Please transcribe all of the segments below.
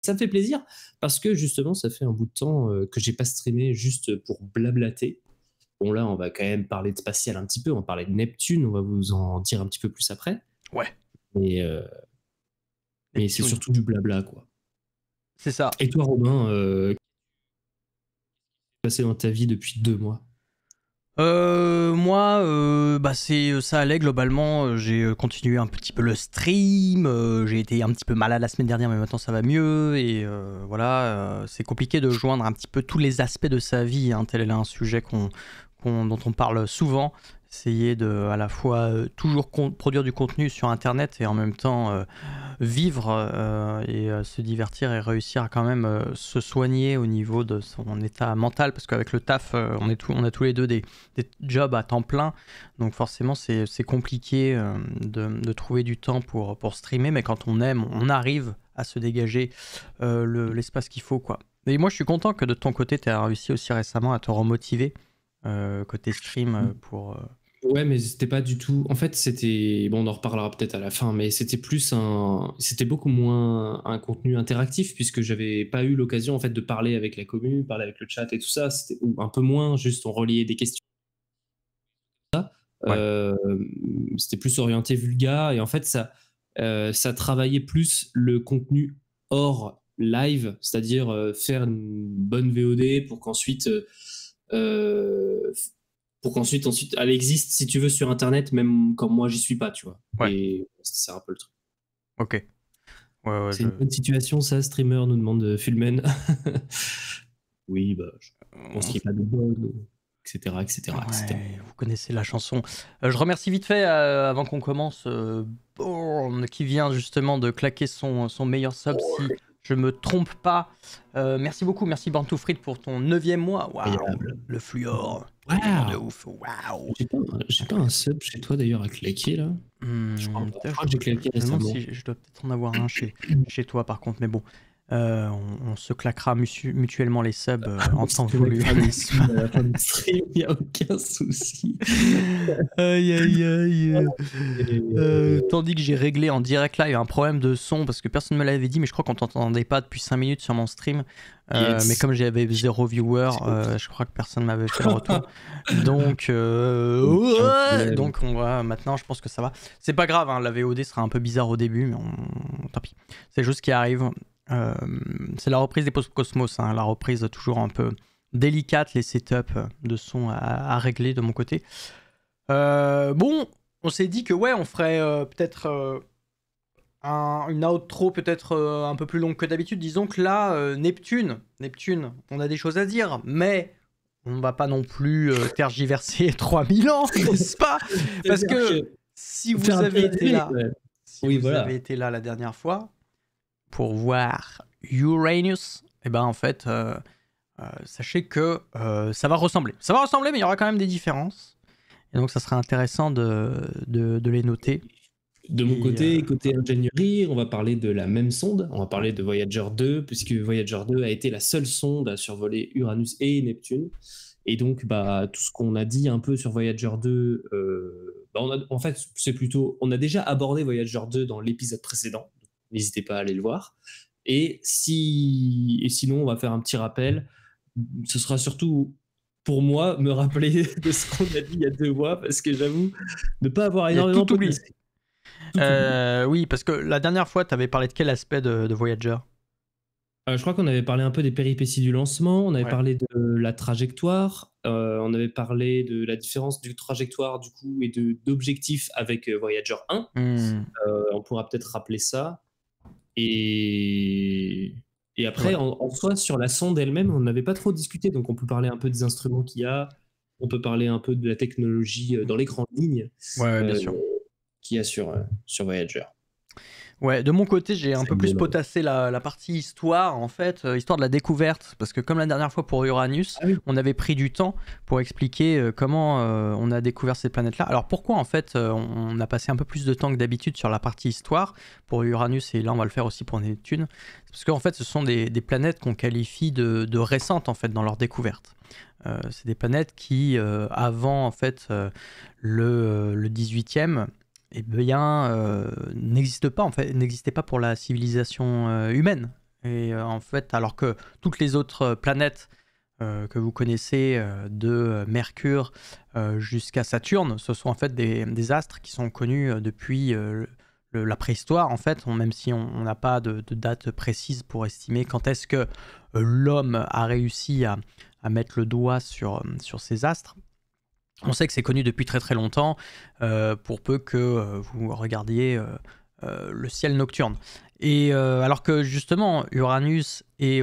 Ça me fait plaisir parce que justement, ça fait un bout de temps que j'ai pas streamé juste pour blablater. Bon, là, on va quand même parler de spatial un petit peu, on va parler de Neptune, on va vous en dire un petit peu plus après. Ouais, Mais, mais c'est Neptune. surtout du blabla, quoi. C'est ça. Et toi, Robin, qu'est-ce qui s'est passé dans ta vie depuis 2 mois? Moi, bah ça allait globalement. J'ai continué un petit peu le stream. J'ai été un petit peu malade la semaine dernière, mais maintenant ça va mieux. Et voilà, c'est compliqué de joindre un petit peu tous les aspects de sa vie, hein. Tel est un sujet dont on parle souvent. Essayer de à la fois toujours produire du contenu sur Internet et en même temps vivre et se divertir et réussir à quand même se soigner au niveau de son état mental, parce qu'avec le taf, on a tous les deux des jobs à temps plein, donc forcément c'est compliqué de trouver du temps pour streamer, mais quand on aime, on arrive à se dégager l'espace qu'il faut, quoi. Et moi je suis content que de ton côté tu as réussi aussi récemment à te remotiver côté stream pour... Ouais, mais c'était pas du tout. En fait, c'était. Bon, on en reparlera peut-être à la fin, mais c'était plus un. C'était beaucoup moins un contenu interactif, puisque j'avais pas eu l'occasion, en fait, de parler avec la commu, parler avec le chat et tout ça. C'était un peu moins, juste on reliait des questions. Ouais. Euh, C'était plus orienté vulga, et en fait, ça travaillait plus le contenu hors live, c'est-à-dire faire une bonne VOD euh, pour qu'ensuite ensuite elle existe si tu veux sur internet même quand moi j'y suis pas, tu vois. Ouais. Et c'est un peu le truc. Ok. Ouais, C'est une bonne situation ça, streamer nous demande Fulmen. Oui, bah je pense qu'il n'y a pas de bug, etc., etc., etc. Ouais, vous connaissez la chanson. Je remercie vite fait, avant qu'on commence, Bourne, qui vient justement de claquer son meilleur sub, si je me trompe pas. Merci beaucoup, merci Born to Fried pour ton 9e mois. Waouh, Incroyable. le fluor, brillant de Waouh. ouf, waouh. J'ai pas un sub chez toi d'ailleurs à claquer là. Je crois, Putain, je crois que j'ai claqué je me demande récemment. si je dois peut-être en avoir un chez toi par contre, mais bon. On se claquera mutuellement les subs en temps voulu. À la fin du stream, il n'y a aucun souci. Aïe aïe aïe. Tandis que j'ai réglé en direct live un problème de son parce que personne ne me l'avait dit, mais je crois qu'on t'entendait pas depuis 5 minutes sur mon stream. Yes. Mais comme j'avais 0 viewer, je crois que personne m'avait fait le retour. Donc, ouais, donc on va maintenant, je pense que ça va. C'est pas grave, hein, la VOD sera un peu bizarre au début, mais tant pis. C'est juste ce qui arrive. C'est la reprise des Post-Cosmos, hein, la reprise toujours un peu délicate, les setups de son à régler de mon côté. Bon, on s'est dit que ouais, on ferait peut-être une outro peut-être un peu plus longue que d'habitude. Disons que là, Neptune, on a des choses à dire, mais on va pas non plus tergiverser 3000 ans, n'est-ce pas? Parce que si vous avez été là, avez été là la dernière fois pour voir Uranus, et ben en fait, sachez que ça va ressembler. Ça va ressembler, mais il y aura quand même des différences. Et donc, ça serait intéressant de les noter. De mon côté, côté ingénierie, on va parler de la même sonde. On va parler de Voyager 2, puisque Voyager 2 a été la seule sonde à survoler Uranus et Neptune. Et donc, bah, tout ce qu'on a dit un peu sur Voyager 2, en fait, c'est plutôt. On a déjà abordé Voyager 2 dans l'épisode précédent. N'hésitez pas à aller le voir. Et sinon, on va faire un petit rappel. Ce sera surtout pour moi me rappeler de ce qu'on a dit il y a 2 mois, parce que j'avoue ne pas avoir énormément oublié. Oui, parce que la dernière fois, tu avais parlé de quel aspect de Voyager? Je crois qu'on avait parlé un peu des péripéties du lancement, on avait parlé de la trajectoire, on avait parlé de la différence du trajectoire du coup et d'objectifs avec Voyager 1. On pourra peut-être rappeler ça. Et après, en soi, sur la sonde elle-même, on n'avait pas trop discuté, donc on peut parler un peu des instruments qu'il y a, on peut parler un peu de la technologie dans les grandes lignes bien sûr. qu'il y a sur Voyager. Ouais, de mon côté, j'ai un peu plus potassé la partie histoire, en fait, histoire de la découverte, parce que comme la dernière fois pour Uranus, on avait pris du temps pour expliquer comment on a découvert cette planète-là. Alors pourquoi, en fait, on a passé un peu plus de temps que d'habitude sur la partie histoire pour Uranus, et là on va le faire aussi pour Neptune, parce qu'en fait, ce sont des planètes qu'on qualifie de récentes, en fait, dans leur découverte. C'est des planètes qui, avant, en fait, le 18e, eh bien, n'existait pas pour la civilisation humaine. Et en fait, alors que toutes les autres planètes que vous connaissez, de Mercure jusqu'à Saturne, ce sont en fait des astres qui sont connus depuis la préhistoire, en fait, même si on n'a pas de date précise pour estimer quand est-ce que l'homme a réussi à mettre le doigt sur ces astres. On sait que c'est connu depuis très très longtemps, pour peu que vous regardiez le ciel nocturne. Et alors que justement, Uranus et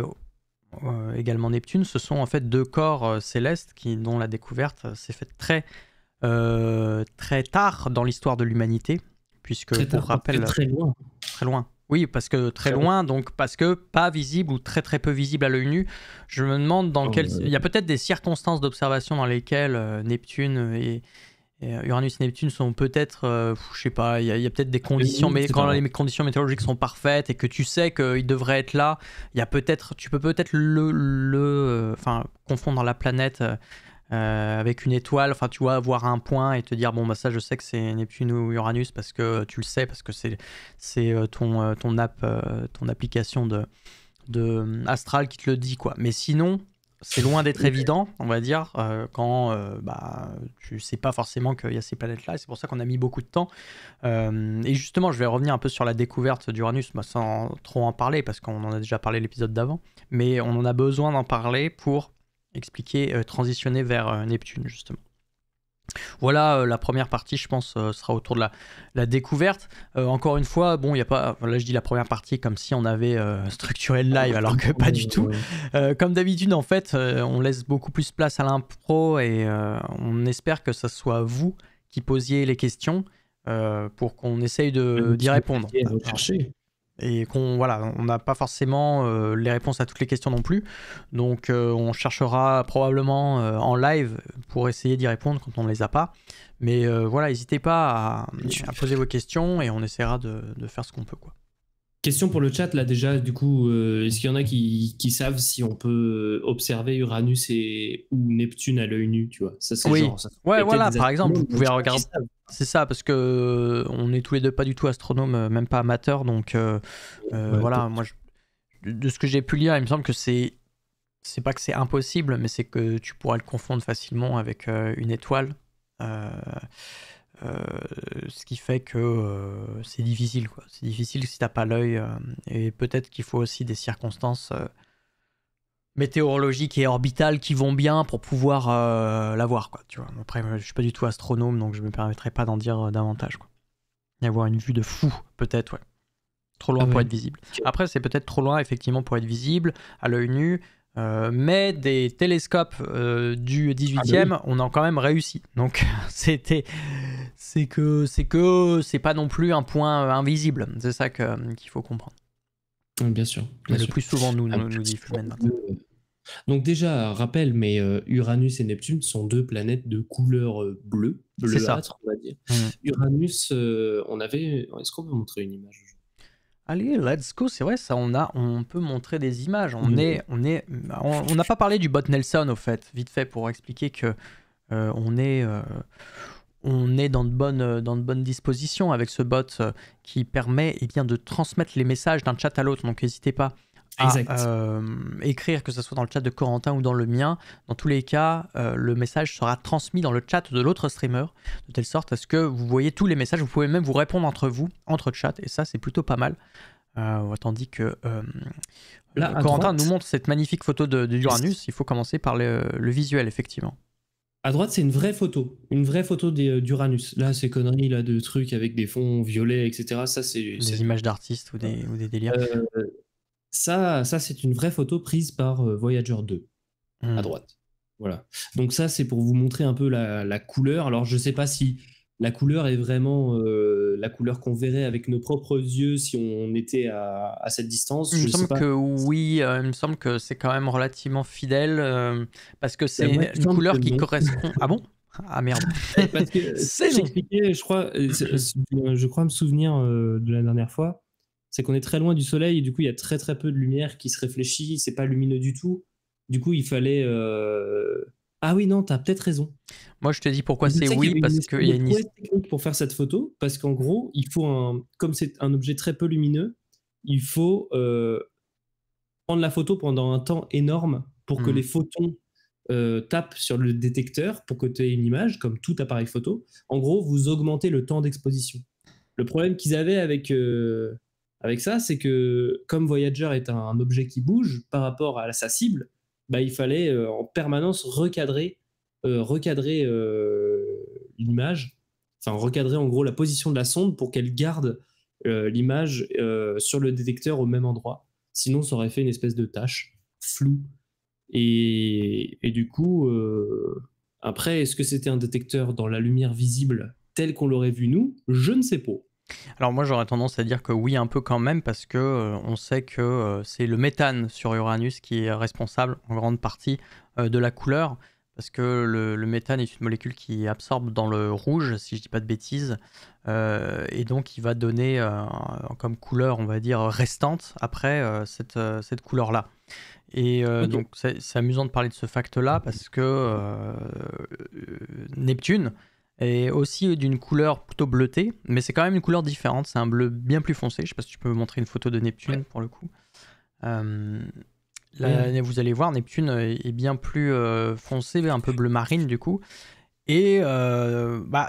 également Neptune, ce sont en fait deux corps célestes dont la découverte s'est faite très tard dans l'histoire de l'humanité, puisque Très pour tard, rappel, très loin. très loin. Oui, parce que très loin, donc parce que pas visible ou très très peu visible à l'œil nu. Je me demande il y a peut-être des circonstances d'observation dans lesquelles Neptune et Uranus et Neptune sont peut-être, je sais pas, il y a peut-être des conditions, mais quand les conditions météorologiques sont parfaites et que tu sais qu'ils devraient être là, il y a peut-être, tu peux peut-être confondre la planète avec une étoile, enfin tu vois, voir un point et te dire bon bah ça je sais que c'est Neptune ou Uranus parce que tu le sais, parce que c'est ton application de astral qui te le dit quoi. Mais sinon c'est loin d'être évident, on va dire, quand tu sais pas forcément qu'il y a ces planètes-là, et c'est pour ça qu'on a mis beaucoup de temps. Et justement, je vais revenir un peu sur la découverte d'Uranus, sans trop en parler, parce qu'on en a déjà parlé l'épisode d'avant, mais on en a besoin d'en parler pour expliquer, transitionner vers Neptune, justement. Voilà, la première partie, je pense, sera autour de la découverte. Encore une fois, bon, il y a pas. Là, je dis la première partie comme si on avait structuré le live, alors que pas du tout. Comme d'habitude, en fait, on laisse beaucoup plus place à l'impro et on espère que ce soit vous qui posiez les questions pour qu'on essaye d'y répondre. Et on n'a pas forcément les réponses à toutes les questions non plus. Donc on cherchera probablement en live pour essayer d'y répondre quand on ne les a pas. Mais voilà, n'hésitez pas à poser vos questions et on essaiera de faire ce qu'on peut, quoi. Question pour le chat, là déjà, du coup, est-ce qu'il y en a qui savent si on peut observer Uranus ou Neptune à l'œil nu, tu vois? Ça, c'est oui. genre, ça, ouais, voilà, par exemple, vous pouvez regarder. C'est ça, parce que on est tous les deux pas du tout astronomes, même pas amateurs, donc voilà, moi, de ce que j'ai pu lire, il me semble que c'est pas que c'est impossible, mais c'est que tu pourrais le confondre facilement avec une étoile. Ce qui fait que c'est difficile, quoi. C'est difficile si t'as pas l'œil, et peut-être qu'il faut aussi des circonstances météorologiques et orbitales qui vont bien pour pouvoir la voir, quoi, tu vois. Après, je suis pas du tout astronome, donc je me permettrai pas d'en dire davantage, quoi. Y avoir une vue de fou, peut-être, ouais. Trop loin pour être visible. Après, c'est peut-être trop loin, effectivement, pour être visible à l'œil nu. Mais des télescopes du 18e, on a quand même réussi. Donc c'est pas non plus un point invisible. C'est ça qu'il faut comprendre. Bien sûr. Mais le plus souvent, nous dit Fullman. Donc déjà, rappel, mais Uranus et Neptune sont deux planètes de couleur bleuâtre, on va dire. Uranus, est-ce qu'on peut montrer une image? Allez, let's go, c'est vrai, ça, on peut montrer des images. On n'a pas parlé du bot Nelson, au fait, vite fait, pour expliquer que on est dans de bonnes dispositions avec ce bot qui permet de transmettre les messages d'un chat à l'autre. Donc n'hésitez pas à écrire, que ce soit dans le chat de Corentin ou dans le mien. Dans tous les cas, le message sera transmis dans le chat de l'autre streamer, de telle sorte à ce que vous voyez tous les messages. Vous pouvez même vous répondre entre vous, entre chats, et ça, c'est plutôt pas mal. Tandis que là, Corentin nous montre cette magnifique photo d'Uranus. Il faut commencer par le visuel, effectivement. À droite, c'est une vraie photo d'Uranus. Là, ces conneries là, de trucs avec des fonds violets, etc. Ça, c'est des images d'artistes ou des délires. Ça, c'est une vraie photo prise par Voyager 2, à droite. Voilà. Donc ça, c'est pour vous montrer un peu la couleur. Alors, je sais pas si la couleur est vraiment la couleur qu'on verrait avec nos propres yeux si on était à cette distance. Il me semble que oui, il me semble que c'est quand même relativement fidèle, parce que c'est une couleur qui correspond... Ah bon? Ah merde. Parce que j'ai expliqué, je crois me souvenir de la dernière fois, c'est qu'on est très loin du soleil et du coup il y a très très peu de lumière qui se réfléchit, c'est pas lumineux du tout. Du coup il fallait... Ah oui, non, t'as peut-être raison. Moi je te dis pourquoi c'est oui, parce qu'il y a une technique pour faire cette photo, parce qu'en gros il faut comme c'est un objet très peu lumineux, il faut prendre la photo pendant un temps énorme pour que les photons tapent sur le détecteur pour que tu aies une image, comme tout appareil photo. En gros, vous augmentez le temps d'exposition. Le problème qu'ils avaient avec ça, c'est que comme Voyager est un objet qui bouge par rapport à sa cible, bah, il fallait en permanence recadrer l'image, enfin recadrer en gros la position de la sonde pour qu'elle garde l'image sur le détecteur au même endroit. Sinon, ça aurait fait une espèce de tache floue. Et du coup, après, est-ce que c'était un détecteur dans la lumière visible tel qu'on l'aurait vu nous? Je ne sais pas. Alors moi j'aurais tendance à dire que oui, un peu quand même, parce que on sait que c'est le méthane sur Uranus qui est responsable en grande partie de la couleur, parce que le méthane est une molécule qui absorbe dans le rouge, si je dis pas de bêtises, et donc il va donner comme couleur, on va dire, restante après cette couleur-là. Et Ok. donc c'est amusant de parler de ce fact-là, parce que Neptune est aussi d'une couleur plutôt bleutée, mais c'est quand même une couleur différente, c'est un bleu bien plus foncé. Je sais pas si tu peux me montrer une photo de Neptune pour le coup. Là, vous allez voir, Neptune est bien plus foncé, un peu bleu marine du coup. Et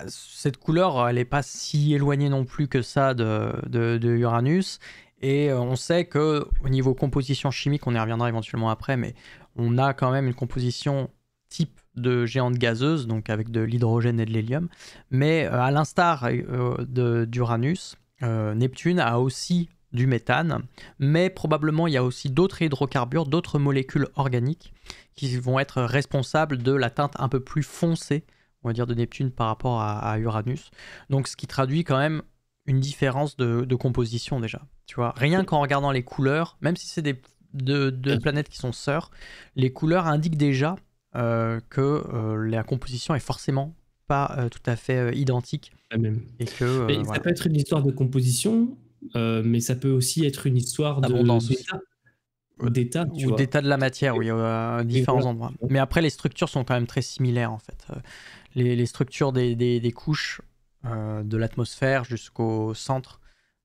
cette couleur, elle n'est pas si éloignée non plus que ça de Uranus. Et on sait qu'au niveau composition chimique, on y reviendra éventuellement après, mais on a quand même une composition type de géante gazeuse, donc avec de l'hydrogène et de l'hélium. Mais à l'instar d'Uranus, Neptune a aussi du méthane, mais probablement il y a aussi d'autres hydrocarbures, d'autres molécules organiques qui vont être responsables de la teinte un peu plus foncée, on va dire, de Neptune par rapport à Uranus. Donc ce qui traduit quand même une différence de composition déjà. Tu vois, rien qu'en regardant les couleurs, même si c'est deux planètes qui sont sœurs, les couleurs indiquent déjà que la composition est forcément pas tout à fait identique. La même. Et que, Mais ça peut être une histoire de composition, mais ça peut aussi être une histoire d'état, tu ou vois. d'état de la matière, oui, à différents voilà, endroits. Mais après, les structures sont quand même très similaires en fait. Les structures des couches de l'atmosphère jusqu'au centre,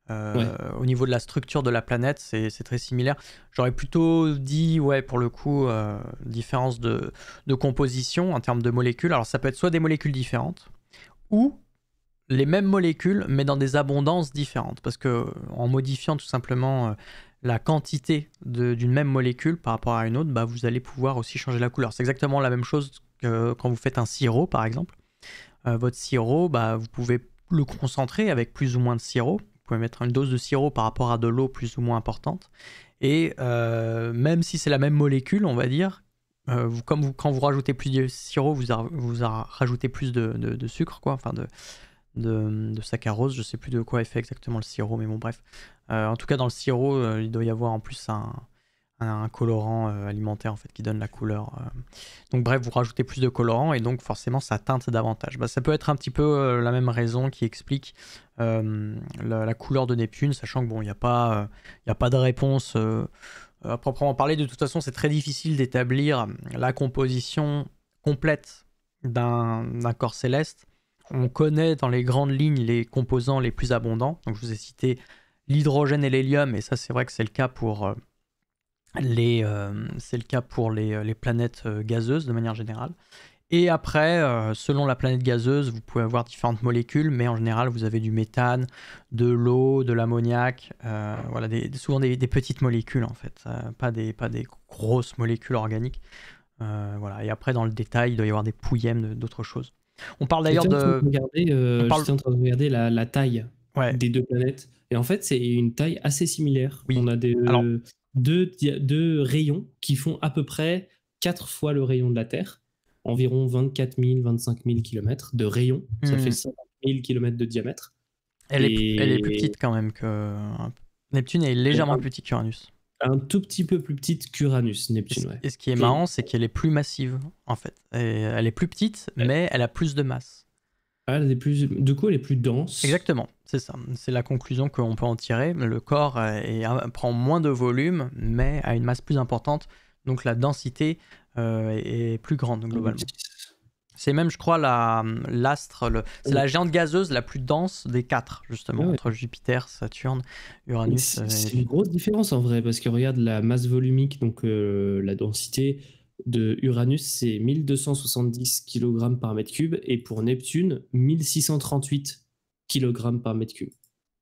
au niveau de la structure de la planète, c'est très similaire. J'aurais plutôt dit, ouais, pour le coup, différence de composition en termes de molécules. Alors ça peut être soit des molécules différentes, ou les mêmes molécules, mais dans des abondances différentes. Parce que en modifiant tout simplement la quantité d'une même molécule par rapport à une autre, bah, vous allez pouvoir aussi changer la couleur. C'est exactement la même chose que quand vous faites un sirop, par exemple. Votre sirop, bah, vous pouvez le concentrer avec plus ou moins de sirop. Vous pouvez mettre une dose de sirop par rapport à de l'eau plus ou moins importante. Et même si c'est la même molécule, on va dire, quand vous rajoutez plus de sirop, vous rajoutez plus de sucre, quoi, enfin de saccharose. Je sais plus de quoi est fait exactement le sirop, mais bon, bref. En tout cas, dans le sirop, il doit y avoir en plus un colorant alimentaire en fait, qui donne la couleur. Donc bref, vous rajoutez plus de colorant et donc forcément ça teinte davantage. Bah, ça peut être un petit peu la même raison qui explique la couleur de Neptune, sachant que bon, il n'y a pas de réponse à proprement parler. De toute façon, c'est très difficile d'établir la composition complète d'un corps céleste. On connaît dans les grandes lignes les composants les plus abondants. Donc je vous ai cité l'hydrogène et l'hélium, et ça c'est vrai que c'est le cas pour les planètes gazeuses de manière générale. Et après, selon la planète gazeuse, vous pouvez avoir différentes molécules, mais en général, vous avez du méthane, de l'eau, de l'ammoniac, voilà, souvent des petites molécules en fait, pas des grosses molécules organiques. Voilà. Et après, dans le détail, il doit y avoir des pouillèmes d'autres choses. On parle d'ailleurs de... J'étais en train de regarder la taille Ouais. des deux planètes. Et en fait, c'est une taille assez similaire. Oui. On a deux rayons qui font à peu près 4 fois le rayon de la Terre. Environ 24 000, 25 000 km de rayon. Ça fait 50 000 km de diamètre. Elle est plus petite quand même que... Neptune est légèrement plus petite qu'Uranus. Un tout petit peu plus petite qu'Uranus, Neptune, ouais. Et ce qui est marrant, c'est qu'elle est plus massive, en fait. Et elle est plus petite, mais elle a plus de masse. Du coup, elle est plus dense. Exactement, c'est ça. C'est la conclusion qu'on peut en tirer. Le corps prend moins de volume, mais a une masse plus importante. Donc la densité est plus grande, globalement. C'est même, je crois, l'astre, c'est la géante gazeuse la plus dense des 4, justement, entre Jupiter, Saturne, Uranus. C'est une grosse différence en vrai, parce que regarde la masse volumique, donc la densité de Uranus, c'est 1270 kg par mètre cube, et pour Neptune, 1638 kg par mètre cube.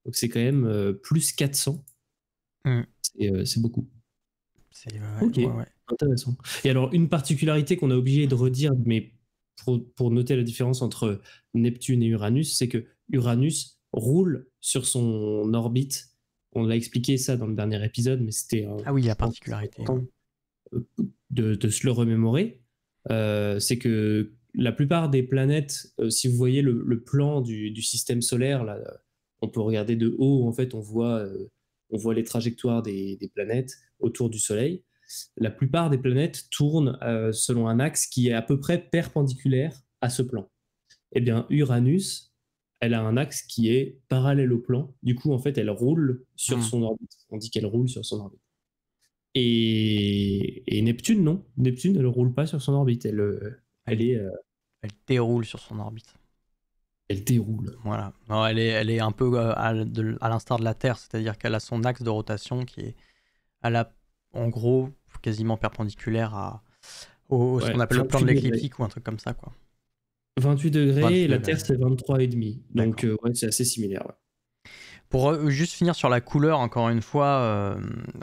Donc c'est quand même plus 400. C'est beaucoup. Ok, intéressant. Et alors, une particularité qu'on a oublié de redire, mais pour noter la différence entre Neptune et Uranus, c'est que Uranus roule sur son orbite. On l'a expliqué ça dans le dernier épisode, mais c'était la particularité de se le remémorer. C'est que la plupart des planètes, si vous voyez le plan du système solaire, là, on peut regarder de haut, en fait, on voit les trajectoires des planètes autour du Soleil. La plupart des planètes tournent selon un axe qui est à peu près perpendiculaire à ce plan. Eh bien, Uranus, elle a un axe qui est parallèle au plan. Du coup, en fait, elle roule sur son orbite. On dit qu'elle roule sur son orbite. Et Neptune, non. Neptune, elle ne roule pas sur son orbite. Elle déroule sur son orbite. Elle déroule. Voilà. Non, elle est un peu à l'instar de la Terre, c'est-à-dire qu'elle a son axe de rotation qui est en gros quasiment perpendiculaire à ce qu'on appelle le plan de l'écliptique ou un truc comme ça, quoi. 28 degrés et la Terre c'est 23,5. Donc c'est assez similaire. Ouais. Pour juste finir sur la couleur, encore une fois,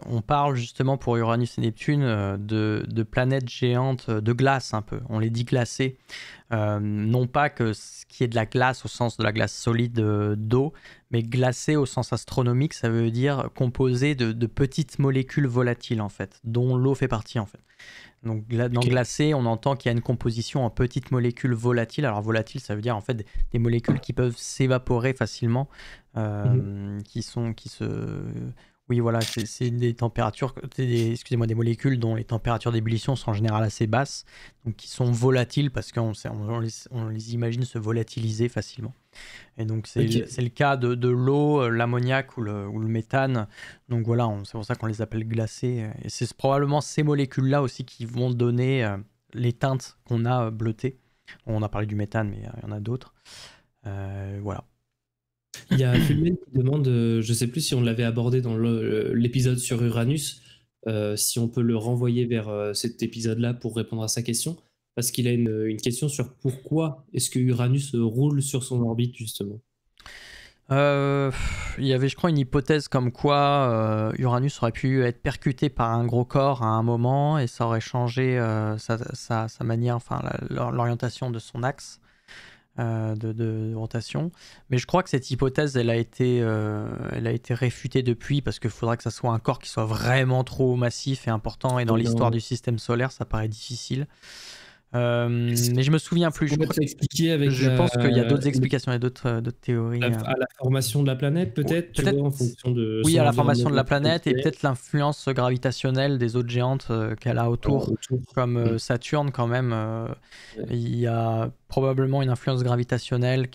on parle justement pour Uranus et Neptune de planètes géantes de glace un peu. On les dit glacées. Non pas que ce qui est de la glace au sens de la glace solide d'eau, mais glacées au sens astronomique, ça veut dire composées de petites molécules volatiles en fait, dont l'eau fait partie en fait. Donc dans glacé, on entend qu'il y a une composition en petites molécules volatiles. Alors volatile, ça veut dire en fait des molécules qui peuvent s'évaporer facilement, oui voilà, c'est des températures, excusez-moi, des molécules dont les températures d'ébullition sont en général assez basses, donc qui sont volatiles parce qu'on les imagine se volatiliser facilement. Et donc c'est le cas de l'eau, l'ammoniac ou le méthane. Donc voilà, c'est pour ça qu'on les appelle glacés. Et c'est probablement ces molécules-là aussi qui vont donner les teintes qu'on a bleutées. On a parlé du méthane, mais il y en a d'autres. Voilà. Il y a Fulmen qui demande, je ne sais plus si on l'avait abordé dans l'épisode sur Uranus, si on peut le renvoyer vers cet épisode-là pour répondre à sa question. Parce qu'il a une question sur pourquoi est-ce que Uranus roule sur son orbite, justement. Il y avait, je crois, une hypothèse comme quoi Uranus aurait pu être percuté par un gros corps à un moment et ça aurait changé sa manière, enfin l'orientation de son axe de rotation. Mais je crois que cette hypothèse, elle a été réfutée depuis parce qu'il faudrait que ça soit un corps qui soit vraiment trop massif et important et dans l'histoire du système solaire, ça paraît difficile. Mais je me souviens plus. Je pense qu'il y a d'autres explications, il y a d'autres théories. À la formation de la planète, peut-être, en fonction de. Oui, à la formation de la planète et peut-être l'influence gravitationnelle des autres géantes qu'elle a autour. Comme Saturne, quand même. Il y a probablement une influence gravitationnelle,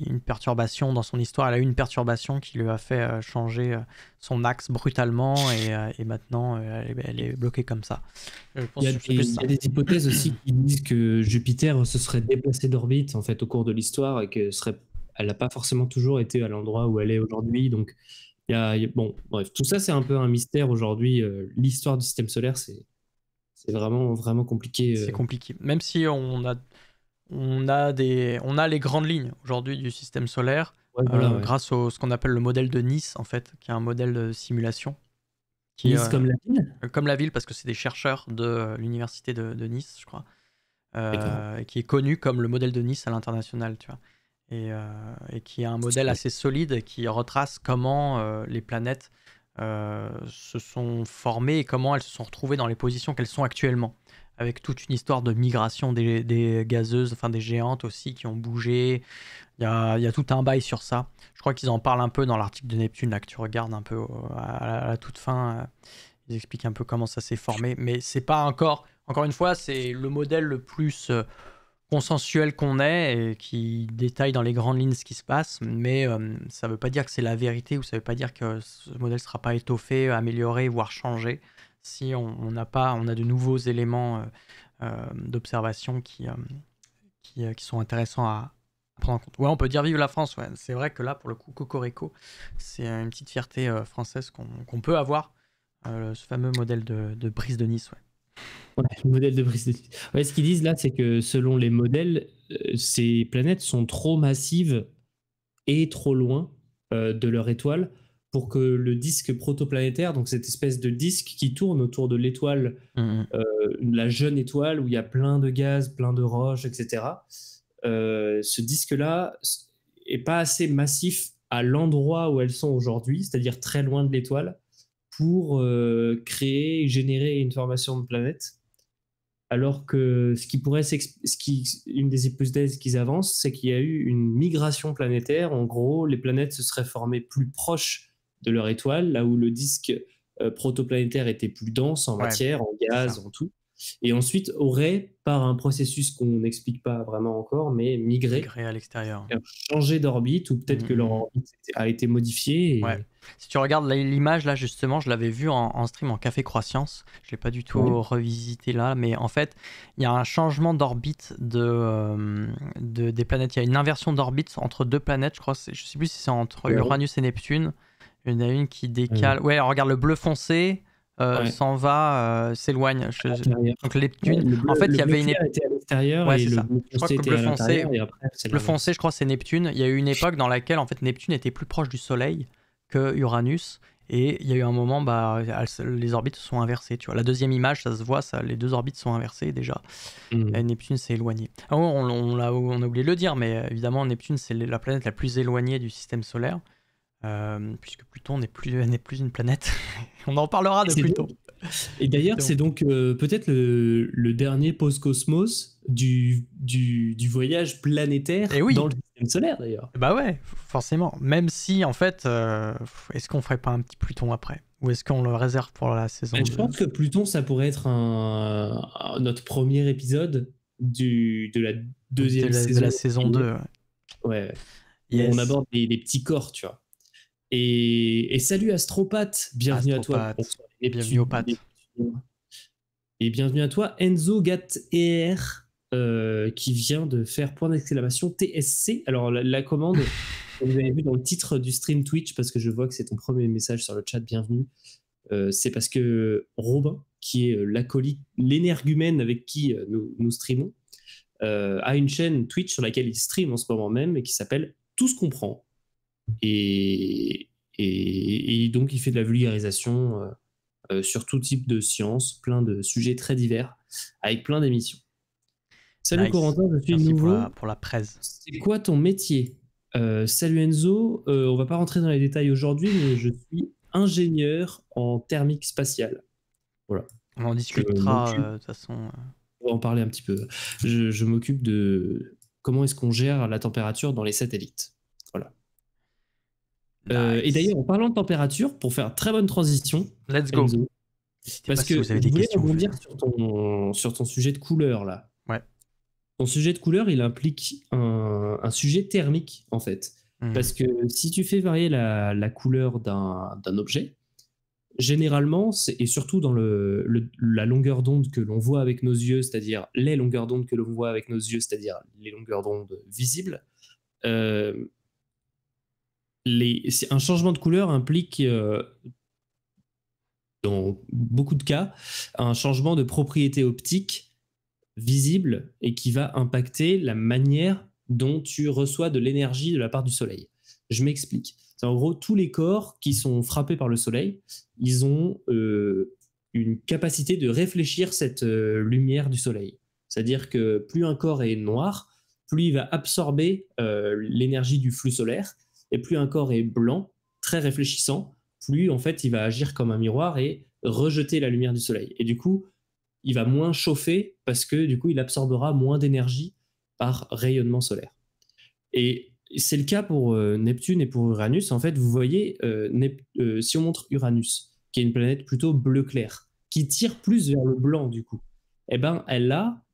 une perturbation dans son histoire. Elle a eu une perturbation qui lui a fait changer son axe brutalement et maintenant elle est bloquée comme ça. Il y a des hypothèses aussi qui disent que Jupiter se serait déplacé d'orbite en fait au cours de l'histoire et que elle n'a pas forcément toujours été à l'endroit où elle est aujourd'hui. Donc bon, bref, tout ça c'est un peu un mystère aujourd'hui. L'histoire du système solaire c'est vraiment vraiment compliqué. C'est compliqué. Même si on a les grandes lignes aujourd'hui du système solaire grâce à ce qu'on appelle le modèle de Nice en fait, qui est un modèle de simulation. Nice comme la ville ? Comme la ville, parce que c'est des chercheurs de l'université de Nice, je crois, qui est connu comme le modèle de Nice à l'international, tu vois, et qui est un modèle assez solide qui retrace comment les planètes se sont formées et comment elles se sont retrouvées dans les positions qu'elles sont actuellement, avec toute une histoire de migration des gazeuses, enfin des géantes aussi qui ont bougé. Il y a tout un bail sur ça. Je crois qu'ils en parlent un peu dans l'article de Neptune, là, que tu regardes un peu à la toute fin. Ils expliquent un peu comment ça s'est formé. Mais c'est pas encore une fois, c'est le modèle le plus consensuel qu'on ait et qui détaille dans les grandes lignes ce qui se passe. Mais ça veut pas dire que c'est la vérité ou ça veut pas dire que ce modèle sera pas étoffé, amélioré, voire changé si on a de nouveaux éléments d'observation qui qui sont intéressants à prendre en compte. Ouais, on peut dire vive la France, ouais. C'est vrai que là, pour le coup, Cocorico, c'est une petite fierté française qu'on peut avoir, ce fameux modèle de brise de Nice, ouais. Ouais, le modèle de brise de Nice. Ouais, ce qu'ils disent là, c'est que selon les modèles, ces planètes sont trop massives et trop loin de leur étoile pour que le disque protoplanétaire, donc cette espèce de disque qui tourne autour de l'étoile, la jeune étoile où il y a plein de gaz, plein de roches, etc. Ce disque-là est pas assez massif à l'endroit où elles sont aujourd'hui, c'est-à-dire très loin de l'étoile, pour créer, générer une formation de planète. Alors que une des hypothèses qu'ils avancent, c'est qu'il y a eu une migration planétaire. En gros, les planètes se seraient formées plus proches de leur étoile, là où le disque protoplanétaire était plus dense en matière, en gaz, en tout. Et ensuite aurait, par un processus qu'on n'explique pas vraiment encore, mais migré à l'extérieur. Changer d'orbite, ou peut-être que leur orbite a été modifiée. Et... Ouais. Si tu regardes l'image, là, justement, je l'avais vu en stream en Café Croissance. Je ne l'ai pas du tout revisité là, mais en fait, il y a un changement d'orbite des planètes. Il y a une inversion d'orbite entre deux planètes, je crois. Je ne sais plus si c'est entre Uranus et Neptune. Il y en a une qui décale. Ouais, regarde, le bleu foncé s'en va, s'éloigne. Donc Neptune. En fait, il y avait une époque. était à l'extérieur et le bleu foncé était à l'intérieur. Et après, c'est le foncé, je crois, c'est Neptune. Il y a eu une époque dans laquelle en fait Neptune était plus proche du Soleil que Uranus. Et il y a eu un moment, les orbites sont inversées. Tu vois, la deuxième image, ça se voit, les deux orbites sont inversées déjà. Et Neptune s'est éloigné. Ah, on a oublié de le dire, mais évidemment, Neptune, c'est la planète la plus éloignée du système solaire. Puisque Pluton n'est plus une planète. On en parlera de Pluton. Et d'ailleurs, c'est donc peut-être le dernier post-cosmos du voyage planétaire dans le système solaire, d'ailleurs. Bah ouais, forcément. Même si, en fait, est-ce qu'on ferait pas un petit Pluton après? Ou est-ce qu'on le réserve pour la saison 2? Je pense que Pluton, ça pourrait être notre premier épisode de la deuxième saison. De la saison 2. Ouais. Yes. On aborde les petits corps, tu vois. Et salut Astropathe, bienvenue à toi. Bienvenue au Pat. Et bienvenue à toi Enzo Gat-ER qui vient de faire point d'exclamation TSC. Alors la commande, vous avez vu dans le titre du stream Twitch, parce que je vois que c'est ton premier message sur le chat, bienvenue. C'est parce que Robin, qui est l'acolyte, l'énergumène avec qui nous streamons, a une chaîne Twitch sur laquelle il stream en ce moment même et qui s'appelle Tout ce qu'on prend. Et donc il fait de la vulgarisation sur tout type de sciences, plein de sujets très divers, avec plein d'émissions. Salut Corentin, je suis nouveau. Pour la presse. C'est quoi ton métier? Salut Enzo, on va pas rentrer dans les détails aujourd'hui, mais je suis ingénieur en thermique spatiale. Voilà. On en discutera de toute façon. On va en parler un petit peu. Je m'occupe de comment est-ce qu'on gère la température dans les satellites. Voilà. Nice. Et d'ailleurs, en parlant de température, pour faire une très bonne transition, let's go. Enzo, parce que vous avez des questions, je voulais rebondir sur ton sujet de couleur là. Ouais. Ton sujet de couleur, il implique un sujet thermique en fait, parce que si tu fais varier la couleur d'un objet, généralement, et surtout dans la longueur d'onde que l'on voit avec nos yeux, c'est-à-dire les longueurs d'onde que l'on voit avec nos yeux, c'est-à-dire les longueurs d'onde visibles. Un changement de couleur implique, dans beaucoup de cas, un changement de propriété optique visible et qui va impacter la manière dont tu reçois de l'énergie de la part du soleil. Je m'explique. C'est en gros, tous les corps qui sont frappés par le soleil, ils ont une capacité de réfléchir cette lumière du soleil. C'est-à-dire que plus un corps est noir, plus il va absorber l'énergie du flux solaire, et plus un corps est blanc, très réfléchissant, plus en fait il va agir comme un miroir et rejeter la lumière du soleil. Et du coup, il va moins chauffer parce que du coup, il absorbera moins d'énergie par rayonnement solaire. Et c'est le cas pour Neptune et pour Uranus. En fait, vous voyez, si on montre Uranus, qui est une planète plutôt bleu clair, qui tire plus vers le blanc du coup, eh ben, elle a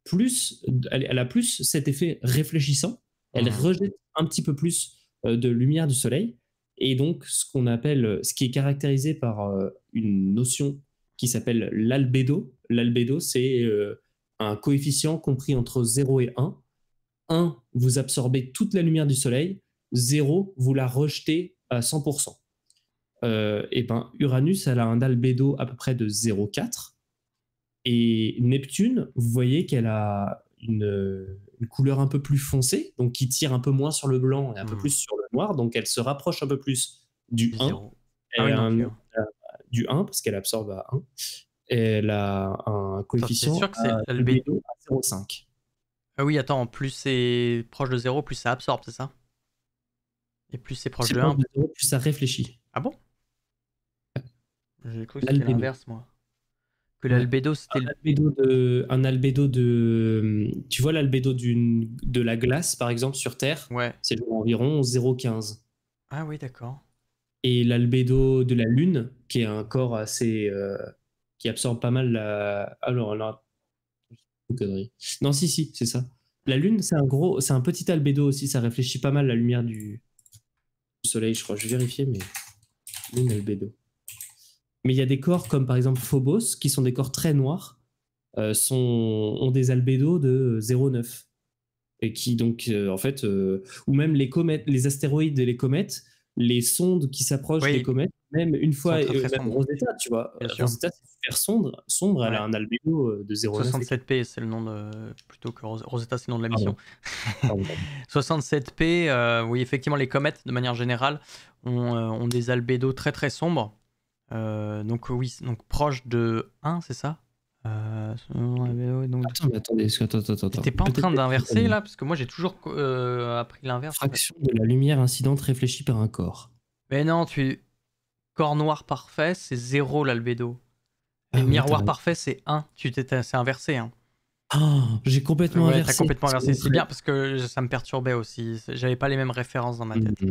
plus cet effet réfléchissant. Elle rejette un petit peu plus de lumière du soleil, et donc ce qui est caractérisé par une notion qui s'appelle l'albédo. L'albédo, c'est un coefficient compris entre 0 et 1 1, vous absorbez toute la lumière du soleil, 0, vous la rejetez à 100%. Et ben Uranus, elle a un albédo à peu près de 0,4. Et Neptune, vous voyez qu'elle a une couleur un peu plus foncée, donc qui tire un peu moins sur le blanc et un peu plus sur le noir, donc elle se rapproche un peu plus du 1. Du 1, parce qu'elle absorbe à 1. Et elle a un coefficient sûr que c'est albédo à 0,5. Ah oui, attends, plus c'est proche de 0, plus ça absorbe, c'est ça? Et plus c'est proche de 1. Plus ça réfléchit. Ah bon? J'ai cru que c'était l'inverse, moi. Que l'albédo, c'était un albédo de... Tu vois l'albédo de la glace, par exemple, sur Terre, c'est environ 0,15. Ah oui, d'accord. Et l'albédo de la Lune, qui est un corps assez... qui absorbe pas mal la... Alors là... Non, si, c'est ça. La Lune, c'est un petit albédo aussi, ça réfléchit pas mal la lumière du Soleil, je crois. Je vais vérifier, mais... Lune, albédo. Mais il y a des corps comme par exemple Phobos, qui sont des corps très noirs, ont des albédos de 0,9. Et qui donc, en fait, ou même les comètes, les astéroïdes et les comètes, les sondes qui s'approchent des comètes, même une fois, même Rosetta, tu vois, Rosetta, c'est super sombre, elle a un albédo de 0,9. 67P, c'est le nom de... Plutôt que Rosetta, c'est le nom de la mission. 67P, oui, effectivement, les comètes, de manière générale, ont des albédos très très sombres. Donc oui, donc proche de 1, c'est ça? Attendez, attends. T'es pas en train d'inverser là? Parce que moi j'ai toujours appris l'inverse. Fraction de la lumière incidente réfléchie par un corps. Mais non, corps noir parfait, c'est 0 l'albédo. Et miroir parfait, c'est 1. C'est inversé. Hein. Oh, j'ai complètement inversé. T'as complètement inversé. C'est bien parce que ça me perturbait aussi. J'avais pas les mêmes références dans ma tête.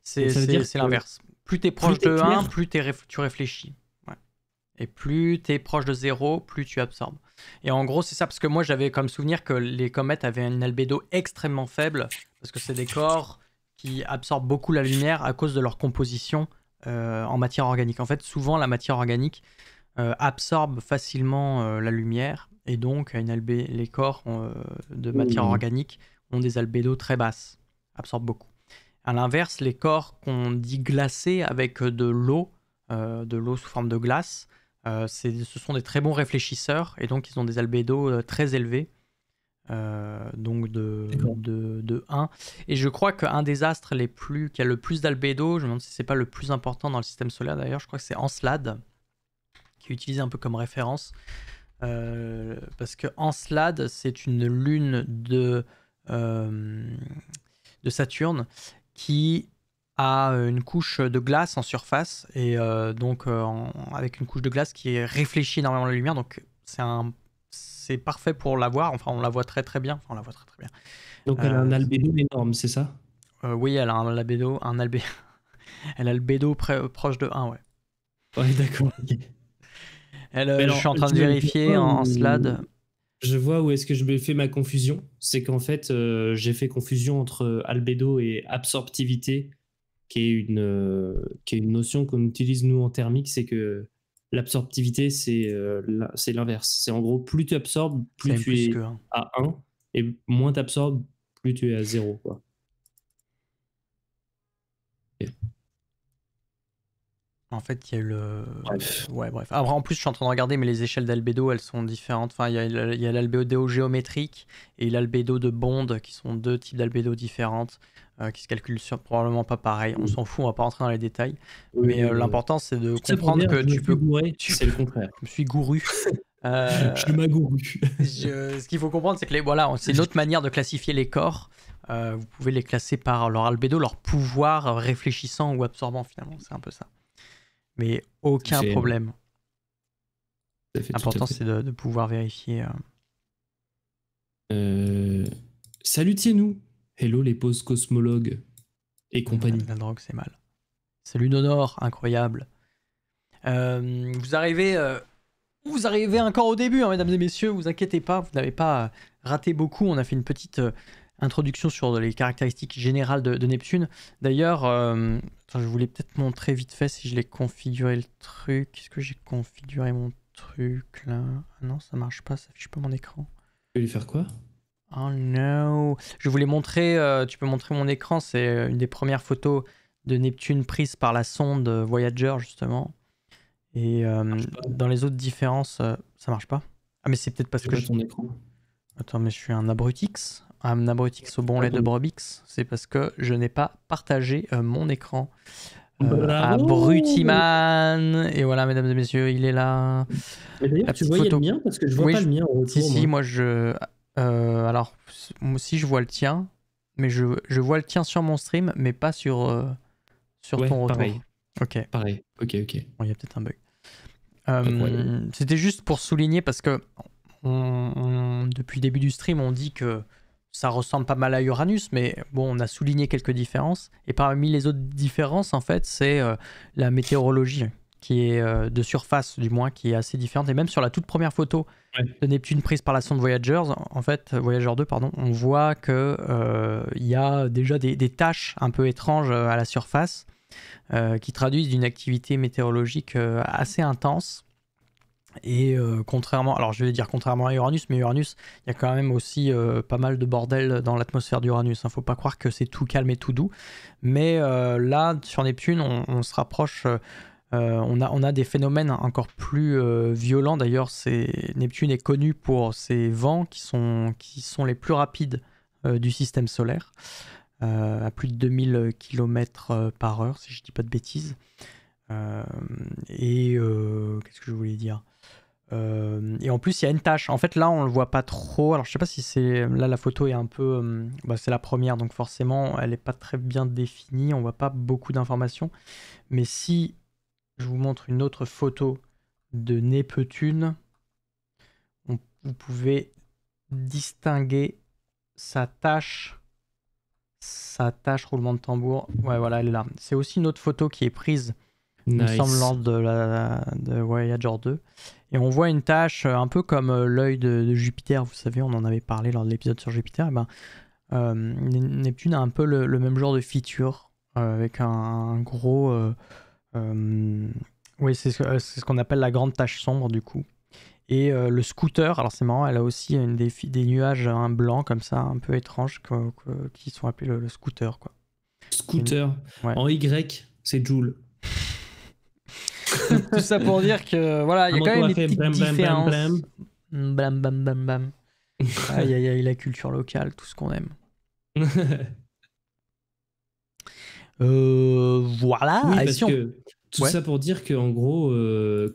C'est l'inverse. Plus t'es proche de 1, plus tu réfléchis. Ouais. Et plus t'es proche de 0, plus tu absorbes. Et en gros, c'est ça, parce que moi j'avais comme souvenir que les comètes avaient une albédo extrêmement faible, parce que c'est des corps qui absorbent beaucoup la lumière à cause de leur composition en matière organique. En fait, souvent la matière organique absorbe facilement la lumière, et donc les corps de matière organique ont des albédos très basses, absorbent beaucoup. À l'inverse, les corps qu'on dit glacés avec de l'eau sous forme de glace, ce sont des très bons réfléchisseurs, et donc ils ont des albédos très élevés, donc de 1. Et je crois qu'un des astres qui a le plus d'albédo, je me demande si c'est pas le plus important dans le système solaire d'ailleurs, je crois que c'est Encelade, qui est utilisé un peu comme référence, parce que Encelade, c'est une lune de Saturne, qui a une couche de glace en surface, et donc avec une couche de glace qui réfléchit énormément la lumière, donc c'est parfait pour la voir. Enfin, on la voit très très bien. Donc elle a un albédo énorme, c'est ça? Oui, elle a un albédo, elle a le bédo proche de 1, ouais. Ouais, d'accord. Je suis en train de vérifier en slide. Je vois où est-ce que je me fais ma confusion. C'est qu'en fait, j'ai fait confusion entre albédo et absorptivité, qui est une notion qu'on utilise nous en thermique. C'est que l'absorptivité, c'est l'inverse. C'est en gros, plus tu absorbes, plus tu es à 1, et moins tu absorbes, plus tu es à 0. Quoi. Okay. En fait, il y a eu le... Bref. Ouais, bref. Après, en plus, je suis en train de regarder, mais les échelles d'albédo, elles sont différentes. Enfin, il y a l'albédo géométrique et l'albédo de Bond, qui sont deux types d'albédo différentes, qui se calculent probablement pas pareil. On s'en fout, on va pas rentrer dans les détails. Mais l'important, c'est de comprendre que tu peux... C'est le contraire. Je me suis gouru. Je m'agouru. Ce qu'il faut comprendre, c'est que c'est une autre manière de classifier les corps. Vous pouvez les classer par leur albédo, leur pouvoir réfléchissant ou absorbant, finalement. C'est un peu ça. Mais aucun problème. L'important, c'est de pouvoir vérifier. Salutiez-nous. Hello les post-cosmologues et compagnie. La drogue, c'est mal. Salut Nonor, incroyable. Vous arrivez encore au début, hein, mesdames et messieurs. Vous inquiétez pas, vous n'avez pas raté beaucoup. On a fait une petite introduction sur les caractéristiques générales de Neptune. D'ailleurs, je voulais peut-être montrer vite fait si je l'ai configuré le truc. Est-ce que j'ai configuré mon truc là? Ah non, ça marche pas, ça affiche pas mon écran. Tu veux lui faire quoi? Oh no. Je voulais montrer, tu peux montrer mon écran, c'est une des premières photos de Neptune prise par la sonde Voyager justement. Et dans les autres différences, ça marche pas. Ah mais c'est peut-être parce que ton écran. Attends, mais je suis un abrutix. Un abrutix au bon lait de Brobix. C'est parce que je n'ai pas partagé mon écran. Abrutiman. Et voilà, mesdames et messieurs, il est là. Mais d'ailleurs, tu voyais le mien parce que je vois pas le mien en retour. Si, moi je. Moi aussi je vois le tien, mais je vois le tien sur mon stream, mais pas sur ton retour. Pareil. Ok. Pareil. Ok. Bon, il y a peut-être un bug. C'était juste pour souligner parce que depuis le début du stream, on dit que ça ressemble pas mal à Uranus, mais bon, on a souligné quelques différences. Et parmi les autres différences, en fait, c'est la météorologie qui est de surface, du moins, qui est assez différente. Et même sur la toute première photo de Neptune prise par la sonde Voyager 2, pardon, on voit que il y a déjà des taches un peu étranges à la surface qui traduisent d'une activité météorologique assez intense. Et contrairement à Uranus, mais Uranus, il y a quand même aussi pas mal de bordel dans l'atmosphère d'Uranus. Faut pas croire que c'est tout calme et tout doux. Mais là, sur Neptune, on se rapproche. On a des phénomènes encore plus violents. D'ailleurs, Neptune est connu pour ses vents qui sont les plus rapides du système solaire, à plus de 2000 km/h, si je dis pas de bêtises. Qu'est-ce que je voulais dire? Et en plus il y a une tache, en fait là on le voit pas trop, alors je sais pas si c'est là, la photo est un peu c'est la première donc forcément elle est pas très bien définie, on voit pas beaucoup d'informations, mais si je vous montre une autre photo de Neptune, vous pouvez distinguer sa tache roulement de tambour, ouais voilà elle est là. C'est aussi une autre photo qui est prise il me semble lors de Voyager 2. Et on voit une tache un peu comme l'œil de Jupiter, vous savez, on en avait parlé lors de l'épisode sur Jupiter. Neptune a un peu le même genre de feature, avec un gros... oui, c'est ce qu'on appelle la grande tache sombre, du coup. Et le scooter, alors c'est marrant, elle a aussi des nuages blancs, comme ça, un peu étranges, qui sont appelés le scooter, quoi. Scooter. En Y, c'est Joule. Tout ça pour dire que voilà, il y a quand même des petites différences. Blam bam bam bam. Aïe aïe aïe, la culture locale, tout ce qu'on aime. Voilà. Oui, parce que tout ça pour dire qu'en gros,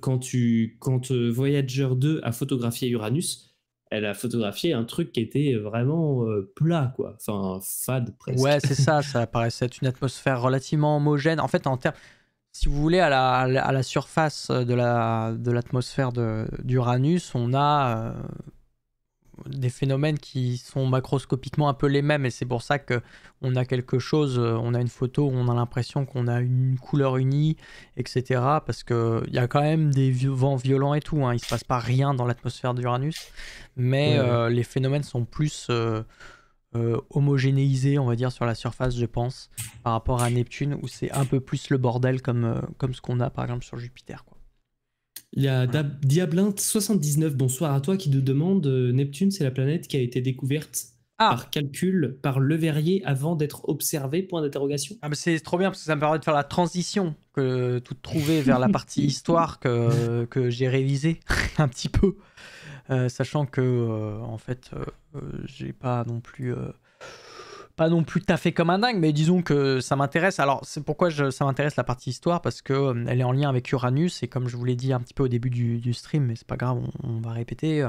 quand Voyager 2 a photographié Uranus, elle a photographié un truc qui était vraiment plat, quoi. Enfin, fade presque. Ouais, c'est ça. Ça paraissait être une atmosphère relativement homogène. En fait, en termes, si vous voulez, à la surface de l'atmosphère d'Uranus, on a des phénomènes qui sont macroscopiquement un peu les mêmes, et c'est pour ça qu'on a quelque chose, on a une photo où on a l'impression qu'on a une couleur unie, etc. Parce qu'il y a quand même des vents violents et tout, hein. Il ne se passe pas rien dans l'atmosphère d'Uranus, mais les phénomènes sont plus homogénéisés, on va dire, sur la surface, je pense, par rapport à Neptune, où c'est un peu plus le bordel comme ce qu'on a par exemple sur Jupiter, quoi. Il y a Diablinte79, bonsoir à toi, qui nous demande Neptune, c'est la planète qui a été découverte par calcul par Le Verrier avant d'être observée, point d'interrogation. Ah, mais c'est trop bien parce que ça me permet de faire la transition toute trouvée vers la partie histoire que j'ai révisée un petit peu, sachant que en fait j'ai pas non plus taffé comme un dingue, mais disons que ça m'intéresse. Alors c'est pourquoi ça m'intéresse la partie histoire, parce que elle est en lien avec Uranus, et comme je vous l'ai dit un petit peu au début du stream, mais c'est pas grave, on va répéter,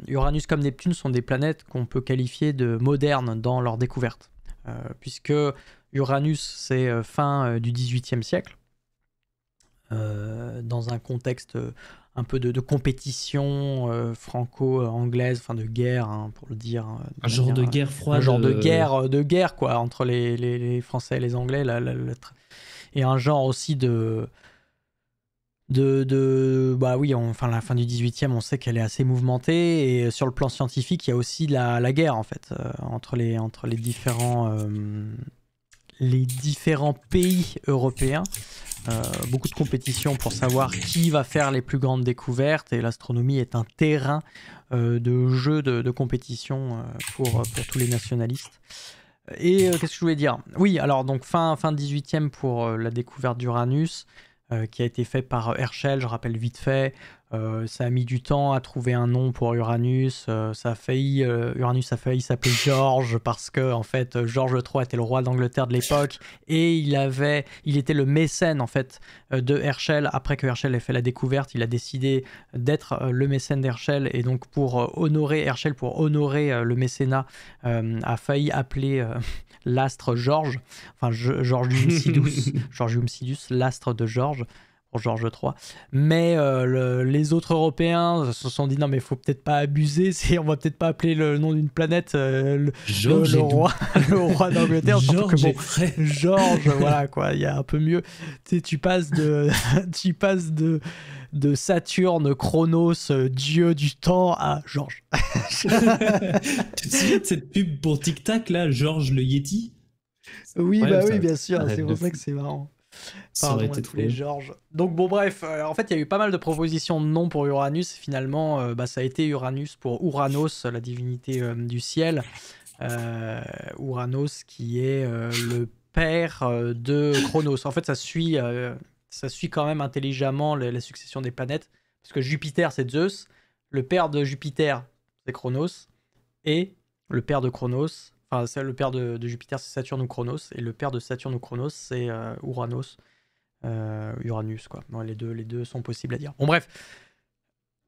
Uranus comme Neptune sont des planètes qu'on peut qualifier de modernes dans leur découverte, puisque Uranus c'est fin du XVIIIe siècle, dans un contexte un peu de compétition franco-anglaise, enfin de guerre, hein, pour le dire. Un genre de guerre froide. Un genre de guerre quoi, entre les Français et les Anglais. Et un genre aussi bah oui, enfin la fin du 18e, on sait qu'elle est assez mouvementée. Et sur le plan scientifique, il y a aussi la guerre, en fait, entre les différents les différents pays européens. Beaucoup de compétitions pour savoir qui va faire les plus grandes découvertes, et l'astronomie est un terrain de jeu de compétition pour tous les nationalistes. Et qu'est-ce que je voulais dire? Oui, alors donc fin 18e pour la découverte d'Uranus, qui a été fait par Herschel, je rappelle vite fait. Ça a mis du temps à trouver un nom pour Uranus. Uranus a failli s'appeler George parce que en fait George III était le roi d'Angleterre de l'époque, et il était le mécène en fait de Herschel. Après que Herschel ait fait la découverte, il a décidé d'être le mécène d'Herschel, et donc pour honorer Herschel, pour honorer le mécénat, a failli appeler l'astre George, enfin Georgium Sidus, l'astre de George, pour George III. Mais les autres Européens se sont dit non, mais il faut peut-être pas abuser, on va peut-être pas appeler le nom d'une planète le roi d'Angleterre. George, que, bon, George, voilà quoi, il y a un peu mieux. Tu sais, tu passes de Saturne, Chronos, dieu du temps, à Georges. Tu te souviens de cette pub pour Tic Tac là, Georges le Yeti? Oui, bah oui, bien sûr, c'est pour ça que c'est marrant. Pardon à tous les Georges. Donc bon, bref, en fait il y a eu pas mal de propositions de noms pour Uranus. Finalement ça a été Uranus pour Uranos, la divinité du ciel. Uranos qui est le père de Chronos. En fait ça suit quand même intelligemment la succession des planètes, parce que Jupiter c'est Zeus, le père de Jupiter c'est Chronos, et le père de Chronos, enfin c'est le père de Jupiter c'est Saturne ou Chronos, et le père de Saturne ou Chronos c'est Uranos, Uranus quoi. Bon, les deux sont possibles à dire. Bon bref.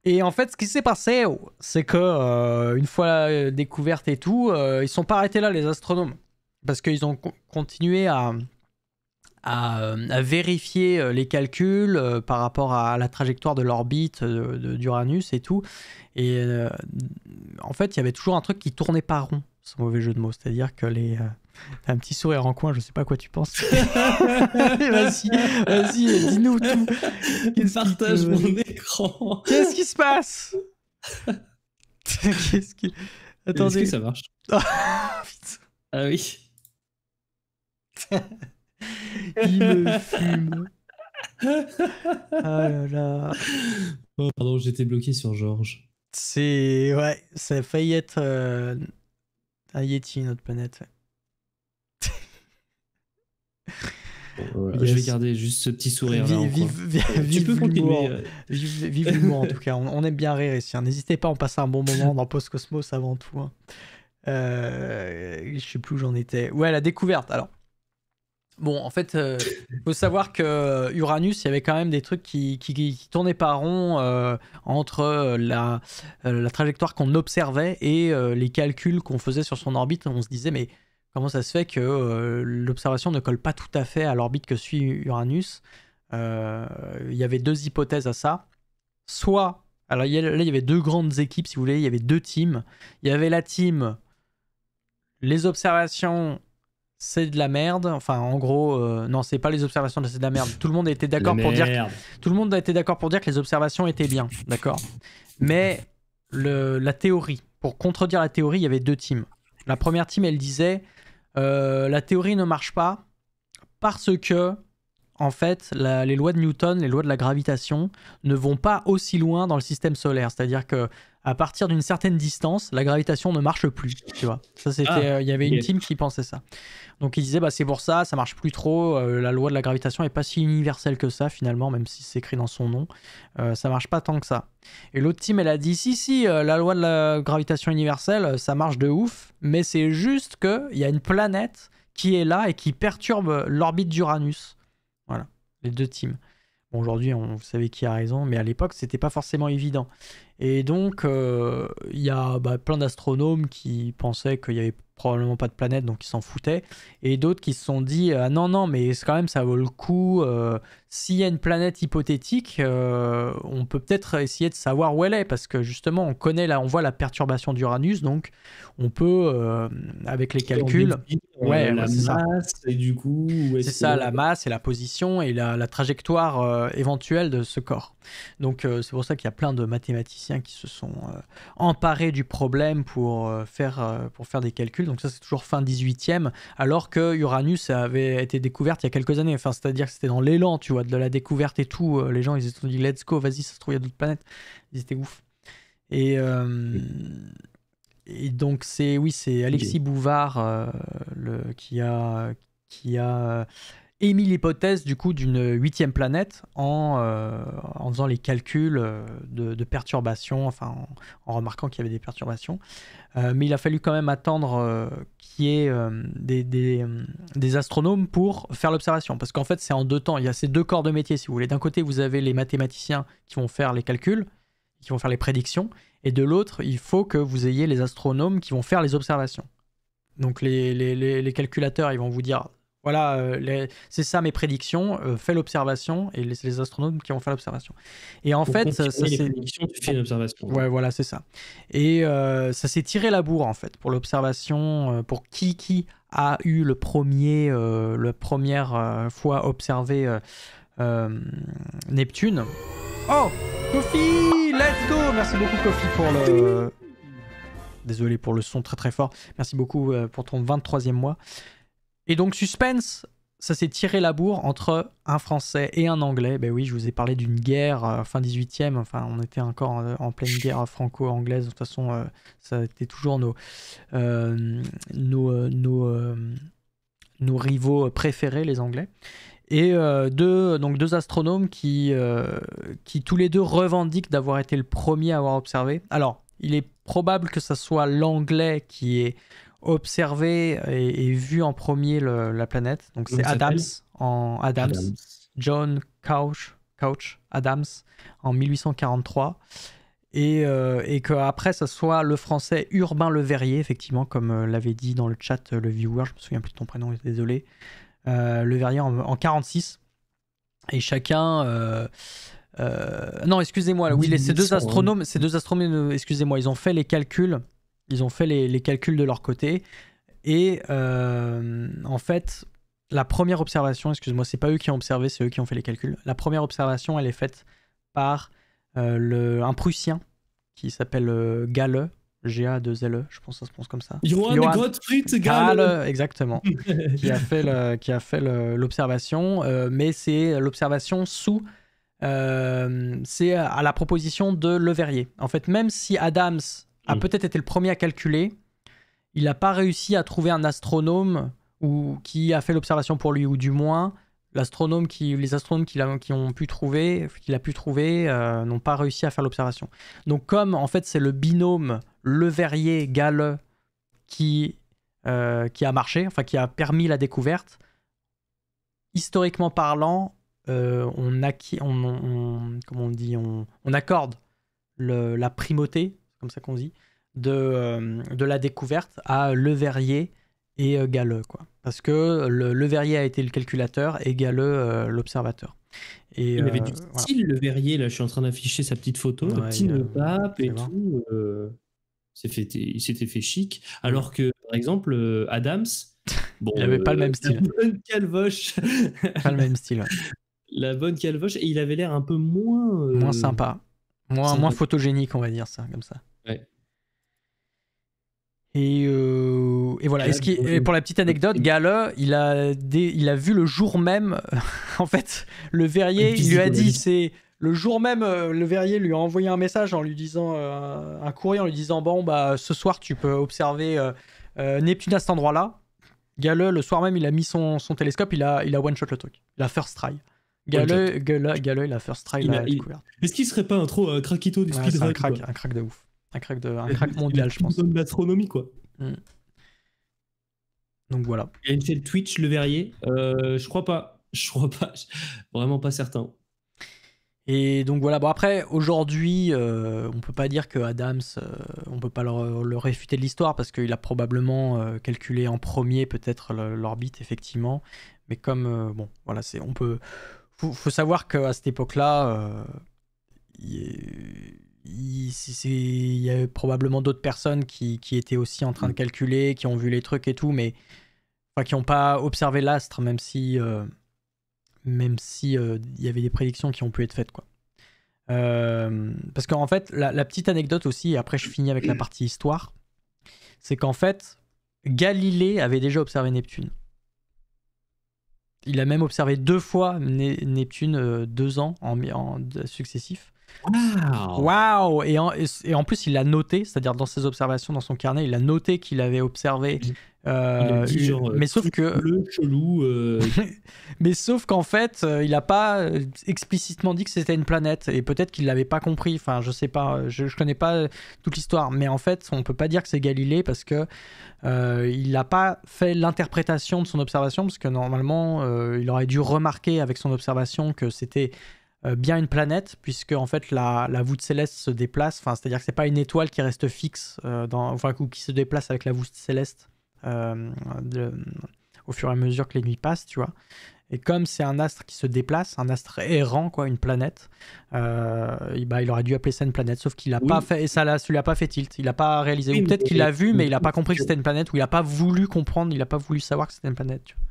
Et en fait ce qui s'est passé, c'est que une fois la découverte et tout, ils sont pas arrêtés là les astronomes, parce qu'ils ont continué à vérifier les calculs par rapport à la trajectoire de l'orbite d'Uranus et tout. Et en fait, il y avait toujours un truc qui tournait pas rond, ce mauvais jeu de mots. C'est-à-dire que t'as un petit sourire en coin, je sais pas à quoi tu penses. Vas-y, dis-nous tout. Partage mon écran. Qu'est-ce qui se passe? Attendez. Est-ce que ça marche? Ah oui. Il me fume. Ah là là. Oh, pardon, j'étais bloqué sur Georges. Ouais, ça a failli être un Yeti, notre planète. Bon, yes. Je vais garder juste ce petit sourire là. Tu peux continuer. Vive l'humour en tout cas. On aime bien rire ici. N'hésitez pas, on passe un bon moment dans Post-Cosmos avant tout. Hein. Je sais plus où j'en étais. Ouais, la découverte. Alors. Bon, en fait, faut savoir que Uranus, il y avait quand même des trucs qui tournaient pas rond entre la trajectoire qu'on observait et les calculs qu'on faisait sur son orbite. On se disait, mais comment ça se fait que l'observation ne colle pas tout à fait à l'orbite que suit Uranus? Il y avait deux hypothèses à ça. Soit, alors là, il y avait deux grandes équipes, si vous voulez, il y avait deux teams. Il y avait la team, les observations... c'est de la merde, enfin en gros non, c'est pas les observations, c'est de la merde. Tout le monde a été d'accord pour dire que les observations étaient bien, d'accord. Mais la théorie, pour contredire la théorie, il y avait deux teams. La première team, elle disait la théorie ne marche pas parce que en fait, les lois de Newton, les lois de la gravitation ne vont pas aussi loin dans le système solaire. C'est-à-dire que à partir d'une certaine distance, la gravitation ne marche plus. Tu vois, ça c'était. Il y avait une team qui pensait ça. Donc ils disaient c'est pour ça, ça marche plus trop. La loi de la gravitation est pas si universelle que ça finalement, même si c'est écrit dans son nom. Ça marche pas tant que ça. Et l'autre team, elle a dit si, la loi de la gravitation universelle, ça marche de ouf, mais c'est juste que il y a une planète qui est là et qui perturbe l'orbite d'Uranus. Voilà, les deux teams. Bon, aujourd'hui, vous savez qui a raison, mais à l'époque, c'était pas forcément évident. Et donc, il y a plein d'astronomes qui pensaient qu'il y avait probablement pas de planète, donc ils s'en foutaient. Et d'autres qui se sont dit non, mais quand même, ça vaut le coup. S'il y a une planète hypothétique, on peut peut-être essayer de savoir où elle est, parce que justement, on voit la perturbation d'Uranus, donc on peut, avec les calculs... la masse, et du coup... C'est ça, la masse et la position et la trajectoire éventuelle de ce corps. Donc c'est pour ça qu'il y a plein de mathématiciens qui se sont emparés du problème pour faire des calculs. donc ça c'est toujours fin 18e, alors que Uranus avait été découverte il y a quelques années, enfin c'est-à-dire que c'était dans l'élan, tu vois, de la découverte et tout, les gens ils se sont dit let's go, vas-y, ça se trouve il y a d'autres planètes, ils étaient ouf. Et donc c'est Alexis Bouvard qui a émis l'hypothèse du coup d'une 8e planète en faisant les calculs de perturbations, enfin en remarquant qu'il y avait des perturbations. Mais il a fallu quand même attendre qu'il y ait des astronomes pour faire l'observation. Parce qu'en fait, c'est en deux temps. Il y a ces deux corps de métier, si vous voulez. D'un côté, vous avez les mathématiciens qui vont faire les calculs, qui vont faire les prédictions. Et de l'autre, il faut que vous ayez les astronomes qui vont faire les observations. Donc les calculateurs, ils vont vous dire... Voilà, c'est ça mes prédictions, fais l'observation, et c'est les astronomes qui vont faire l'observation. Et en fait, ça les prédictions, tu fais une observation. Ouais, voilà, c'est ça. Et ça s'est tiré la bourre, en fait, pour l'observation, pour qui a eu la première fois observé Neptune. Oh, Kofi, let's go! Merci beaucoup, Kofi, pour le... Désolé pour le son très très fort. Merci beaucoup pour ton 23e mois. Et donc, suspense, ça s'est tiré la bourre entre un Français et un Anglais. Ben oui, je vous ai parlé d'une guerre fin 18e. Enfin, on était encore en pleine guerre franco-anglaise. De toute façon, ça a été toujours nos rivaux préférés, les Anglais. Et deux astronomes qui tous les deux revendiquent d'avoir été le premier à avoir observé. Alors, il est probable que ce soit l'Anglais qui est observé et vu en premier la planète. Donc c'est Adams. John Couch Adams en 1843. Et qu'après, ça soit le français Urbain Le Verrier, effectivement, comme l'avait dit dans le chat le viewer, je me souviens plus de ton prénom, désolé. Le Verrier en 46. Et chacun... non, excusez-moi. Oui, ces deux astronomes, excusez-moi, ils ont fait les calculs. Ils ont fait les calculs de leur côté. Et en fait, la première observation, excuse-moi, c'est pas eux qui ont observé, c'est eux qui ont fait les calculs. La première observation, elle est faite par un Prussien qui s'appelle Gale, G-A-2-L-E, je pense que ça se prononce comme ça. Johann Gottfried Gale. Exactement. qui a fait l'observation, mais c'est l'observation sous... c'est à la proposition de Le Verrier. En fait, même si Adams a peut-être été le premier à calculer, il n'a pas réussi à trouver un astronome qui a fait l'observation pour lui, ou du moins les astronomes qu'il a pu trouver n'ont pas réussi à faire l'observation. Donc comme en fait c'est le binôme Le Verrier-Gale qui a marché, enfin qui a permis la découverte, historiquement parlant, on accorde la primauté, comme ça qu'on dit, de la découverte à Le Verrier et Gale, quoi. Parce que Le Verrier a été le calculateur et Gale l'observateur. Et, il avait du style, voilà. Le Verrier, là je suis en train d'afficher sa petite photo, le petit nœud pape et tout. Il s'était fait chic. Alors que, par exemple, Adams, bon, il n'avait pas le même style. La bonne calvoche. Pas le même style. Ouais. La bonne calvoche, et il avait l'air un peu moins... moins sympa. Moins photogénique, on va dire ça, comme ça. Ouais. Et voilà. Et pour la petite anecdote, Gale, il a vu le jour même, en fait, Le Verrier, il lui a dit, c'est le jour même, Le Verrier lui a envoyé un message en lui disant, un courrier en lui disant, bon, bah, ce soir, tu peux observer Neptune à cet endroit-là. Gale, le soir même, il a mis son télescope, il a one-shot le truc. Il a first try. Gale, il a first try la découverte. Est-ce qu'il serait pas un trop craquito du speedrun? Un crack de ouf. Un crack mondial, je pense. De l'astronomie, quoi. Donc voilà. Il y a une chaîne Twitch, Le Verrier. Je crois pas. Vraiment pas certain. Et donc voilà. Bon, après, aujourd'hui, on peut pas dire que Adams, on peut pas le réfuter de l'histoire parce qu'il a probablement calculé en premier peut-être l'orbite, effectivement. Mais comme, bon, voilà, faut savoir qu'à cette époque-là, il y a probablement d'autres personnes qui étaient aussi en train de calculer, qui ont vu les trucs et tout, mais qui n'ont pas observé l'astre, même si il y avait des prédictions qui ont pu être faites, quoi. Parce qu'en fait, la petite anecdote aussi, et après je finis avec la partie histoire, c'est qu'en fait, Galilée avait déjà observé Neptune. Il a même observé 2 fois Neptune 2 ans successifs. Waouh! Et en plus, il l'a noté, c'est-à-dire dans ses observations, dans son carnet, il a noté qu'il avait observé. Il a dit genre, mais sauf que. Bleu, chelou. Mais sauf qu'en fait, il n'a pas explicitement dit que c'était une planète. Et peut-être qu'il ne l'avait pas compris. Enfin, je sais pas. Je connais pas toute l'histoire. Mais en fait, on peut pas dire que c'est Galilée parce que il n'a pas fait l'interprétation de son observation. Parce que normalement, il aurait dû remarquer avec son observation que c'était bien une planète, puisque en fait la voûte céleste se déplace. Enfin, c'est-à-dire que c'est pas une étoile qui reste fixe, ou qui se déplace avec la voûte céleste au fur et à mesure que les nuits passent, tu vois. Et comme c'est un astre qui se déplace, un astre errant, quoi, une planète, il aurait dû appeler ça une planète, sauf qu'il a pas fait, et ça lui a pas fait tilt, il a pas réalisé. Ou peut-être qu'il l'a vu, mais il a pas compris que c'était une planète, ou il a pas voulu comprendre, il a pas voulu savoir que c'était une planète, tu vois.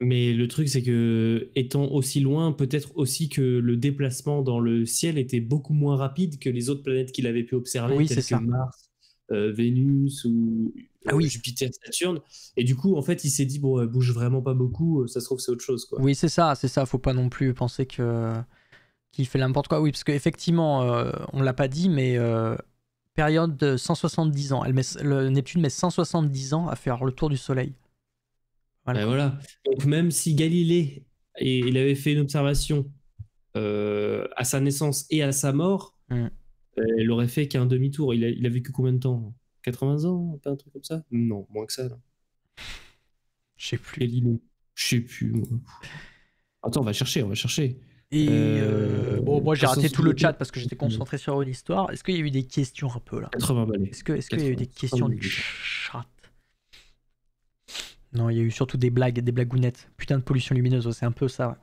Mais le truc, c'est que, étant aussi loin, peut-être aussi que le déplacement dans le ciel était beaucoup moins rapide que les autres planètes qu'il avait pu observer, Oui, telles c'est que ça. Mars, Vénus ou oui. Jupiter, Saturne. Et du coup, en fait, il s'est dit, bon, elle bouge vraiment pas beaucoup, ça se trouve, c'est autre chose, quoi. Oui, c'est ça. Faut pas non plus penser qu'il fait n'importe quoi. Oui, parce qu'effectivement, on l'a pas dit, mais période de 170 ans. Le Neptune met 170 ans à faire le tour du Soleil. Voilà. Donc même si Galilée il avait fait une observation à sa naissance et à sa mort, il aurait fait qu'un demi-tour. Il a vécu combien de temps? 80 ans? Pas un truc comme ça? Non, moins que ça. Je sais plus. Galilée. Je sais plus. Attends, on va chercher. Et bon, moi j'ai raté tout le chat parce que j'étais concentré sur une histoire. Est-ce qu'il y a eu des questions un peu là? 80 balais. Est-ce qu'il y a eu des questions du chat? Non, il y a eu surtout des blagounettes. Putain de pollution lumineuse, c'est un peu ça. Ouais.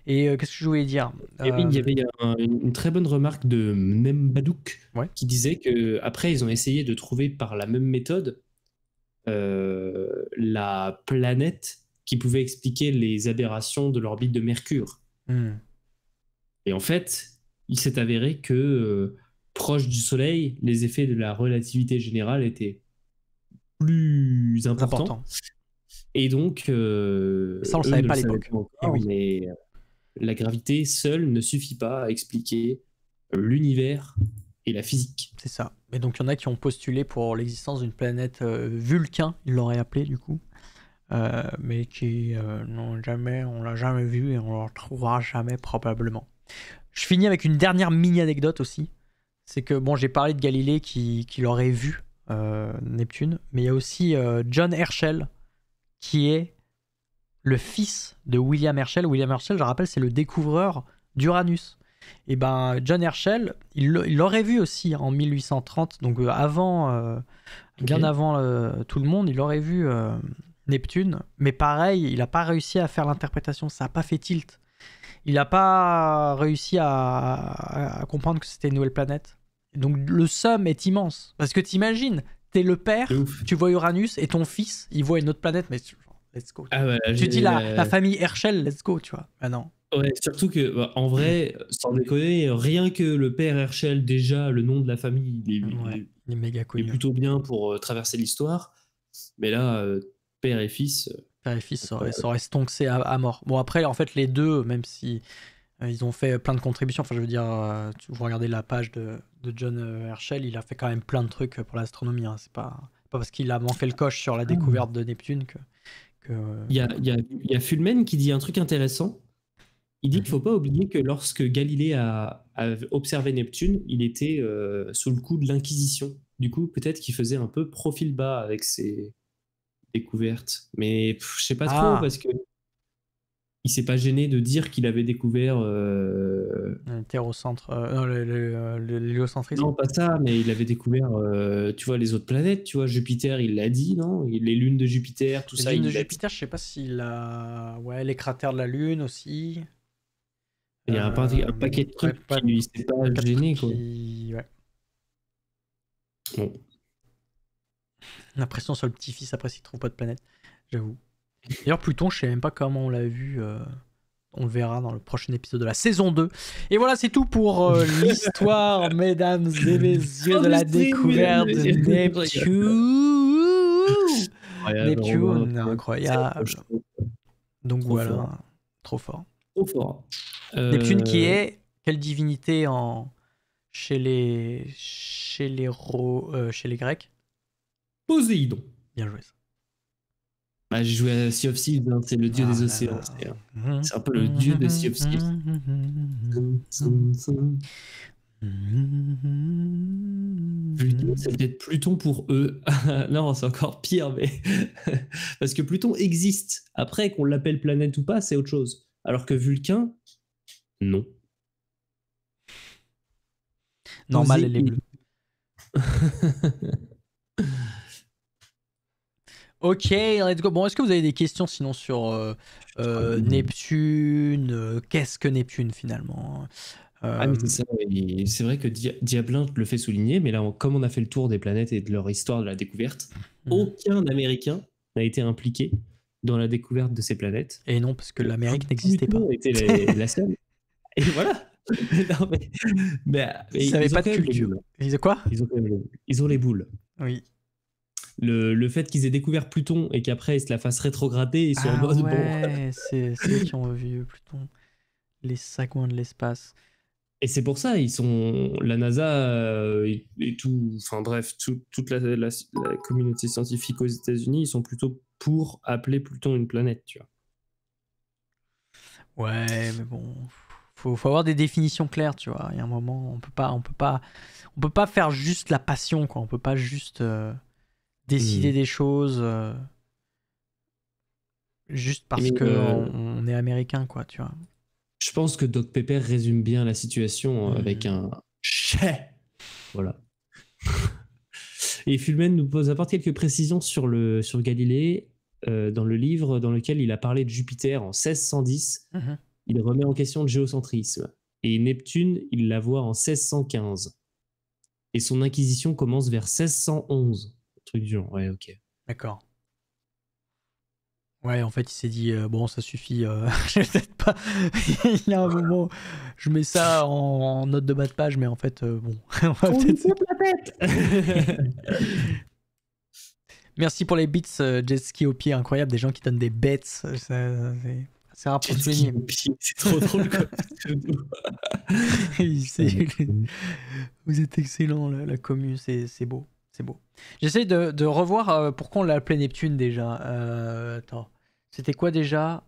Et qu'est-ce que je voulais dire? Il y avait une très bonne remarque de Nembadouk qui disait qu'après, ils ont essayé de trouver par la même méthode la planète qui pouvait expliquer les aberrations de l'orbite de Mercure. Et en fait, il s'est avéré que proche du Soleil, les effets de la relativité générale étaient plus importants. Et donc, ça, on ne savait pas à l'époque. Mais la gravité seule ne suffit pas à expliquer l'univers et la physique. C'est ça. Et donc, il y en a qui ont postulé pour l'existence d'une planète Vulcain, ils l'auraient appelé du coup, mais qui on l'a jamais vu et on ne la retrouvera jamais probablement. Je finis avec une dernière mini-anecdote aussi. C'est que, bon, j'ai parlé de Galilée qui l'aurait vu, Neptune, mais il y a aussi John Herschel, qui est le fils de William Herschel. William Herschel, je rappelle, c'est le découvreur d'Uranus. Et ben, John Herschel, il l'aurait vu aussi en 1830, donc bien avant tout le monde, il aurait vu Neptune, mais pareil, il n'a pas réussi à faire l'interprétation, ça n'a pas fait tilt. Il n'a pas réussi à comprendre que c'était une nouvelle planète. Donc le somme est immense, parce que t'imagines, t'es le père, tu vois Uranus, et ton fils, il voit une autre planète, mais let's go. Tu dis la famille Herschel, let's go, tu vois. Ah non. Ouais, surtout que, en vrai, sans déconner, rien que le père Herschel, déjà, le nom de la famille, il est méga connu. Il est plutôt bien pour traverser l'histoire. Mais là, père et fils... Père et fils, ça aurait stonksé à mort. Bon, après, en fait, les deux, même si ils ont fait plein de contributions, enfin, je veux dire, vous regardez la page de John Herschel, il a fait quand même plein de trucs pour l'astronomie. Hein. C'est pas parce qu'il a manqué le coche sur la découverte de Neptune que... Il y a Fulmen qui dit un truc intéressant. Il dit qu'il ne faut pas oublier que lorsque Galilée a observé Neptune, il était sous le coup de l'Inquisition. Du coup, peut-être qu'il faisait un peu profil bas avec ses découvertes. Mais je ne sais pas trop, parce que il s'est pas gêné de dire qu'il avait découvert... l'héliocentrisme. Non, pas ça, mais il avait découvert, tu vois, les autres planètes. Tu vois, Jupiter, il l'a dit, non? Les lunes de Jupiter, tout ça. Les lunes de Jupiter, je sais pas s'il a... Ouais, les cratères de la Lune aussi. Il y a un paquet de trucs qui lui s'est pas gêné, quoi. Ouais. Bon. L'impression sur le petit-fils après s'il trouve pas de planète, j'avoue. D'ailleurs, Pluton, je sais même pas comment on l'a vu. On le verra dans le prochain épisode de la saison 2. Et voilà, c'est tout pour l'histoire, mesdames et messieurs, de la découverte de Neptune. Neptune, incroyable. Donc trop voilà, fort. trop fort. Trop fort. Neptune qui est quelle divinité chez les Grecs? Poséidon. Bien joué ça. Bah, j'ai joué à Sea of Thieves, hein, c'est le dieu des océans. C'est un peu le dieu de Sea of Thieves. Vulcain, c'est peut-être Pluton pour eux. Non, c'est encore pire, mais parce que Pluton existe. Après, qu'on l'appelle planète ou pas, c'est autre chose. Alors que Vulcain, non. Normal, elle est bleue. Ok, let's go. Bon, est-ce que vous avez des questions sinon sur Neptune? Qu'est-ce que Neptune finalement? Mais c'est vrai que Diablin le fait souligner, mais là, comme on a fait le tour des planètes et de leur histoire de la découverte, aucun Américain n'a été impliqué dans la découverte de ces planètes. Et non, parce que l'Amérique n'existait pas. Était la seule. Et voilà. Non, mais ils n'avaient pas de culture. Ils ont quoi? Ils ont les boules. Oui. Le fait qu'ils aient découvert Pluton et qu'après ils se la fassent rétrograder, ils sont en mode bon. C'est ceux qui ont vu Pluton, les sagouins de l'espace. Et c'est pour ça, ils sont la NASA et tout, enfin bref, toute la communauté scientifique aux États-Unis, ils sont plutôt pour appeler Pluton une planète, tu vois. Ouais, mais bon, faut avoir des définitions claires, tu vois. Il y a un moment, on peut pas faire juste la passion, quoi. On peut pas juste décider des choses juste parce que on est américain, quoi, tu vois. Je pense que Doc Pepper résume bien la situation avec un chais. Voilà. Et Fulmen nous apporte quelques précisions sur Galilée dans le livre dans lequel il a parlé de Jupiter en 1610. Il remet en question le géocentrisme. Et Neptune, il la voit en 1615. Et son inquisition commence vers 1611. Truc du genre, ouais, ok. D'accord. Ouais, en fait, il s'est dit, bon, ça suffit, je vais peut-être pas... Il y a un moment, je mets ça en note de bas de page, mais en fait, bon... on va peut-être... la tête. Merci pour les bits, jet ski au pied, incroyable, des gens qui donnent des bets, c'est rare pour souligner. C'est trop drôle comme Vous êtes excellent, la commu, c'est beau. C'est beau. J'essaie de revoir pourquoi on l'a appelé Neptune déjà. Attends, c'était quoi déjà?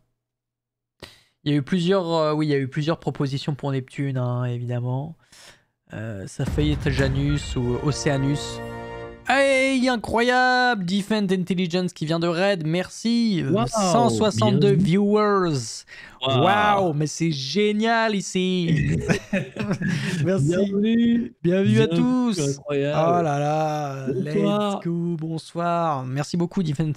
Il y a eu plusieurs propositions pour Neptune, hein, évidemment. Ça a failli être Janus ou Oceanus. Hey, incroyable! Defend Intelligence qui vient de Red, merci! Wow, 162 viewers! Waouh, mais c'est génial ici! Merci! Bienvenue à tous! Incroyable. Oh là là! Bonsoir. Let's go! Bonsoir! Merci beaucoup, Defend.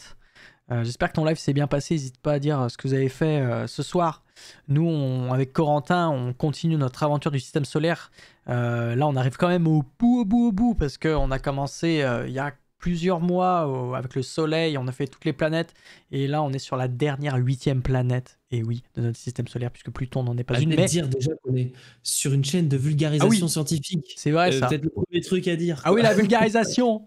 J'espère que ton live s'est bien passé. N'hésite pas à dire ce que vous avez fait ce soir. Nous, avec Corentin, on continue notre aventure du système solaire. Là, on arrive quand même au bout, parce qu'on a commencé il y a plusieurs mois avec le Soleil, on a fait toutes les planètes, et là, on est sur la dernière 8e planète, et oui, de notre système solaire, puisque Pluton n'en est pas une. Mais dire déjà qu'on est sur une chaîne de vulgarisation scientifique. C'est vrai, ça. Peut-être le premier truc à dire. Ah oui, la vulgarisation.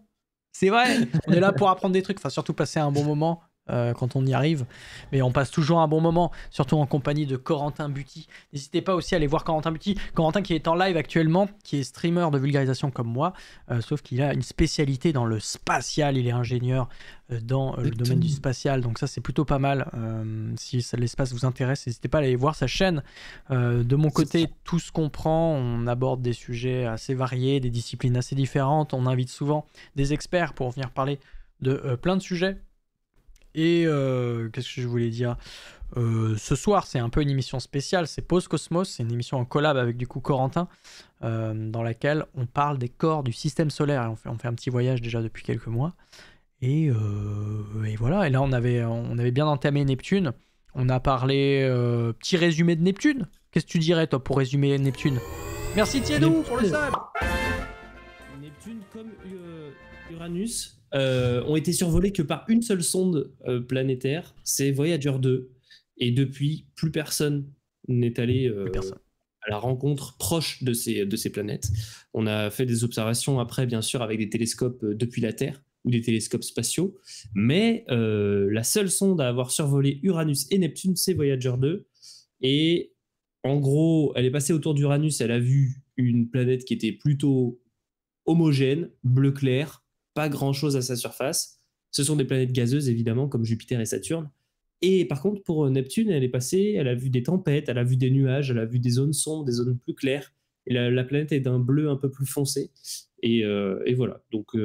C'est vrai. On est là pour apprendre des trucs, enfin surtout passer un bon moment. Quand on y arrive, mais on passe toujours un bon moment, surtout en compagnie de Corentin Buty. N'hésitez pas aussi à aller voir Corentin Buty. Corentin qui est en live actuellement, qui est streamer de vulgarisation comme moi, sauf qu'il a une spécialité dans le spatial, il est ingénieur dans le domaine du spatial, donc ça c'est plutôt pas mal. Si l'espace vous intéresse, n'hésitez pas à aller voir sa chaîne. De mon côté, tout ce qu'on prend, on aborde des sujets assez variés, des disciplines assez différentes, on invite souvent des experts pour venir parler de plein de sujets. Et qu'est-ce que je voulais dire, ce soir, c'est un peu une émission spéciale, c'est Pause Cosmos, c'est une émission en collab avec du coup Corentin, dans laquelle on parle des corps du système solaire. Et on fait un petit voyage déjà depuis quelques mois. Et voilà, et là on avait bien entamé Neptune. On a parlé, petit résumé de Neptune. Qu'est-ce que tu dirais toi pour résumer Neptune? Merci Thiedou pour le sub. Neptune comme Uranus ont été survolés que par une seule sonde planétaire, c'est Voyager 2. Et depuis, plus personne n'est allé à la rencontre proche de ces planètes. On a fait des observations après, bien sûr, avec des télescopes depuis la Terre, ou des télescopes spatiaux. Mais la seule sonde à avoir survolé Uranus et Neptune, c'est Voyager 2. Et en gros, elle est passée autour d'Uranus, elle a vu une planète qui était plutôt homogène, bleu clair, pas grand-chose à sa surface. Ce sont des planètes gazeuses, évidemment, comme Jupiter et Saturne. Et par contre, pour Neptune, elle est passée, elle a vu des tempêtes, elle a vu des nuages, elle a vu des zones sombres, des zones plus claires. Et la planète est d'un bleu un peu plus foncé. Et voilà. Donc,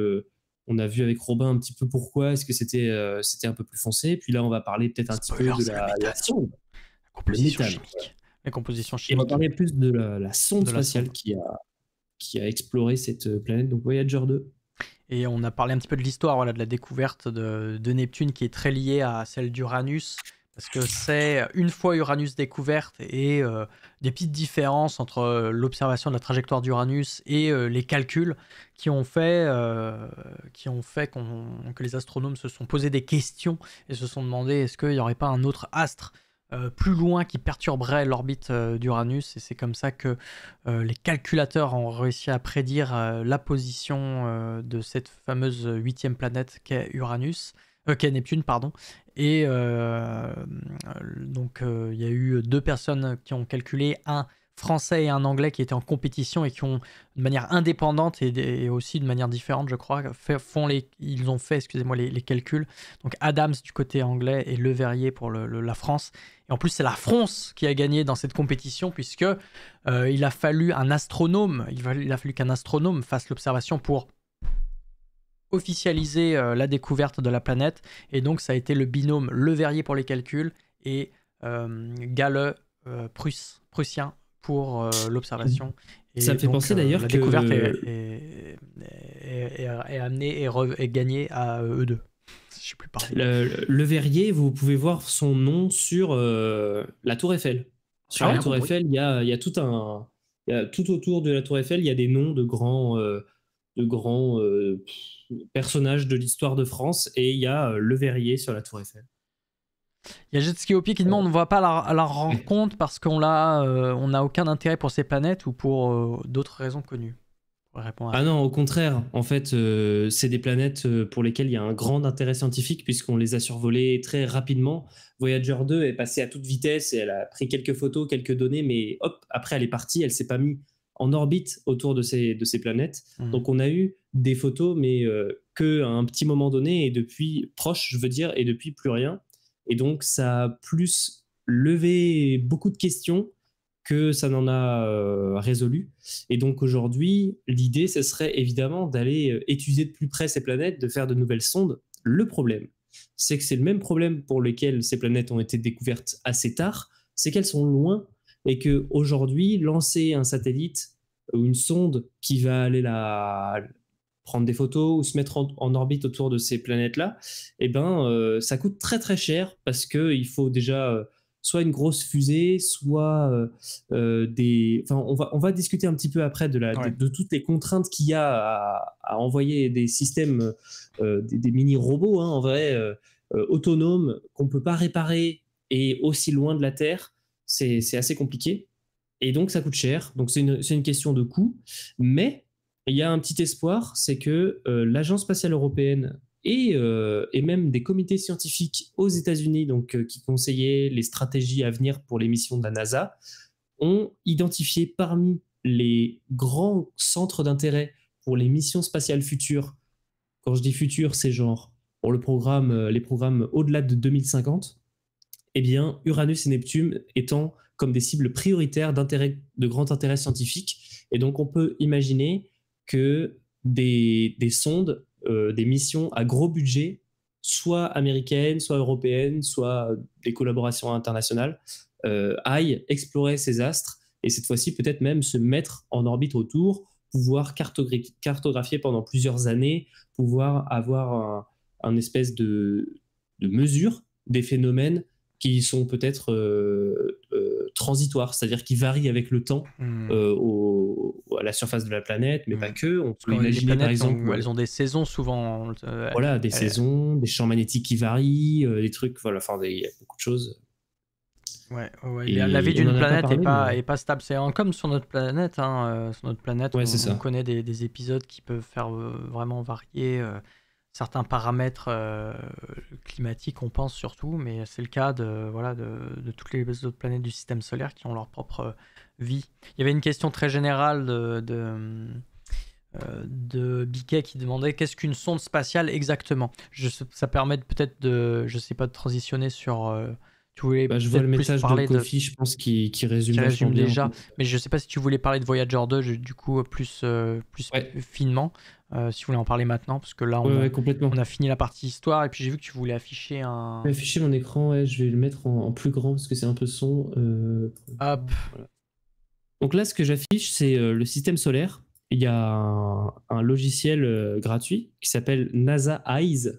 on a vu avec Robin un petit peu pourquoi est-ce que c'était un peu plus foncé. Puis là, on va parler peut-être un petit peu de la sonde. La composition chimique. La composition chimique. Et on va parler plus de la sonde spatiale qui a exploré cette planète, donc Voyager 2. Et on a parlé un petit peu de l'histoire de la découverte de Neptune qui est très liée à celle d'Uranus, parce que c'est une fois Uranus découverte et des petites différences entre l'observation de la trajectoire d'Uranus et les calculs qui ont fait que les astronomes se sont posé des questions et se sont demandé est-ce qu'il n'y aurait pas un autre astre plus loin qui perturberait l'orbite d'Uranus, et c'est comme ça que les calculateurs ont réussi à prédire la position de cette fameuse 8e planète qu'est Neptune, pardon. Et donc il y a eu 2 personnes qui ont calculé, un français et un anglais qui étaient en compétition et qui ont de manière indépendante et aussi de manière différente, je crois, ils ont fait les calculs. Donc Adams du côté anglais et Leverrier pour la France. Et en plus, c'est la France qui a gagné dans cette compétition puisque il a fallu un astronome, il a fallu qu'un astronome fasse l'observation pour officialiser la découverte de la planète. Et donc, ça a été le binôme Leverrier pour les calculs et Gale prussien pour l'observation. Et ça me fait penser d'ailleurs la découverte est amenée et gagnée à eux deux. Je sais plus parler. Le Verrier, vous pouvez voir son nom sur la Tour Eiffel. Sur la Tour Eiffel, il y a tout autour de la Tour Eiffel, il y a des noms de grands personnages de l'histoire de France, et il y a Le Verrier sur la Tour Eiffel. Il y a Jetski Hopi qui demande on ne va pas la rencontre parce qu'on n'a aucun intérêt pour ces planètes ou pour d'autres raisons connues. Non, au contraire. En fait, c'est des planètes pour lesquelles il y a un grand intérêt scientifique puisqu'on les a survolées très rapidement. Voyager 2 est passée à toute vitesse et elle a pris quelques photos, quelques données, mais hop, après elle est partie, elle ne s'est pas mise en orbite autour de ces planètes. Donc on a eu des photos, mais qu'à un petit moment donné, et depuis proche, je veux dire, et depuis plus rien. Et donc, ça a plus levé beaucoup de questions que ça n'en a résolu. Et donc, aujourd'hui, l'idée, ce serait évidemment d'aller étudier de plus près ces planètes, de faire de nouvelles sondes. Le problème, c'est que c'est le même problème pour lequel ces planètes ont été découvertes assez tard, c'est qu'elles sont loin et qu'aujourd'hui, lancer un satellite ou une sonde qui va aller prendre des photos ou se mettre en orbite autour de ces planètes-là, ça coûte très très cher parce qu'il faut déjà soit une grosse fusée, soit on va discuter un petit peu après de toutes les contraintes qu'il y a à envoyer des systèmes, des mini-robots, en vrai, autonomes, qu'on ne peut pas réparer et aussi loin de la Terre. C'est assez compliqué. Et donc, ça coûte cher. Donc, c'est une question de coût. Mais il y a un petit espoir, c'est que l'Agence spatiale européenne et même des comités scientifiques aux États-Unis, qui conseillaient les stratégies à venir pour les missions de la NASA, ont identifié parmi les grands centres d'intérêt pour les missions spatiales futures. Quand je dis futures, c'est genre pour les programmes au-delà de 2050. Eh bien, Uranus et Neptune étant comme des cibles prioritaires de grand intérêt scientifique. Et donc, on peut imaginer que des sondes, des missions à gros budget, soit américaines, soit européennes, soit des collaborations internationales, aillent explorer ces astres et cette fois-ci peut-être même se mettre en orbite autour, pouvoir cartographier pendant plusieurs années, pouvoir avoir un espèce de mesure des phénomènes qui sont peut-être transitoires, c'est-à-dire qui varient avec le temps à la surface de la planète, mais pas que. On peut imaginer par exemple... elles ont des saisons souvent. Voilà, des saisons, des champs magnétiques qui varient, des trucs, voilà, enfin, il y a beaucoup de choses. La vie d'une planète est pas stable. C'est comme sur notre planète. Sur notre planète, on connaît des épisodes qui peuvent faire vraiment varier certains paramètres climatiques, on pense surtout, mais c'est le cas de toutes les autres planètes du système solaire qui ont leur propre vie. Il y avait une question très générale de Biquet qui demandait qu'est-ce qu'une sonde spatiale exactement. Ça permet peut-être je sais pas, de transitionner sur... tu voulais je vois le plus message de parler Kofi, je pense qui résume qui vachement résume bien. déjà, mais je sais pas si tu voulais parler de Voyager 2, du coup, plus finement, si vous voulez en parler maintenant, parce que là, complètement. on a fini la partie histoire, et puis j'ai vu que tu voulais afficher un... Je vais afficher mon écran, je vais le mettre en plus grand, parce que c'est un peu sombre. Hop. Voilà. Donc là, ce que j'affiche, c'est le système solaire. Il y a un logiciel gratuit qui s'appelle NASA Eyes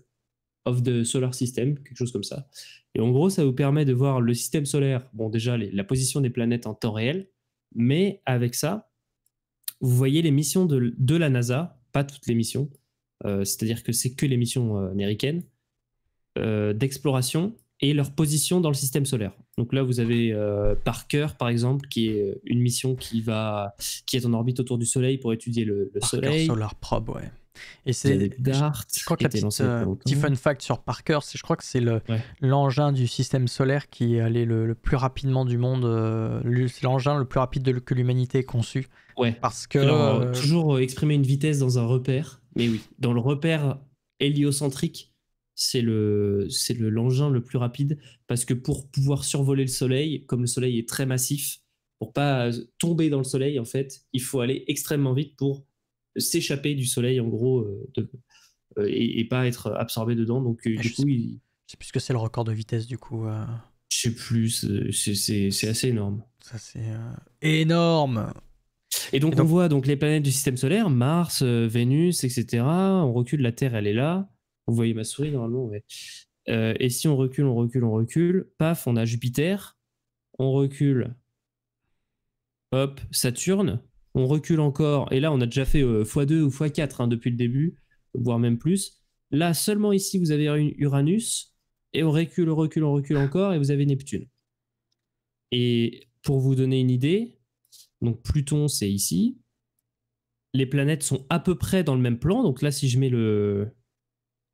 of the Solar System, quelque chose comme ça. Et en gros, ça vous permet de voir le système solaire, bon déjà la position des planètes en temps réel, mais avec ça, vous voyez les missions de la NASA, pas toutes les missions, c'est-à-dire que c'est que les missions américaines, d'exploration et leur position dans le système solaire. Donc là, vous avez Parker, par exemple, qui est une mission qui est en orbite autour du Soleil pour étudier le Soleil. Solar Probe, ouais. Et je crois que petit fun fact sur Parker, je crois que c'est l'engin du système solaire qui est allé le plus rapidement du monde. C'est l'engin le plus rapide que l'humanité ait conçu. Ouais. Parce que alors, toujours exprimer une vitesse dans un repère, mais oui, dans le repère héliocentrique, c'est l'engin le plus rapide, parce que pour pouvoir survoler le Soleil, comme le Soleil est très massif, pour pas tomber dans le Soleil, en fait, il faut aller extrêmement vite pour s'échapper du Soleil, en gros, et pas être absorbé dedans. Donc, du coup, je sais plus ce que c'est le record de vitesse, du coup. Je sais plus, c'est assez énorme. Ça, c'est énorme. Et donc, on voit donc les planètes du système solaire, Mars, Vénus, etc. On recule, la Terre, elle est là. Vous voyez ma souris, normalement, ouais. Et si on recule, paf, on a Jupiter. On recule, hop, Saturne. On recule encore, et là, on a déjà fait x2 ou x4 depuis le début, voire même plus. Là, seulement ici, vous avez Uranus, et on recule encore, et vous avez Neptune. Et pour vous donner une idée, donc Pluton, c'est ici. Les planètes sont à peu près dans le même plan. Donc là, si je mets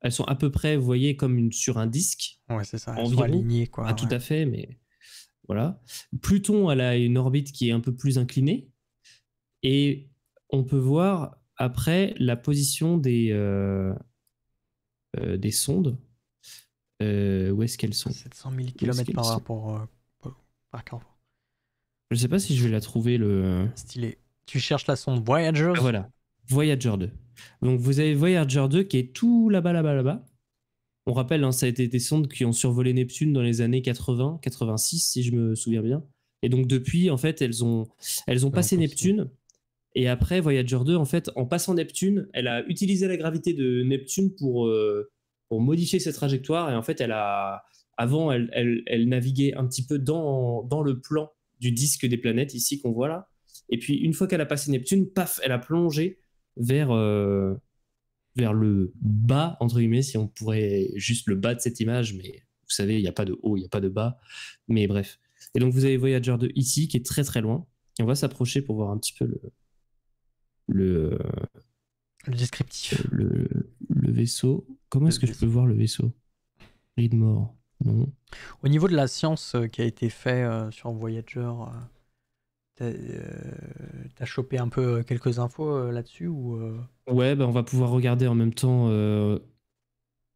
elles sont à peu près, vous voyez, comme sur un disque. Ouais, c'est ça. Elles environ. sont alignées, quoi. Pas tout à fait, mais voilà. Pluton, elle a une orbite qui est un peu plus inclinée. Et on peut voir après la position des sondes. Où est-ce qu'elles sont? 700 000 km/h par cœur. Je sais pas si je vais la trouver Stylé. Tu cherches la sonde Voyager. Voilà, Voyager 2. Donc vous avez Voyager 2 qui est tout là-bas. On rappelle, ça a été des sondes qui ont survolé Neptune dans les années 80, 86 si je me souviens bien. Et donc depuis, en fait, elles ont passé Neptune. Et après, Voyager 2, en fait, en passant Neptune, elle a utilisé la gravité de Neptune pour modifier sa trajectoire. Et en fait, avant, elle naviguait un petit peu dans le plan du disque des planètes, ici, qu'on voit là. Et puis, une fois qu'elle a passé Neptune, paf, elle a plongé vers le bas, entre guillemets, si on pourrait juste le bas de cette image. Mais vous savez, il n'y a pas de haut, il n'y a pas de bas. Mais bref. Et donc, vous avez Voyager 2 ici, qui est très, très loin. Et on va s'approcher pour voir un petit peu le descriptif. Le vaisseau. Comment est-ce que je peux voir le vaisseau? Readmore. Non. Au niveau de la science qui a été fait sur Voyager, t'as chopé un peu quelques infos là-dessus ou Ouais, on va pouvoir regarder en même temps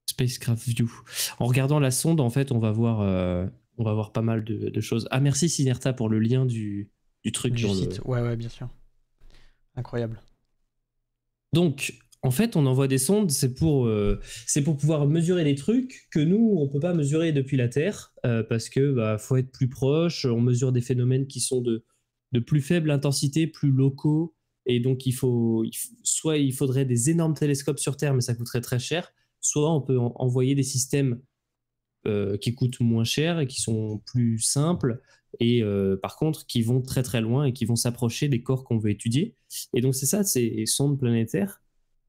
Spacecraft View. En regardant la sonde, en fait, on va voir pas mal de choses. Ah, merci Sinerta pour le lien du truc. Du site. Ouais, bien sûr. Incroyable. Donc, en fait, on envoie des sondes, c'est pour pouvoir mesurer des trucs que nous, on peut pas mesurer depuis la Terre, parce que faut être plus proche, on mesure des phénomènes qui sont de plus faible intensité, plus locaux, et donc soit il faudrait des énormes télescopes sur Terre, mais ça coûterait très cher, soit on peut envoyer des systèmes qui coûtent moins cher et qui sont plus simples, et par contre qui vont très très loin et qui vont s'approcher des corps qu'on veut étudier. Et donc c'est ça, ces sondes planétaires.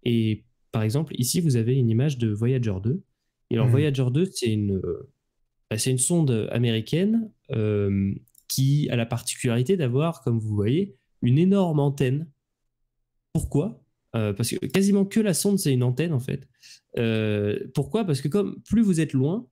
Et par exemple, ici vous avez une image de Voyager 2. Et alors Voyager 2, c'est une sonde américaine qui a la particularité d'avoir, comme vous voyez, une énorme antenne. Pourquoi ? parce que quasiment que la sonde, c'est une antenne, en fait. Pourquoi? Parce que comme plus vous êtes loin,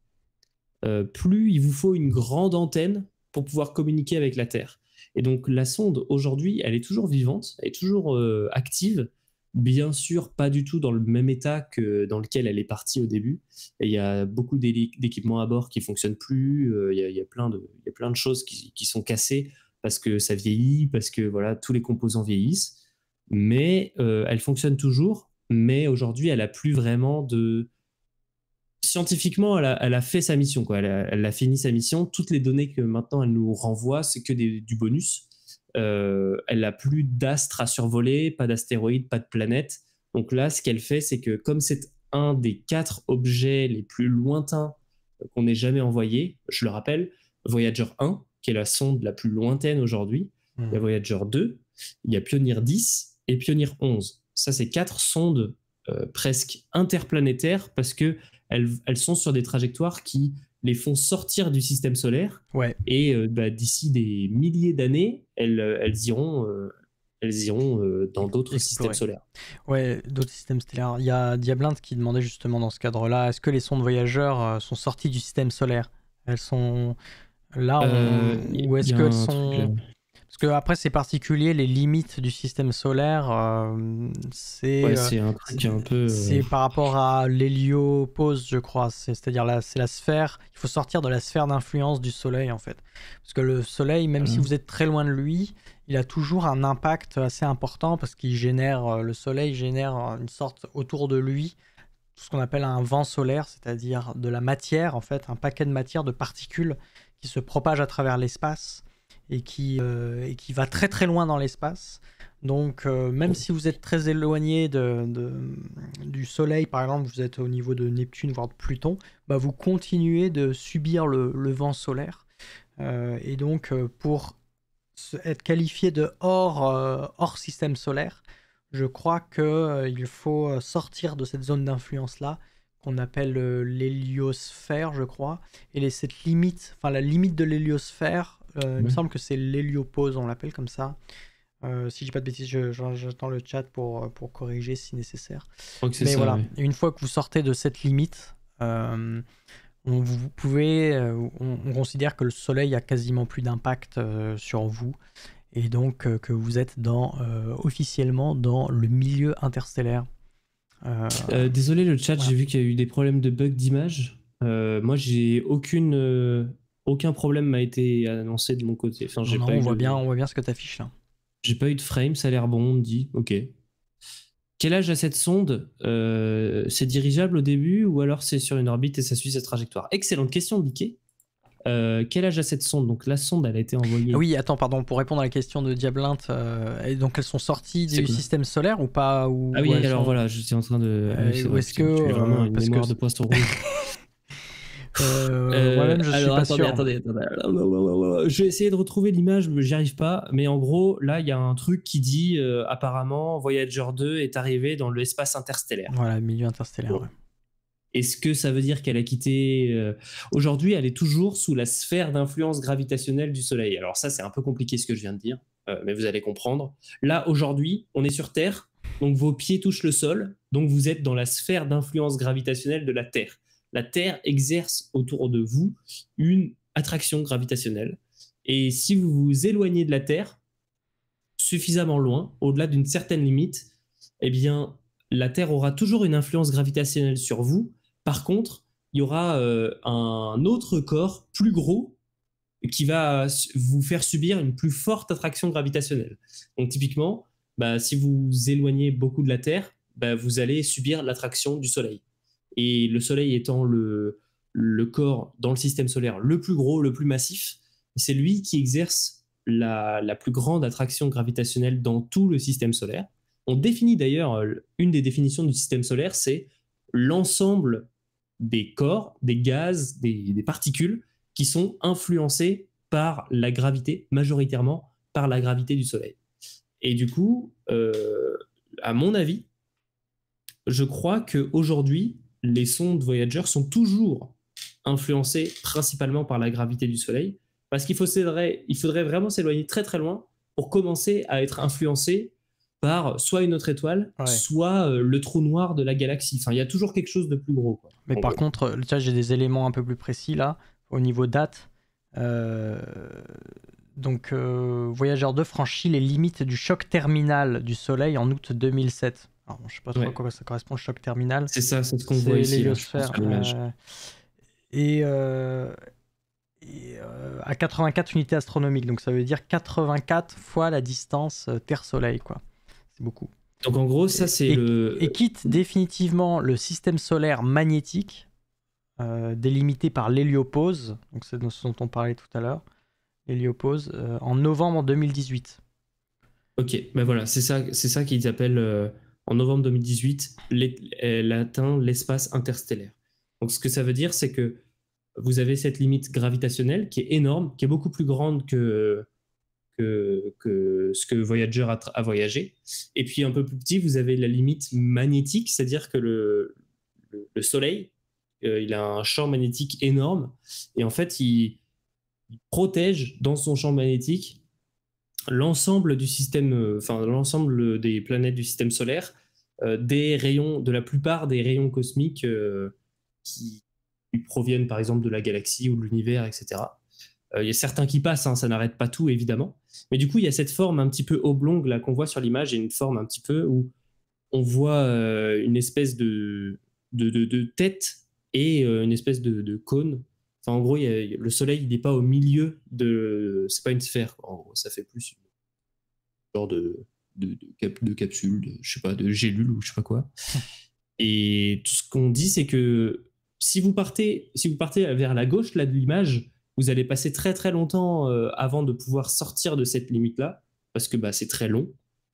plus il vous faut une grande antenne pour pouvoir communiquer avec la Terre. Et donc la sonde, aujourd'hui, elle est toujours vivante, elle est toujours active, bien sûr pas du tout dans le même état que dans lequel elle est partie au début. Et il y a beaucoup d'équipements à bord qui ne fonctionnent plus, il y a plein de choses qui sont cassées parce que ça vieillit, parce que voilà, tous les composants vieillissent. Mais elle fonctionne toujours, mais aujourd'hui, elle n'a plus vraiment de... Scientifiquement, elle a fait sa mission, quoi. Elle a fini sa mission. Toutes les données que maintenant elle nous renvoie, c'est que du bonus. Elle n'a plus d'astres à survoler, pas d'astéroïdes, pas de planètes. Donc là, ce qu'elle fait, c'est que comme c'est un des 4 objets les plus lointains qu'on ait jamais envoyé, je le rappelle, Voyager 1, qui est la sonde la plus lointaine aujourd'hui, il y a Voyager 2, il y a Pioneer 10 et Pioneer 11. Ça, c'est 4 sondes presque interplanétaires parce que elles sont sur des trajectoires qui les font sortir du système solaire. Ouais. Et d'ici des milliers d'années, elles iront dans d'autres systèmes solaires. Ouais, d'autres systèmes stellaires. Il y a Diablinte qui demandait justement dans ce cadre-là, est-ce que les sondes voyageurs sont sorties du système solaire? Elles sont là, ou est-ce qu'elles sont... Parce que après c'est particulier, les limites du système solaire, c'est un truc un peu... C'est par rapport à l'héliopause, je crois. C'est-à-dire c'est la sphère. Il faut sortir de la sphère d'influence du Soleil, en fait. Parce que le Soleil, même si vous êtes très loin de lui, il a toujours un impact assez important parce qu'il génère... le Soleil génère une sorte autour de lui, tout ce qu'on appelle un vent solaire, c'est-à-dire de la matière, en fait, un paquet de matière, de particules qui se propagent à travers l'espace et qui va très très loin dans l'espace. Donc même si vous êtes très éloigné du Soleil, par exemple, vous êtes au niveau de Neptune, voire de Pluton, bah, vous continuez de subir le vent solaire. Et donc pour être qualifié de hors système solaire, je crois qu'il faut sortir de cette zone d'influence-là, qu'on appelle l'héliosphère, je crois. Et cette limite, enfin la limite de l'héliosphère, il me semble que c'est l'héliopause, on l'appelle comme ça. Si je dis pas de bêtises, j'attends le chat pour corriger si nécessaire. Mais ça, voilà, une fois que vous sortez de cette limite, on considère que le Soleil a quasiment plus d'impact sur vous, et donc que vous êtes officiellement dans le milieu interstellaire. Désolé le chat, j'ai vu qu'il y a eu des problèmes de bug d'image. Moi, j'ai aucun problème m'a été annoncé de mon côté. Enfin, on voit bien ce que tu affiches là. J'ai pas eu de frame, ça a l'air bon, on me dit. Ok. Quel âge a cette sonde? C'est dirigeable au début ou alors c'est sur une orbite et ça suit sa trajectoire? Excellente question, Dicky. Quel âge a cette sonde? Donc la sonde, elle a été envoyée... Oui, attends, pardon, pour répondre à la question de Diablinte, donc elles sont sorties du système solaire ou pas? Ah oui, alors voilà, je suis en train de... Ou est-ce que... Tu as vraiment une mémoire de poisson rouge. Moi-même, je suis pas sûr. Attendez. Je vais essayer de retrouver l'image, mais j'y arrive pas. Mais en gros, là, il y a un truc qui dit apparemment Voyager 2 est arrivé dans l'espace interstellaire. Voilà, le milieu interstellaire. Bon. Ouais. Est-ce que ça veut dire qu'elle a quitté... Aujourd'hui, elle est toujours sous la sphère d'influence gravitationnelle du Soleil. Alors ça, c'est un peu compliqué ce que je viens de dire, mais vous allez comprendre. Là, aujourd'hui, on est sur Terre, donc vos pieds touchent le sol, donc vous êtes dans la sphère d'influence gravitationnelle de la Terre. La Terre exerce autour de vous une attraction gravitationnelle. Et si vous vous éloignez de la Terre suffisamment loin, au-delà d'une certaine limite, eh bien, la Terre aura toujours une influence gravitationnelle sur vous. Par contre, il y aura un autre corps plus gros qui va vous faire subir une plus forte attraction gravitationnelle. Donc typiquement, si vous vous éloignez beaucoup de la Terre, vous allez subir l'attraction du Soleil. Et le Soleil étant le corps dans le système solaire le plus gros, le plus massif, c'est lui qui exerce la plus grande attraction gravitationnelle dans tout le système solaire. On définit d'ailleurs, une des définitions du système solaire, c'est l'ensemble des corps, des gaz, des particules qui sont influencés par la gravité, majoritairement par la gravité du Soleil. Et du coup, à mon avis, je crois qu'aujourd'hui, les sondes Voyager sont toujours influencées principalement par la gravité du Soleil, parce qu'il faudrait vraiment s'éloigner très très loin pour commencer à être influencé par soit une autre étoile, soit le trou noir de la galaxie. Enfin, il y a toujours quelque chose de plus gros, quoi. Mais par contre, là, j'ai des éléments un peu plus précis là, au niveau date. Donc, Voyager 2 franchit les limites du choc terminal du Soleil en août 2007. Alors, je sais pas trop à quoi ça correspond, le choc terminal. C'est ça, c'est ce qu'on voit ici, là, sur l'image. À 84 unités astronomiques, donc ça veut dire 84 fois la distance Terre-Soleil, quoi. C'est beaucoup. Donc en gros, ça c'est et quitte définitivement le système solaire magnétique, délimité par l'héliopause, donc c'est ce dont on parlait tout à l'heure, l'héliopause, en novembre 2018. Ok, ben voilà, c'est ça qu'ils appellent en novembre 2018, elle atteint l'espace interstellaire. Donc ce que ça veut dire, c'est que vous avez cette limite gravitationnelle qui est énorme, qui est beaucoup plus grande que ce que Voyager a voyagé. Et puis un peu plus petit, vous avez la limite magnétique, c'est-à-dire que le Soleil, il a un champ magnétique énorme, et en fait, il protège dans son champ magnétique l'ensemble du système, enfin l'ensemble des planètes du système solaire, des rayons, de la plupart des rayons cosmiques qui proviennent par exemple de la galaxie ou de l'univers, etc. Il y a certains qui passent, hein, ça n'arrête pas tout évidemment, mais du coup il y a cette forme un petit peu oblongue là qu'on voit sur l'image, et une forme un petit peu où on voit une espèce de tête et une espèce de cône. Enfin, en gros, le Soleil, il n'est pas au milieu de... C'est pas une sphère, en gros, ça fait plus une genre de capsule, je sais pas, de gélule ou je sais pas quoi. Et tout ce qu'on dit, c'est que si vous partez vers la gauche là, de l'image, vous allez passer très très longtemps avant de pouvoir sortir de cette limite-là, parce que c'est très long.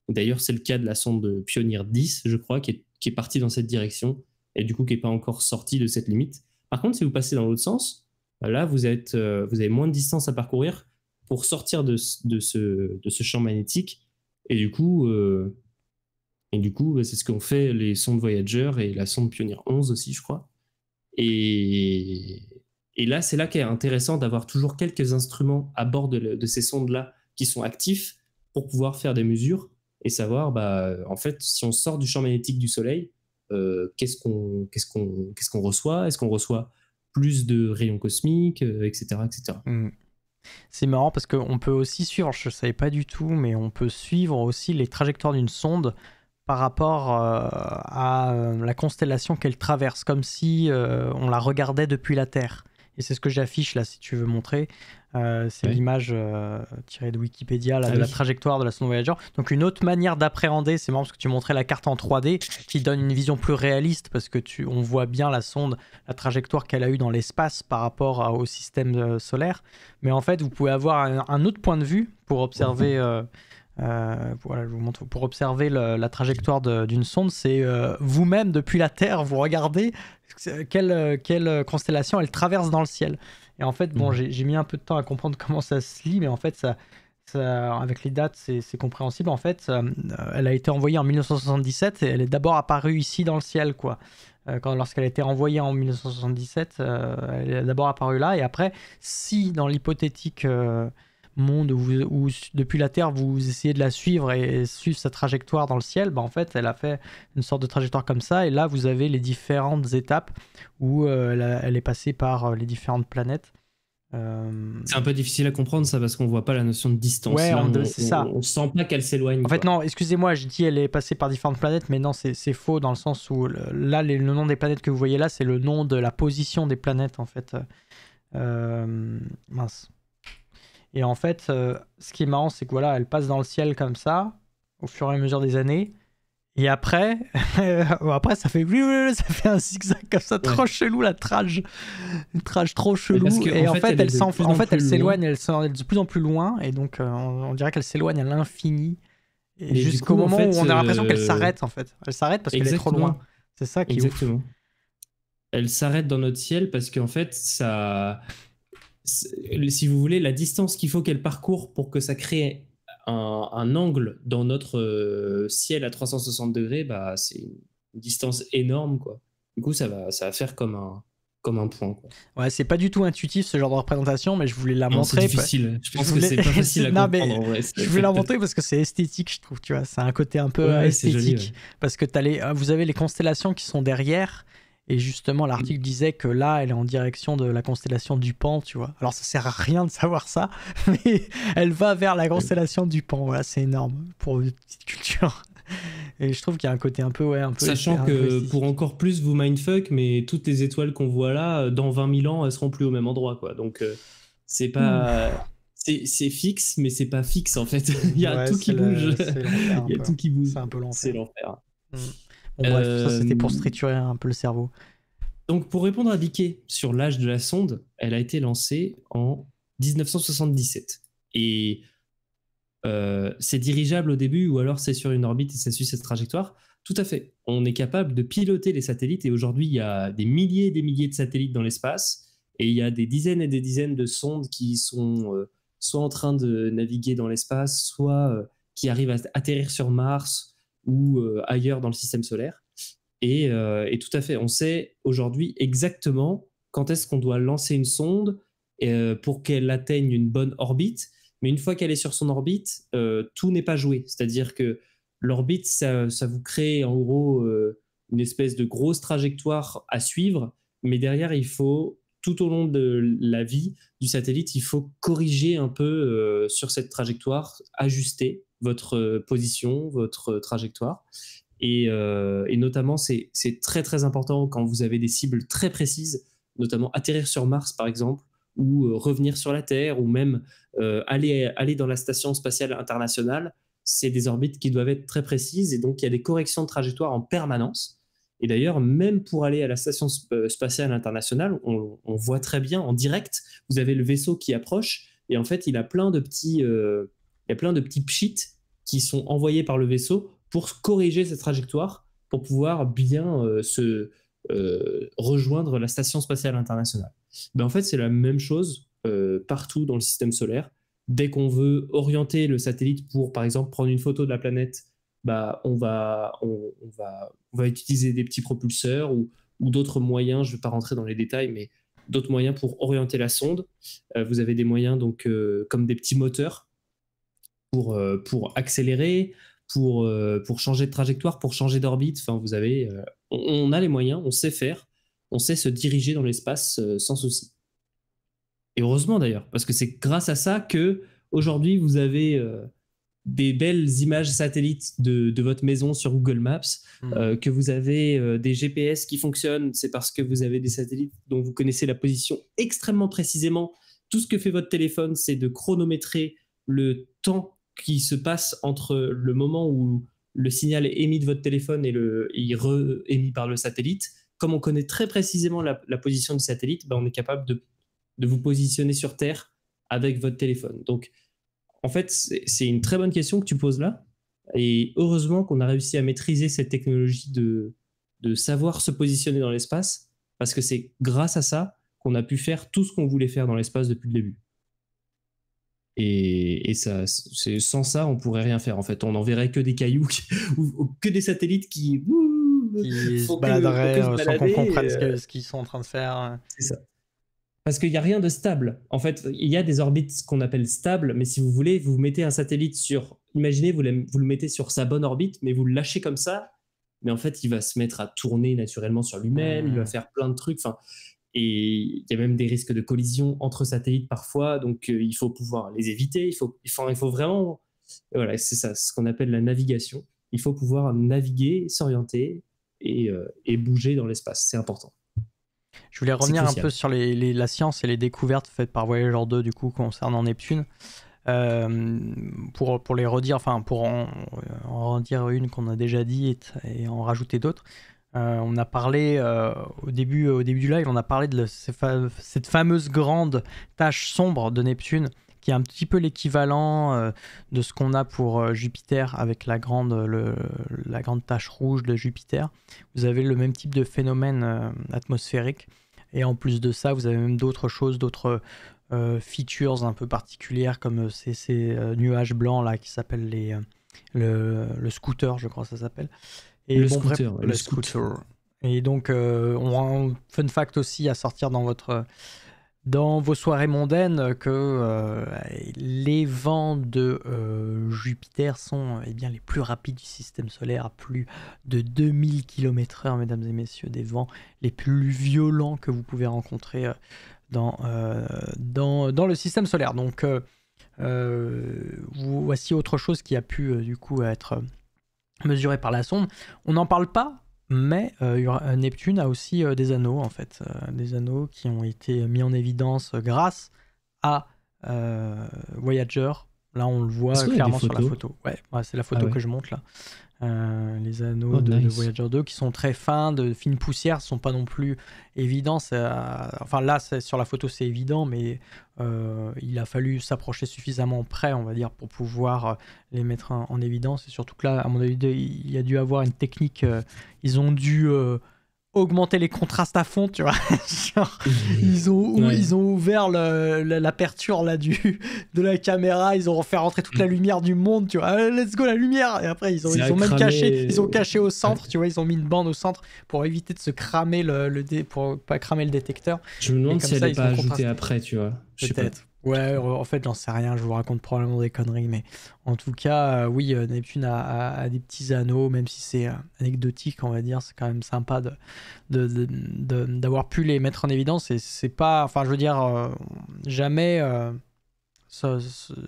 D'ailleurs, c'est le cas de la sonde Pioneer 10, je crois, qui est partie dans cette direction, et du coup qui n'est pas encore sortie de cette limite. Par contre, si vous passez dans l'autre sens, là, vous avez moins de distance à parcourir pour sortir de ce champ magnétique. Et du coup, c'est ce qu'ont fait les sondes Voyager et la sonde Pioneer 11 aussi, je crois. Et là, c'est là qu'est intéressant d'avoir toujours quelques instruments à bord de ces sondes-là qui sont actifs pour pouvoir faire des mesures et savoir, en fait, si on sort du champ magnétique du Soleil, qu'est-ce qu'on reçoit? Est-ce qu'on reçoit plus de rayons cosmiques, etc. etc. C'est marrant parce qu'on peut aussi suivre, je ne savais pas du tout, mais on peut suivre aussi les trajectoires d'une sonde par rapport à la constellation qu'elle traverse, comme si on la regardait depuis la Terre. Et c'est ce que j'affiche là, si tu veux montrer. C'est l'image tirée de Wikipédia là, de la trajectoire de la sonde Voyager. Donc une autre manière d'appréhender, c'est marrant parce que tu montrais la carte en 3D qui donne une vision plus réaliste parce que on voit bien la sonde, la trajectoire qu'elle a eue dans l'espace par rapport au système solaire. Mais en fait, vous pouvez avoir un autre point de vue pour observer... voilà, je vous montre. Pour observer la trajectoire d'une sonde, c'est vous-même depuis la Terre, vous regardez quelle constellation elle traverse dans le ciel. Et en fait, bon, j'ai mis un peu de temps à comprendre comment ça se lit, mais en fait, ça avec les dates, c'est compréhensible. En fait, elle a été envoyée en 1977 et elle est d'abord apparue ici dans le ciel, quoi. Lorsqu'elle a été envoyée en 1977, elle est d'abord apparue là, et après, si dans l'hypothétique monde où depuis la Terre vous essayez de la suivre et suivre sa trajectoire dans le ciel, en fait elle a fait une sorte de trajectoire comme ça, et là vous avez les différentes étapes où elle est passée par les différentes planètes. C'est un peu difficile à comprendre ça parce qu'on voit pas la notion de distance. Ouais, là, c'est ça. On sent pas qu'elle s'éloigne. En fait non, excusez-moi, j'ai dit elle est passée par différentes planètes, mais non, c'est faux dans le sens où là le nom des planètes que vous voyez là, c'est le nom de la position des planètes en fait. Mince. Et en fait, ce qui est marrant, c'est que voilà, elle passe dans le ciel comme ça, au fur et à mesure des années. Et après, ça fait un zigzag comme ça, trop chelou, la trage. Une trage trop chelou. Et en fait, elle s'éloigne, elle est de plus en plus loin. Et donc, on dirait qu'elle s'éloigne à l'infini. Et jusqu'au moment où on a l'impression qu'elle s'arrête, en fait. Elle s'arrête parce qu'elle est trop loin. C'est ça qui est ouf. Elle s'arrête dans notre ciel parce qu'en fait, ça... Si vous voulez, la distance qu'il faut qu'elle parcourt pour que ça crée un angle dans notre ciel à 360 degrés, c'est une distance énorme, quoi. Du coup, ça va faire comme comme un point, quoi. Ouais, c'est pas du tout intuitif ce genre de représentation, mais je voulais la Non, montrer. c'est difficile. Je pense voulais... que c'est pas facile à non, comprendre en vrai. Je voulais la montrer parce que c'est esthétique, je trouve, tu vois. C'est un côté un peu esthétique. Joli, ouais. Parce que vous avez les constellations qui sont derrière. Et justement, l'article disait que là, elle est en direction de la constellation du Pan, tu vois. Alors, ça sert à rien de savoir ça, mais elle va vers la constellation du Pan. Voilà, c'est énorme pour une petite culture. Et je trouve qu'il y a un côté un peu, un peu. Sachant que pour encore plus vous mindfuck, mais toutes les étoiles qu'on voit là, dans 20 000 ans, elles seront plus au même endroit, quoi. Donc, c'est pas. C'est fixe, mais c'est pas fixe en fait. Il y a tout qui bouge. Il y a tout qui bouge. C'est un peu l'enfer. C'est l'enfer. Bon, bref, ça c'était pour se triturer un peu le cerveau. Donc, pour répondre à Dickey sur l'âge de la sonde, elle a été lancée en 1977. Et c'est dirigeable au début ou alors c'est sur une orbite et ça suit cette trajectoire. Tout à fait. On est capable de piloter les satellites et aujourd'hui, il y a des milliers et des milliers de satellites dans l'espace et il y a des dizaines et des dizaines de sondes qui sont soit en train de naviguer dans l'espace, soit qui arrivent à atterrir sur Mars ou ailleurs dans le système solaire. Et tout à fait, on sait aujourd'hui exactement quand est-ce qu'on doit lancer une sonde pour qu'elle atteigne une bonne orbite. Mais une fois qu'elle est sur son orbite, tout n'est pas joué. C'est-à-dire que l'orbite, ça vous crée en gros une espèce de grosse trajectoire à suivre. Mais derrière, il faut, tout au long de la vie du satellite, il faut corriger un peu sur cette trajectoire, ajuster votre position, votre trajectoire. Et notamment, c'est très très important quand vous avez des cibles très précises, notamment atterrir sur Mars par exemple, ou revenir sur la Terre, ou même aller dans la Station spatiale internationale. C'est des orbites qui doivent être très précises, et donc il y a des corrections de trajectoire en permanence. Et d'ailleurs, même pour aller à la Station spatiale internationale, on voit très bien en direct, vous avez le vaisseau qui approche, et en fait, il y a plein de petits pchits qui sont envoyés par le vaisseau pour corriger cette trajectoire, pour pouvoir bien rejoindre la Station spatiale internationale. Ben, en fait, c'est la même chose partout dans le système solaire. Dès qu'on veut orienter le satellite pour, par exemple, prendre une photo de la planète, bah, on va utiliser des petits propulseurs ou d'autres moyens. Je ne vais pas rentrer dans les détails, mais d'autres moyens pour orienter la sonde. Vous avez des moyens donc, comme des petits moteurs pour accélérer, pour changer de trajectoire, pour changer d'orbite. Enfin, vous avez, on a les moyens, on sait faire, on sait se diriger dans l'espace sans souci. Et heureusement d'ailleurs, parce que c'est grâce à ça que aujourd'hui vous avez des belles images satellites de votre maison sur Google Maps, que vous avez des GPS qui fonctionnent. C'est parce que vous avez des satellites dont vous connaissez la position extrêmement précisément. Tout ce que fait votre téléphone, c'est de chronométrer le temps qui se passe entre le moment où le signal est émis de votre téléphone et il re-émis par le satellite. Comme on connaît très précisément la position du satellite, ben on est capable de vous positionner sur Terre avec votre téléphone. Donc, en fait, c'est une très bonne question que tu poses là. Et heureusement qu'on a réussi à maîtriser cette technologie de savoir se positionner dans l'espace, parce que c'est grâce à ça qu'on a pu faire tout ce qu'on voulait faire dans l'espace depuis le début. Et ça, sans ça, on pourrait rien faire. En fait, on n'enverrait que des cailloux ou que des satellites qui se baladeraient sans qu'on comprenne ce qu'ils sont en train de faire. C'est ça. Parce qu'il n'y a rien de stable. En fait, il y a des orbites qu'on appelle stables, mais si vous voulez, vous mettez un satellite sur... Imaginez, vous le mettez sur sa bonne orbite, mais vous le lâchez comme ça, mais en fait, il va se mettre à tourner naturellement sur lui-même, il va faire plein de trucs. Et il y a même des risques de collision entre satellites parfois, donc il faut pouvoir les éviter. Il faut vraiment... Voilà, c'est ça, ce qu'on appelle la navigation. Il faut pouvoir naviguer, s'orienter et bouger dans l'espace. C'est important. Je voulais revenir un peu sur la science et les découvertes faites par Voyager 2 du coup concernant Neptune. Pour les redire, enfin pour en redire une qu'on a déjà dit et en rajouter d'autres. On a parlé au début du live, on a parlé de cette fameuse grande tache sombre de Neptune qui est un petit peu l'équivalent de ce qu'on a pour Jupiter avec la grande tache rouge de Jupiter. Vous avez le même type de phénomène atmosphérique et en plus de ça, vous avez même d'autres choses, d'autres features un peu particulières comme ces nuages blancs là qui s'appellent le scooter, je crois que ça s'appelle. Et le scooter. Et donc, on a un fun fact aussi à sortir dans vos soirées mondaines que les vents de Jupiter sont bien les plus rapides du système solaire, à plus de 2000 km/h, mesdames et messieurs, des vents les plus violents que vous pouvez rencontrer dans le système solaire. Donc, voici autre chose qui a pu du coup être mesuré par la sonde. On n'en parle pas, mais Neptune a aussi des anneaux, en fait. Des anneaux qui ont été mis en évidence grâce à Voyager. Là, on le voit clairement sur la photo. Ouais, c'est la photo que je montre là. Les anneaux de Voyager 2 qui sont très fins, de fines poussières, ne sont pas non plus évidents. Enfin là, sur la photo, c'est évident, mais il a fallu s'approcher suffisamment près, on va dire, pour pouvoir les mettre en évidence. Et surtout que là, à mon avis, il y a dû avoir une technique. Ils ont dû augmenter les contrastes à fond, tu vois. Genre, ils ont ouvert l'aperture là de la caméra, ils ont fait rentrer toute la lumière du monde, tu vois. Allez, let's go la lumière. Et après ils ont même caché au centre, tu vois, ils ont mis une bande au centre pour éviter de se cramer pour pas cramer le détecteur. Je me demande si elle n'est pas ajoutée après, tu vois. Peut-être. Ouais, en fait, j'en sais rien, je vous raconte probablement des conneries, mais en tout cas, oui, Neptune a des petits anneaux, même si c'est anecdotique, on va dire, c'est quand même sympa d'avoir pu les mettre en évidence, et c'est pas, enfin, je veux dire, jamais,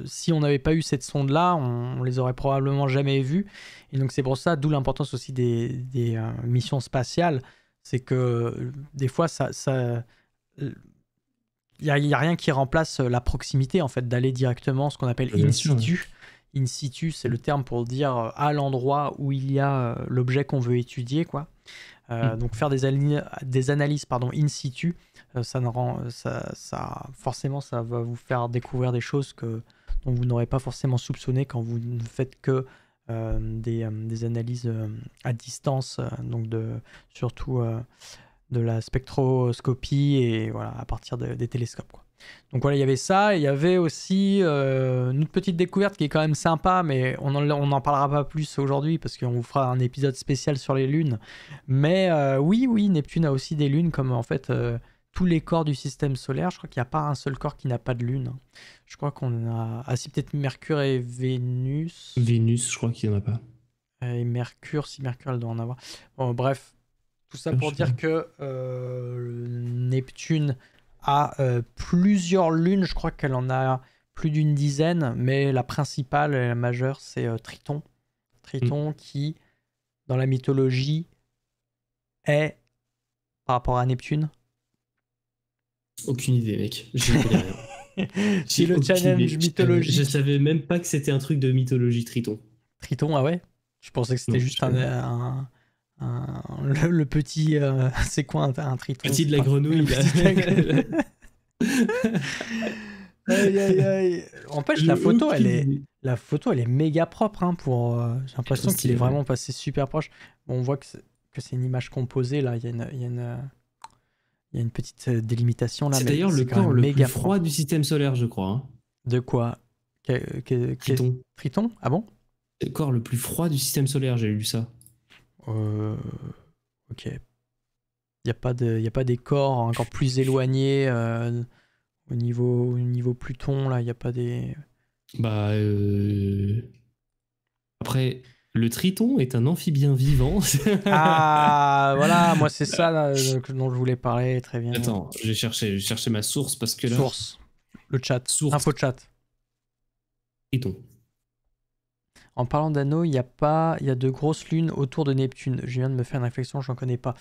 si on n'avait pas eu cette sonde-là, on les aurait probablement jamais vus, et donc c'est pour ça, d'où l'importance aussi des missions spatiales, c'est que des fois, il n'y a rien qui remplace la proximité, en fait, d'aller directement, ce qu'on appelle in situ. In situ, c'est le terme pour dire à l'endroit où il y a l'objet qu'on veut étudier, quoi. Donc faire des analyses in situ, forcément, ça va vous faire découvrir des choses dont vous n'aurez pas forcément soupçonné quand vous ne faites que des analyses à distance, donc surtout de la spectroscopie et voilà, à partir des télescopes, quoi. Donc voilà, il y avait ça, et il y avait aussi une petite découverte qui est quand même sympa, mais on n'en parlera pas plus aujourd'hui parce qu'on vous fera un épisode spécial sur les lunes. Mais oui, Neptune a aussi des lunes comme en fait tous les corps du système solaire. Je crois qu'il n'y a pas un seul corps qui n'a pas de lune. Je crois qu'on a... Ah si, peut-être Mercure et Vénus. Vénus, je crois qu'il n'y en a pas. Et Mercure, si Mercure, elle doit en avoir. Bon, bref. Tout ça pour dire que Neptune a plusieurs lunes, je crois qu'elle en a plus d'une dizaine, mais la principale et la majeure, c'est Triton. Triton qui, dans la mythologie, est, par rapport à Neptune... Aucune idée, mec. Je ne connais rien. C'est le challenge mythologique. Je savais même pas que c'était un truc de mythologie, Triton. Triton, ah ouais? Je pensais que c'était juste le petit... c'est quoi un triton? Petit de la grenouille. Aïe, aïe, aïe. Empêche, la photo, elle est méga propre. Hein, j'ai l'impression qu'il est vraiment passé super proche. Bon, on voit que c'est une image composée. Là, il y a une petite délimitation. Là. C'est d'ailleurs le corps le plus froid du système solaire, je crois. Hein. De quoi? Triton. Triton? Ah bon? C'est le corps le plus froid du système solaire, j'ai lu ça. Ok. Il n'y a pas des corps encore plus éloignés au niveau Pluton, là, il n'y a pas des... Après, le Triton est un amphibien vivant. Ah, voilà, moi c'est ça là, dont je voulais parler, très bien. Attends, j'ai cherché ma source parce que là... Source, le chat, info chat. Triton. En parlant d'anneaux, il y a de grosses lunes autour de Neptune. Je viens de me faire une réflexion, j'en connais pas.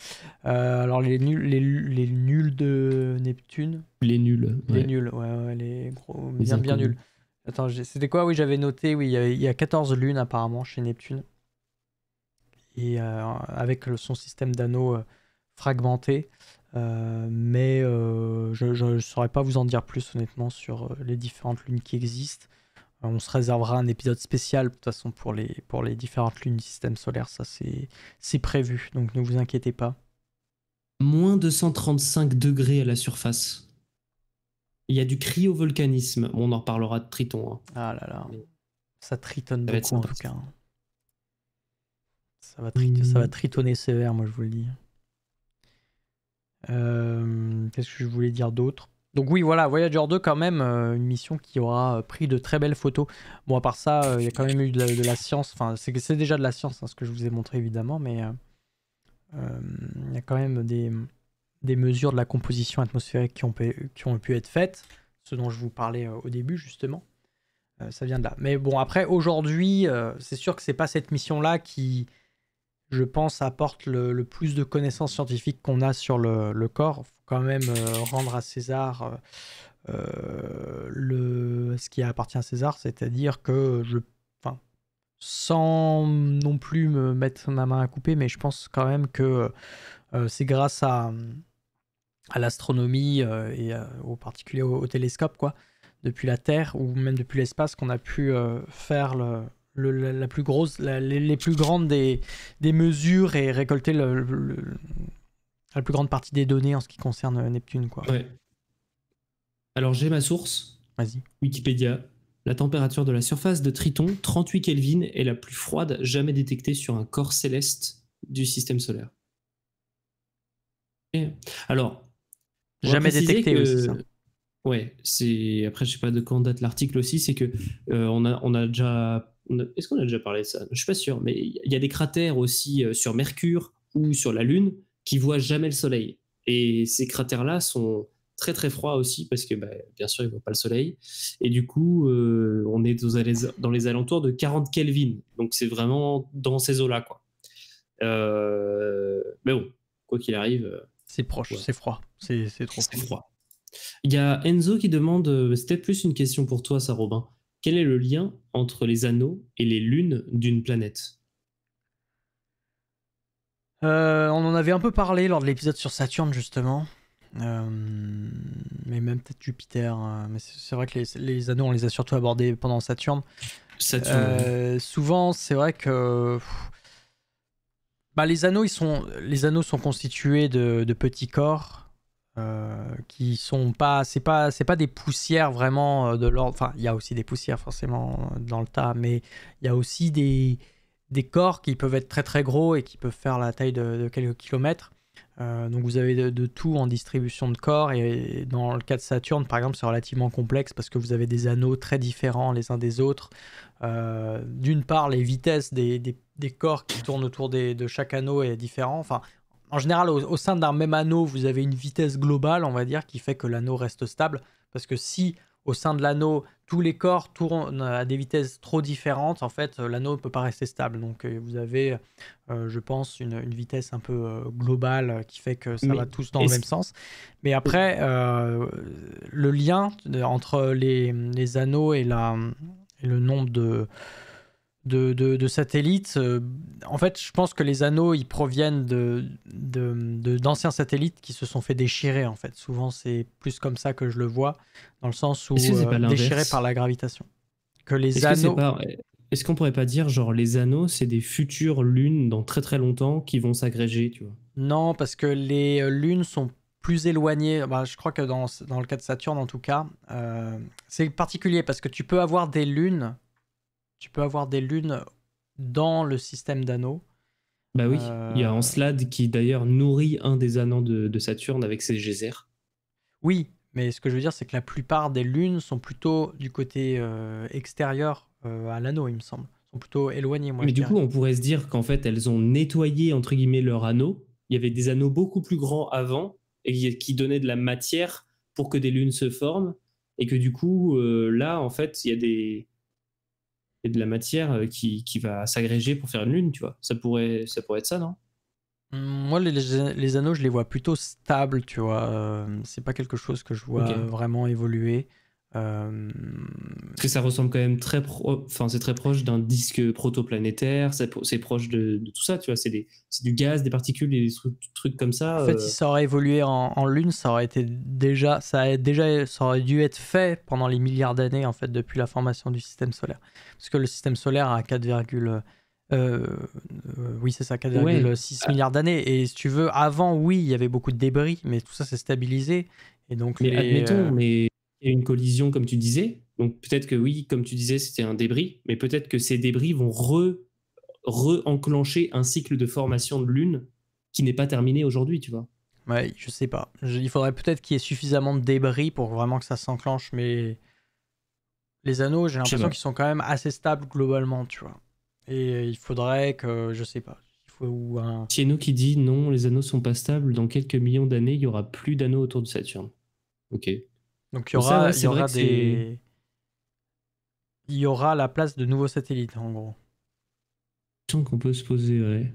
Alors les nuls de Neptune. Les nuls. Les nuls, ouais, les gros, bien nuls. Attends, c'était quoi? Oui, j'avais noté, oui, il y a 14 lunes apparemment chez Neptune. Et avec son système d'anneaux fragmenté. Mais je ne saurais pas vous en dire plus honnêtement sur les différentes lunes qui existent. On se réservera un épisode spécial de toute façon pour les différentes lunes du système solaire, ça c'est prévu, donc ne vous inquiétez pas. Moins de 135 degrés à la surface. Il y a du cryovolcanisme, on en reparlera de Triton. Hein. Ah là là, ça tritonne beaucoup en tout cas. Ça va tritonner sévère, moi je vous le dis. Qu'est-ce que je voulais dire d'autre? Donc oui, voilà, Voyager 2 quand même, une mission qui aura pris de très belles photos. Bon, à part ça, il y a quand même eu de la science. Enfin, c'est déjà de la science, hein, ce que je vous ai montré évidemment, mais il y a quand même des mesures de la composition atmosphérique qui ont pu être faites, ce dont je vous parlais au début justement. Ça vient de là. Mais bon, après, aujourd'hui, c'est sûr que c'est pas cette mission-là qui, je pense, apporte le plus de connaissances scientifiques qu'on a sur le corps. Il faut quand même rendre à César ce qui appartient à César, c'est-à-dire que enfin, sans non plus me mettre ma main à couper, mais je pense quand même que c'est grâce à l'astronomie et au particulier au télescope, quoi, depuis la Terre ou même depuis l'espace, qu'on a pu faire la plus grosse, les plus grandes des mesures et récolter la plus grande partie des données en ce qui concerne Neptune, quoi. Ouais. Alors j'ai ma source, Vas-y. Wikipédia. La température de la surface de Triton, 38 Kelvin, est la plus froide jamais détectée sur un corps céleste du système solaire. Et alors, jamais détecté aussi, ça. Ouais, c'est après je sais pas de quand date l'article aussi, c'est que on a déjà, est-ce qu'on a déjà parlé de ça? Je suis pas sûr, mais il y a des cratères aussi sur Mercure ou sur la Lune qui voient jamais le Soleil. Et ces cratères-là sont très très froids aussi parce que bien sûr ils voient pas le Soleil. Et du coup, on est dans les alentours de 40 Kelvin. Donc c'est vraiment dans ces eaux-là, quoi. Mais bon, quoi qu'il arrive. C'est proche, ouais. C'est froid, c'est trop froid. Il y a Enzo qui demande, c'est peut-être plus une question pour toi, ça, Robin. Quel est le lien entre les anneaux et les lunes d'une planète? On en avait un peu parlé lors de l'épisode sur Saturne, justement. Mais même peut-être Jupiter. Mais c'est vrai que les anneaux, on les a surtout abordés pendant Saturne. Souvent, c'est vrai que les anneaux sont constitués de petits corps qui sont pas, c'est pas des poussières vraiment de l'ordre. Enfin, il y a aussi des poussières forcément dans le tas, mais il y a aussi des corps qui peuvent être très très gros et qui peuvent faire la taille de quelques kilomètres. Donc vous avez de tout en distribution de corps, et dans le cas de Saturne par exemple c'est relativement complexe parce que vous avez des anneaux très différents les uns des autres. D'une part les vitesses des corps qui tournent autour de chaque anneau est différent. Enfin, en général au sein d'un même anneau vous avez une vitesse globale, on va dire, qui fait que l'anneau reste stable, parce que si au sein de l'anneau tous les corps tournent à des vitesses trop différentes, en fait l'anneau ne peut pas rester stable. Donc vous avez je pense une vitesse un peu globale qui fait que ça va tous dans le même sens. Mais après le lien entre les anneaux et le nombre de satellites, en fait je pense que les anneaux ils proviennent d'anciens satellites qui se sont fait déchirer, en fait. Souvent c'est plus comme ça que je le vois, dans le sens où déchirés par la gravitation. Que les anneaux... Est-ce qu'on pourrait pas dire genre les anneaux c'est des futures lunes dans très très longtemps qui vont s'agréger, tu vois? Non, parce que les lunes sont plus éloignées. Je crois que dans le cas de Saturne en tout cas, c'est particulier parce que tu peux avoir des lunes dans le système d'anneaux. Bah oui, il y a Encelade qui d'ailleurs nourrit un des anneaux de Saturne avec ses geysers. Oui, mais ce que je veux dire, c'est que la plupart des lunes sont plutôt du côté extérieur à l'anneau, il me semble. Sont plutôt éloignées, moi. Mais du coup, on pourrait se dire qu'en fait, elles ont nettoyé, entre guillemets, leur anneau. Il y avait des anneaux beaucoup plus grands avant et qui donnaient de la matière pour que des lunes se forment. Et que du coup, là, en fait, il y a de la matière qui va s'agréger pour faire une lune, tu vois. Ça pourrait être ça, non? Moi, les anneaux, je les vois plutôt stables, tu vois. C'est pas quelque chose que je vois vraiment évoluer. Parce que ça ressemble quand même c'est très proche d'un disque protoplanétaire, c'est proche de tout ça, tu vois. C'est du gaz, des particules, des trucs comme ça. En fait, si ça aurait évolué en lune, ça aurait dû être fait pendant les milliards d'années, en fait, depuis la formation du système solaire. Parce que le système solaire a 4,6 milliards d'années. Et si tu veux, avant, oui, il y avait beaucoup de débris, mais tout ça s'est stabilisé. Et donc admettons, mais il y a une collision, comme tu disais. Donc peut-être que oui, comme tu disais, c'était un débris, mais peut-être que ces débris vont re-enclencher un cycle de formation de lune qui n'est pas terminé aujourd'hui, tu vois. Ouais, je sais pas. Il faudrait peut-être qu'il y ait suffisamment de débris pour vraiment que ça s'enclenche, mais les anneaux, j'ai Je sais l'impression pas. qu'ils sont quand même assez stables globalement, tu vois. Et il faudrait que, je sais pas, il faut un... Tieno qui dit non, les anneaux sont pas stables. Dans quelques millions d'années, il y aura plus d'anneaux autour de Saturne. Ok. Donc Donc ça, ouais, il y c'est vrai aura que c'est il y aura la place de nouveaux satellites, en gros. question qu'on peut se poser, ouais.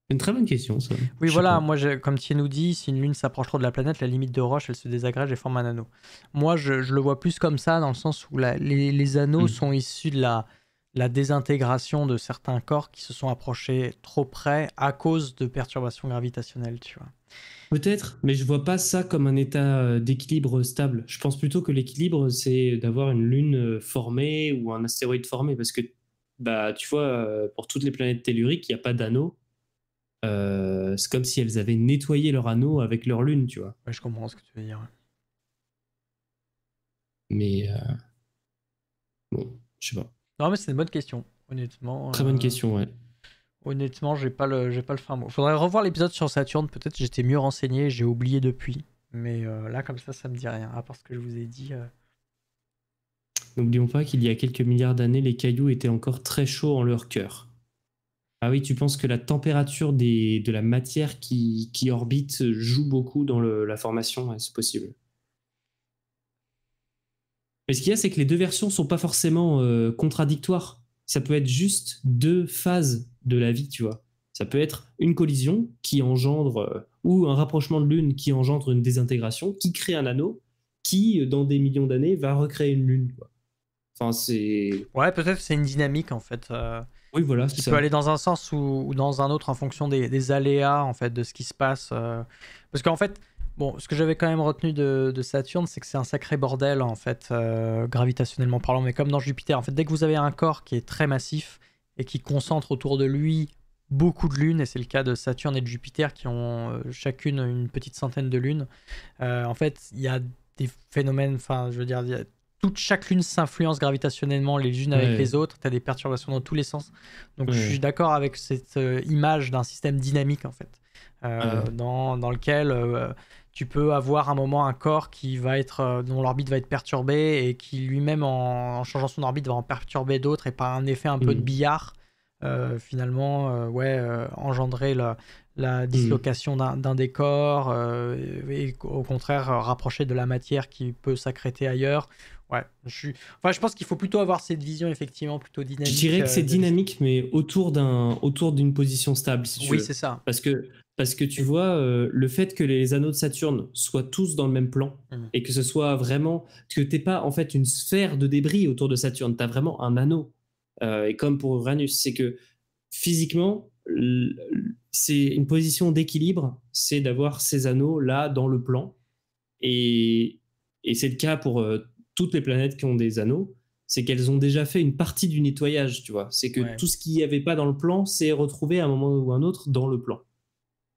Une très bonne question, ça. Oui, Je sais voilà, pas. moi, comme Thien nous dit, si une lune s'approche trop de la planète, la limite de Roche, elle se désagrège et forme un anneau. Moi, je le vois plus comme ça, dans le sens où les anneaux sont issus de la désintégration de certains corps qui se sont approchés trop près à cause de perturbations gravitationnelles, tu vois. Peut-être, mais je vois pas ça comme un état d'équilibre stable. Je pense plutôt que l'équilibre, c'est d'avoir une lune formée ou un astéroïde formé, parce que, bah, tu vois, pour toutes les planètes telluriques, il n'y a pas d'anneau. C'est comme si elles avaient nettoyé leur anneau avec leur lune, tu vois. Ouais, je comprends ce que tu veux dire. Mais bon, je sais pas. Non, mais c'est une bonne question, honnêtement. Très bonne question, ouais. Honnêtement, j'ai pas le fin mot. Faudrait revoir l'épisode sur Saturne, peut-être j'étais mieux renseigné, j'ai oublié depuis. Mais là, comme ça me dit rien, à part ce que je vous ai dit. N'oublions pas qu'il y a quelques milliards d'années, les cailloux étaient encore très chauds en leur cœur. Ah oui, tu penses que la température de la matière qui orbite joue beaucoup dans la formation? Ouais, c'est possible. Mais ce qu'il y a, c'est que les deux versions sont pas forcément contradictoires. Ça peut être juste deux phases de la vie, tu vois. Ça peut être une collision qui engendre, ou un rapprochement de lune qui engendre une désintégration, qui crée un anneau, qui, dans des millions d'années, va recréer une lune, quoi. Enfin, c'est... Ouais, peut-être c'est une dynamique en fait, Oui, voilà, c'est qui peut ça. aller dans un sens ou dans un autre en fonction des aléas en fait, de ce qui se passe. Parce qu'en fait, bon, ce que j'avais quand même retenu de Saturne, c'est que c'est un sacré bordel en fait, gravitationnellement parlant, mais comme dans Jupiter. En fait, dès que vous avez un corps qui est très massif et qui concentre autour de lui beaucoup de lunes, et c'est le cas de Saturne et de Jupiter qui ont chacune une petite centaine de lunes, en fait, il y a des phénomènes, enfin, je veux dire, chaque lune s'influence gravitationnellement les unes avec Ouais, les autres, tu as des perturbations dans tous les sens. Donc je suis ouais, d'accord avec cette image d'un système dynamique en fait, ouais. dans lequel tu peux avoir un moment un corps qui va être, dont l'orbite va être perturbée et qui lui-même en changeant son orbite va en perturber d'autres et par un effet un peu de Mm. billard, finalement, engendrer la Mm. dislocation d'un des corps et au contraire rapprocher de la matière qui peut s'accréter ailleurs. Ouais, je pense qu'il faut plutôt avoir cette vision effectivement plutôt Je dynamique dirais que c'est de l'histoire. dynamique, mais autour d'une position stable, si tu Oui, c'est veux. ça. Parce que tu Et- vois, le fait que les anneaux de Saturne soient tous dans le même plan, Mhm. et que ce soit vraiment, que t'aies pas en fait une sphère de débris autour de Saturne, tu as vraiment un anneau. Et comme pour Uranus, c'est que physiquement, c'est une position d'équilibre, c'est d'avoir ces anneaux là dans le plan. Et, et c'est le cas pour toutes les planètes qui ont des anneaux, c'est qu'elles ont déjà fait une partie du nettoyage, tu vois. C'est que Ouais. tout ce qu'il n'y avait pas dans le plan s'est retrouvé à un moment ou un autre dans le plan.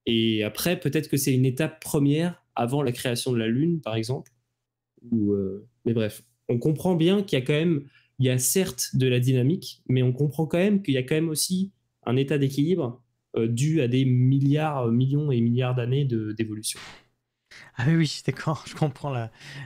Et après, peut-être que c'est une étape première avant la création de la Lune, par exemple. Mais bref, on comprend bien qu'il y a quand même, il y a certes de la dynamique, mais on comprend quand même qu'il y a quand même aussi un état d'équilibre dû à des milliards, millions et milliards d'années d'évolution. Ah oui, oui, d'accord, je comprends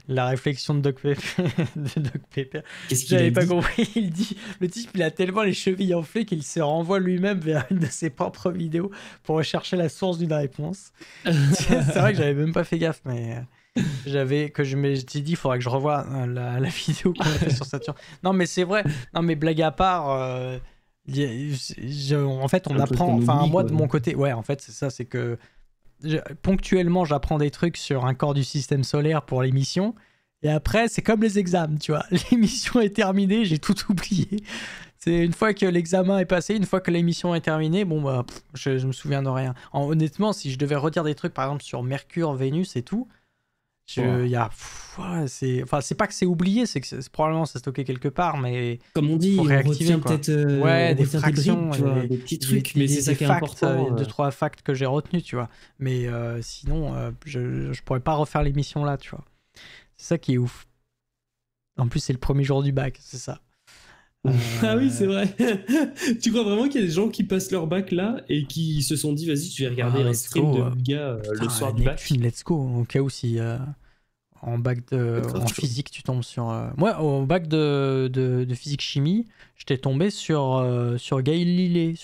la réflexion de Doc Pepper. de Doc Pepper. Qu'est-ce qu'il a J'avais pas dit? compris. Il dit, le type, il a tellement les chevilles enflées qu'il se renvoie lui-même vers une de ses propres vidéos pour rechercher la source d'une réponse. C'est vrai que j'avais même pas fait gaffe, mais je me suis dit, il faudrait que je revoie la vidéo qu'on a fait sur Saturne. Non, mais c'est vrai. Non, mais blague à part, en fait, on Un truc apprend. qu'on Enfin, oublie, moi quoi. de mon côté, ouais, en fait, c'est ça, c'est que ponctuellement, j'apprends des trucs sur un corps du système solaire pour l'émission. Et après, c'est comme les examens, tu vois. L'émission est terminée, j'ai tout oublié. C'est une fois que l'examen est passé, une fois que l'émission est terminée, bon, bah, je me souviens de rien. Honnêtement, si je devais redire des trucs, par exemple, sur Mercure, Vénus et tout, Wow. y a, ouais, c'est pas que c'est oublié, c'est que probablement c'est stocké quelque part, mais Comme on faut dit, on réactiver, retient quoi. peut-être Ouais, on des retient des bribes, fractions, tu vois, des petits trucs, mais c'est ça des qui est facts, important. deux, trois facts que j'ai retenus, tu vois. Mais sinon, je pourrais pas refaire l'émission là, tu vois. C'est ça qui est ouf. En plus, c'est le premier jour du bac, c'est ça. Ah oui, c'est vrai. Tu crois vraiment qu'il y a des gens qui passent leur bac là et qui se sont dit, vas-y, je vais regarder un let's stream go, de gars le soir du bac. Neptune, let's go. Au cas où si en bac en physique tu tombes sur. Moi, au bac de physique chimie, j'étais tombé sur Galilée,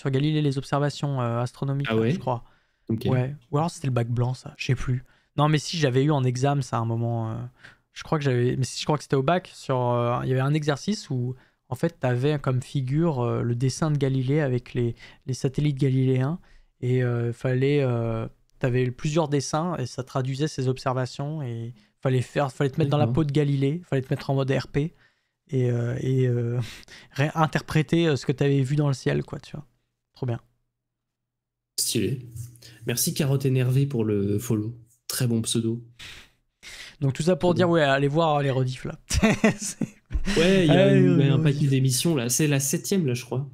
les observations astronomiques, Ah ouais, je crois. ok. Ouais. Ou alors c'était le bac blanc, ça, je sais plus. Non, mais si j'avais eu en examen, ça à un moment. Je crois que c'était au bac. Il y avait un exercice où en fait tu avais comme figure le dessin de Galilée avec les satellites galiléens et t'avais plusieurs dessins et ça traduisait ses observations et fallait te mettre dans la peau de Galilée, fallait te mettre en mode RP et réinterpréter ce que tu avais vu dans le ciel, quoi, tu vois. Trop bien. Stylé. Merci Carotte énervée pour le follow. Très bon pseudo. Donc tout ça pour dire, ouais, allez voir les rediffs là. Ouais, il y a un paquet d'émissions là. C'est la 7e là, je crois.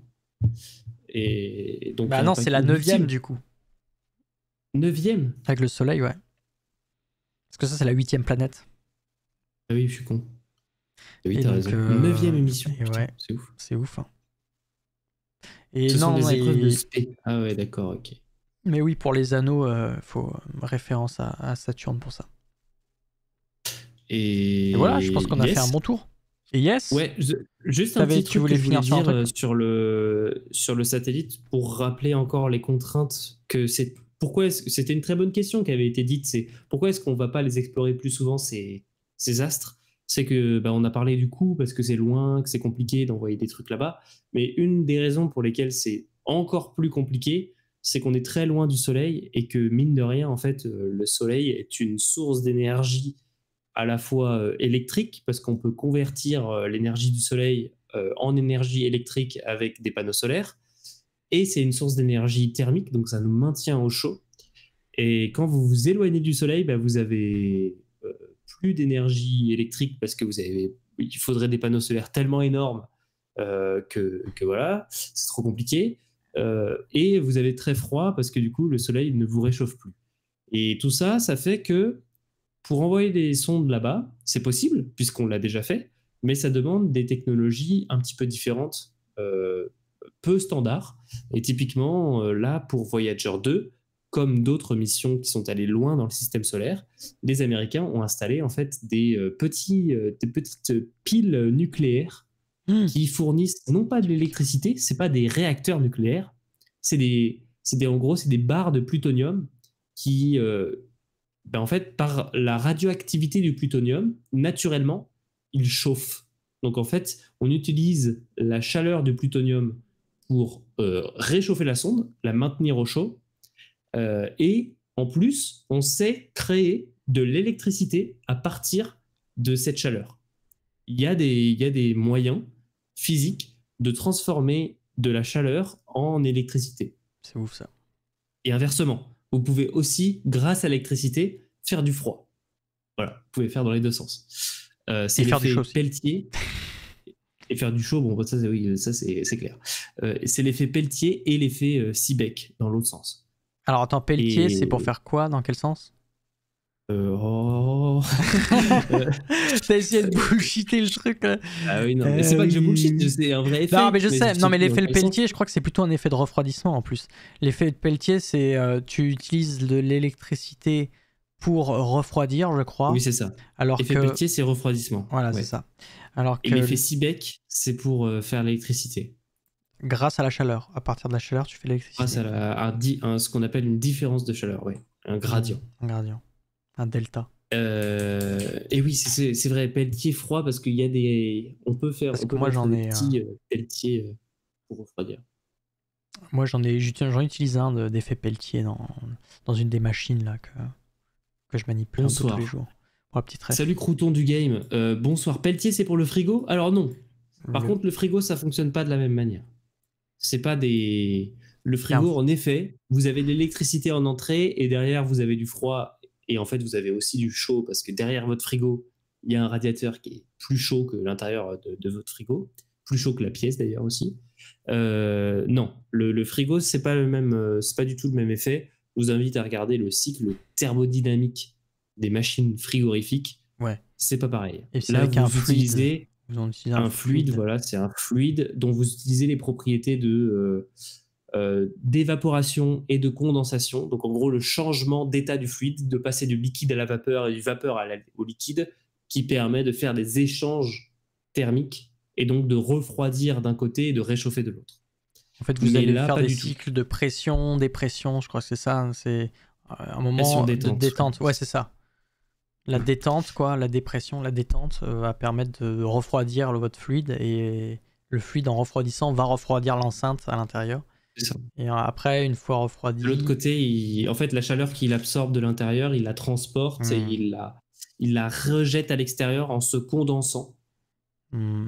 Et donc, bah non, c'est la 9e du coup. 9e avec le soleil, ouais. Parce que ça, c'est la 8e planète. Ah oui, je suis con. Et oui, t'as raison. 9e émission. Putain, ouais, c'est ouf. C'est ouf. Hein. Et ce sont des épreuves de spé. Ah ouais, d'accord, ok. Mais oui, pour les anneaux, faut référence à Saturne pour ça. Et voilà, je pense qu'on a fait un bon tour. Et yes. Ouais, juste un petit truc que je voulais dire sur le satellite pour rappeler encore les contraintes que c'est. Pourquoi c'était une très bonne question qui avait été dite, c'est pourquoi est-ce qu'on va pas les explorer plus souvent ces astres? C'est que on a parlé du coût parce que c'est loin, que c'est compliqué d'envoyer des trucs là-bas, mais une des raisons pour lesquelles c'est encore plus compliqué, c'est qu'on est très loin du Soleil et que mine de rien, en fait, le Soleil est une source d'énergie à la fois électrique, parce qu'on peut convertir l'énergie du soleil en énergie électrique avec des panneaux solaires, et c'est une source d'énergie thermique, donc ça nous maintient au chaud. Et quand vous vous éloignez du soleil, vous avez plus d'énergie électrique, parce que il faudrait des panneaux solaires tellement énormes que voilà, c'est trop compliqué. Et vous avez très froid, parce que du coup, le soleil ne vous réchauffe plus. Et tout ça, ça fait que pour envoyer des sondes là-bas, c'est possible, puisqu'on l'a déjà fait, mais ça demande des technologies un petit peu différentes, peu standards. Et typiquement, là, pour Voyager 2, comme d'autres missions qui sont allées loin dans le système solaire, les Américains ont installé en fait des petites piles nucléaires qui fournissent non pas de l'électricité, c'est pas des réacteurs nucléaires, en gros, c'est des barres de plutonium qui en fait, par la radioactivité du plutonium, naturellement, il chauffe. Donc en fait, on utilise la chaleur du plutonium pour réchauffer la sonde, la maintenir au chaud, et en plus, on sait créer de l'électricité à partir de cette chaleur. Il y a des moyens physiques de transformer de la chaleur en électricité. C'est ouf ça. Et inversement, vous pouvez aussi, grâce à l'électricité, faire du froid. Voilà, vous pouvez faire dans les deux sens. C'est l'effet Peltier. Et faire du chaud, bon, ça, c'est clair. C'est l'effet Peltier et l'effet Seebeck dans l'autre sens. Alors attends, Peltier, c'est pour faire quoi? Dans quel sens? T'as essayé de bullshiter le truc là. Ah oui, non, mais c'est pas que je bullshit, c'est un vrai effet. Non, mais je sais, non, mais l'effet Peltier, je crois que c'est plutôt un effet de refroidissement en plus. L'effet de Peltier, c'est tu utilises de l'électricité pour refroidir, je crois. Oui, c'est ça. Alors l'effet Peltier, c'est refroidissement. Voilà, c'est ça. Alors et l'effet Seebeck, c'est pour faire l'électricité. Grâce à la chaleur. À partir de la chaleur, tu fais l'électricité. Grâce à ce qu'on appelle une différence de chaleur, oui. Un gradient. Un gradient. Un delta. Et oui, c'est vrai, Peltier froid parce qu'il y a des. On peut faire. Parce que moi j'en ai. Petits Peltier pour refroidir. Moi j'en utilise un d'effet Peltier dans une des machines là que je manipule un peu tous les jours. Pour la petite ref. Salut Crouton du game. Bonsoir. Peltier, c'est pour le frigo? Alors non. Par contre, le frigo, ça fonctionne pas de la même manière. C'est pas des. Le frigo, en effet, vous avez de l'électricité en entrée et derrière, vous avez du froid. Et en fait, vous avez aussi du chaud parce que derrière votre frigo, il y a un radiateur qui est plus chaud que l'intérieur de votre frigo. Plus chaud que la pièce d'ailleurs aussi. Non, le frigo, c'est pas du tout le même effet. Je vous invite à regarder le cycle thermodynamique des machines frigorifiques. Ouais. C'est pas pareil. Et c'est là, avec un vous utilisez Ils ont utilisé un fluide, voilà, c'est un fluide dont vous utilisez les propriétés d'évaporation et de condensation. Donc en gros, le changement d'état du fluide, de passer du liquide à la vapeur et du vapeur au liquide, qui permet de faire des échanges thermiques et donc de refroidir d'un côté et de réchauffer de l'autre. En fait, vous allez faire des cycles de pression, dépression, je crois que c'est ça. C'est un moment de détente. Ouais, c'est ça. La détente, quoi, la dépression, la détente va permettre de refroidir votre fluide, et le fluide, en refroidissant, va refroidir l'enceinte à l'intérieur. C'est ça. Et après, une fois refroidi... De l'autre côté, en fait, la chaleur qu'il absorbe de l'intérieur, il la transporte et il la rejette à l'extérieur en se condensant.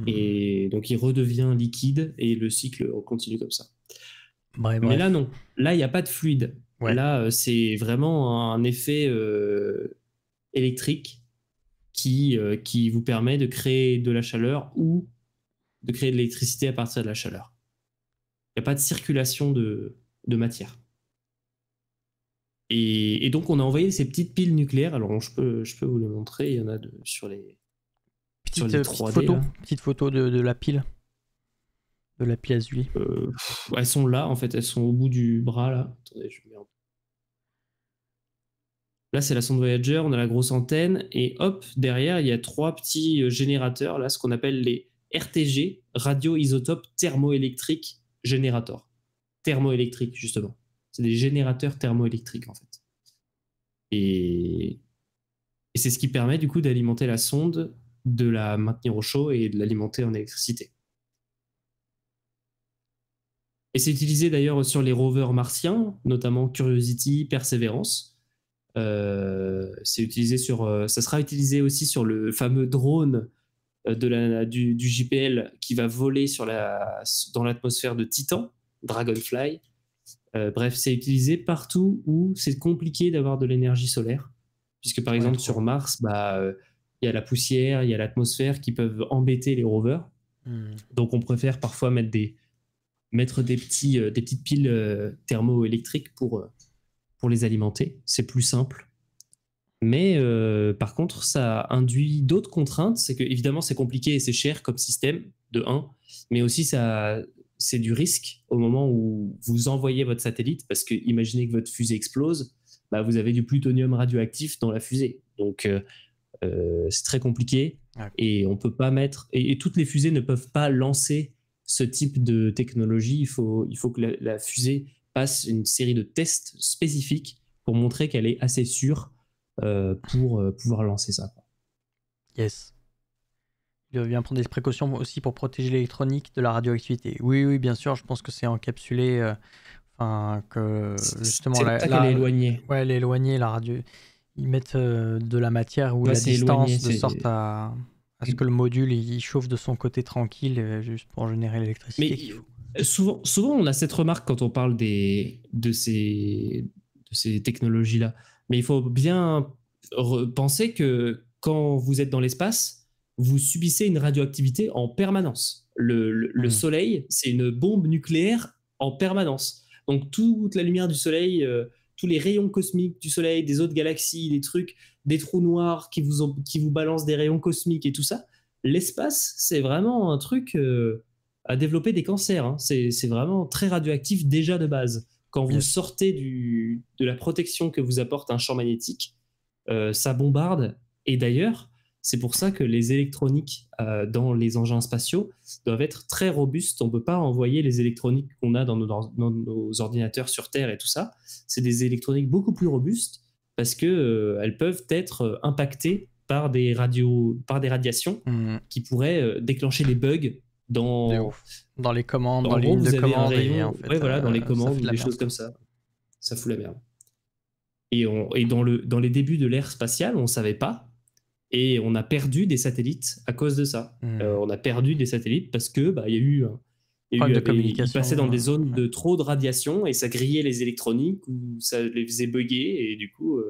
Et donc, il redevient liquide et le cycle continue comme ça. Bref. Mais là, non. Là, il n'y a pas de fluide. Ouais. Là, c'est vraiment un effet électrique qui vous permet de créer de la chaleur ou de créer de l'électricité à partir de la chaleur. Il n'y a pas de circulation de matière. Et donc, on a envoyé ces petites piles nucléaires. Alors, je peux vous les montrer. Il y en a sur les 3D. Petite photo de la pile. De la pile à huile. Elles sont là, en fait. Elles sont au bout du bras, là. Attendez, je mets... Là, c'est la sonde Voyager. On a la grosse antenne. Et hop, derrière, il y a 3 petits générateurs, là, ce qu'on appelle les RTG, radioisotopes thermoélectriques générateurs. Thermoélectriques, justement. C'est des générateurs thermoélectriques, en fait. Et c'est ce qui permet, du coup, d'alimenter la sonde, de la maintenir au chaud et de l'alimenter en électricité. Et c'est utilisé d'ailleurs sur les rovers martiens, notamment Curiosity, Perseverance. C'est utilisé ça sera utilisé aussi sur le fameux drone du JPL qui va voler dans l'atmosphère de Titan, Dragonfly. Bref, c'est utilisé partout où c'est compliqué d'avoir de l'énergie solaire, puisque par exemple sur Mars, y a la poussière, il y a l'atmosphère qui peuvent embêter les rovers. Donc on préfère parfois mettre des petites piles thermoélectriques pour les alimenter. C'est plus simple. Mais par contre, ça induit d'autres contraintes. C'est que évidemment, c'est compliqué et c'est cher comme système, de 1. Mais aussi, c'est du risque au moment où vous envoyez votre satellite, parce que imaginez que votre fusée explose, vous avez du plutonium radioactif dans la fusée. Donc, c'est très compliqué. Et on peut pas mettre... Et toutes les fusées ne peuvent pas lancer ce type de technologie. Il faut que la fusée passe une série de tests spécifiques pour montrer qu'elle est assez sûre pour pouvoir lancer ça. Yes. Il doit bien prendre des précautions aussi pour protéger l'électronique de la radioactivité. Oui, bien sûr, je pense que c'est encapsulé, que justement... qu'elle est éloignée. Ouais, elle est éloignée, la radio. Ils mettent de la matière ou la distance éloigné, de sorte à ce que le module il chauffe de son côté tranquille, juste pour générer l'électricité. Mais souvent, on a cette remarque quand on parle de ces technologies-là. Mais il faut bien penser que quand vous êtes dans l'espace, vous subissez une radioactivité en permanence. Le Soleil, c'est une bombe nucléaire en permanence. Donc toute la lumière du Soleil, tous les rayons cosmiques du Soleil, des autres galaxies, des trucs, des trous noirs qui vous balancent des rayons cosmiques et tout ça, l'espace, c'est vraiment un truc à développer des cancers. Hein. C'est vraiment très radioactif déjà de base. Quand vous sortez de la protection que vous apporte un champ magnétique, ça bombarde. Et d'ailleurs, c'est pour ça que les électroniques dans les engins spatiaux doivent être très robustes. On ne peut pas envoyer les électroniques qu'on a dans nos ordinateurs sur Terre et tout ça. C'est des électroniques beaucoup plus robustes parce qu'elles peuvent être impactées par des radiations qui pourraient déclencher des bugs dans les commandes, dans les lignes de commande. Dans les commandes, des choses comme ça. Ça fout la merde. Et dans les débuts de l'ère spatiale, on ne savait pas. Et on a perdu des satellites à cause de ça. On a perdu des satellites parce que il y a eu ils passaient dans des zones de trop de radiation et ça grillait les électroniques ou ça les faisait bugger et du coup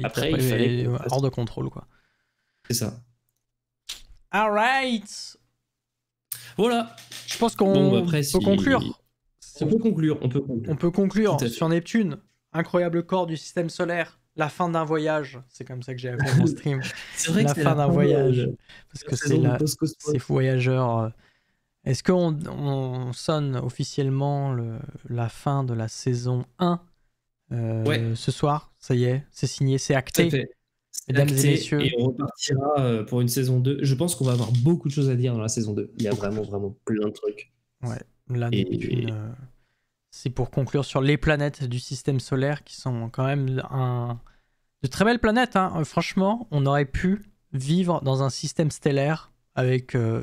après il fallait hors de contrôle quoi. C'est ça. Alright. Voilà. Je pense qu'on peut conclure. On peut conclure sur Neptune, incroyable corps du système solaire la fin d'un voyage. C'est comme ça que j'ai appelé mon stream. C'est vrai La que c'est fin d'un voyage. Parce la que c'est saison de Post-Cosmos. ces voyageurs. Est-ce qu'on sonne officiellement la fin de la saison 1 ce soir? Ça y est, c'est signé, c'est acté. Mesdames et messieurs. Et on repartira pour une saison 2. Je pense qu'on va avoir beaucoup de choses à dire dans la saison 2. Il y a vraiment plein de trucs. Ouais, là, c'est pour conclure sur les planètes du système solaire qui sont quand même de très belles planètes. Hein. Franchement, on aurait pu vivre dans un système stellaire avec, je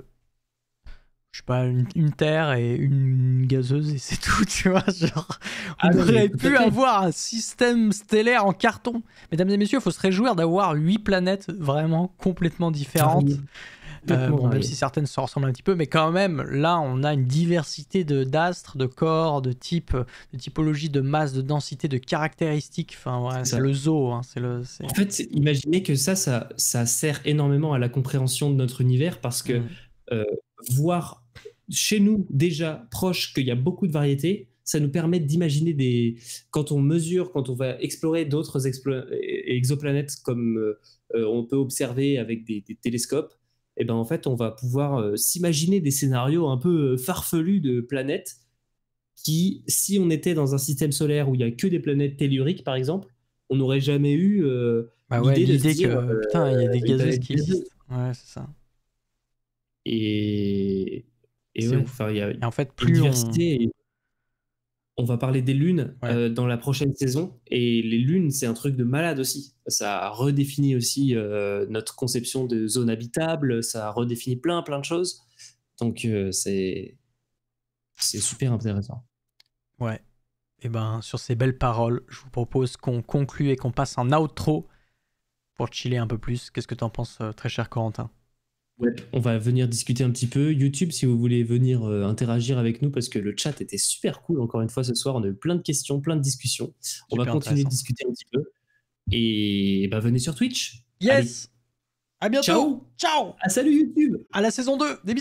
sais pas, une Terre et une gazeuse et c'est tout, tu vois. Genre, on aurait pu avoir un système stellaire en carton. Mesdames et messieurs, il faut se réjouir d'avoir 8 planètes vraiment complètement différentes. Même si certaines se ressemblent un petit peu, mais quand même, là, on a une diversité d'astres, de corps, de types, de typologie, de masse, de densité, de caractéristiques. Enfin, ouais, c'est le zoo. Hein, En fait, imaginez que ça sert énormément à la compréhension de notre univers parce que voir chez nous déjà proche qu'il y a beaucoup de variétés, ça nous permet d'imaginer quand on mesure, quand on va explorer d'autres exoplanètes comme on peut observer avec des télescopes. Et ben en fait, on va pouvoir s'imaginer des scénarios un peu farfelus de planètes qui, si on était dans un système solaire où il n'y a que des planètes telluriques, par exemple, on n'aurait jamais eu l'idée de se dire, putain, il y a des gazeuses qui existent. Ouais, c'est ça. Et ouais, il y a en fait, plus diversité. On va parler des lunes dans la prochaine saison. Et les lunes, c'est un truc de malade aussi. Ça redéfinit aussi notre conception de zone habitable. Ça redéfinit plein de choses. Donc, c'est super intéressant. Ouais. Et ben, sur ces belles paroles, je vous propose qu'on conclue et qu'on passe en outro pour chiller un peu plus. Qu'est-ce que tu en penses, très cher Corentin? Ouais, on va venir discuter un petit peu. YouTube, si vous voulez venir interagir avec nous, parce que le chat était super cool encore une fois ce soir. On a eu plein de questions, plein de discussions. On va continuer de discuter un petit peu. Et venez sur Twitch. Yes. Allez. À bientôt. Ciao. Ciao. Salut YouTube. À la saison 2. Des bisous.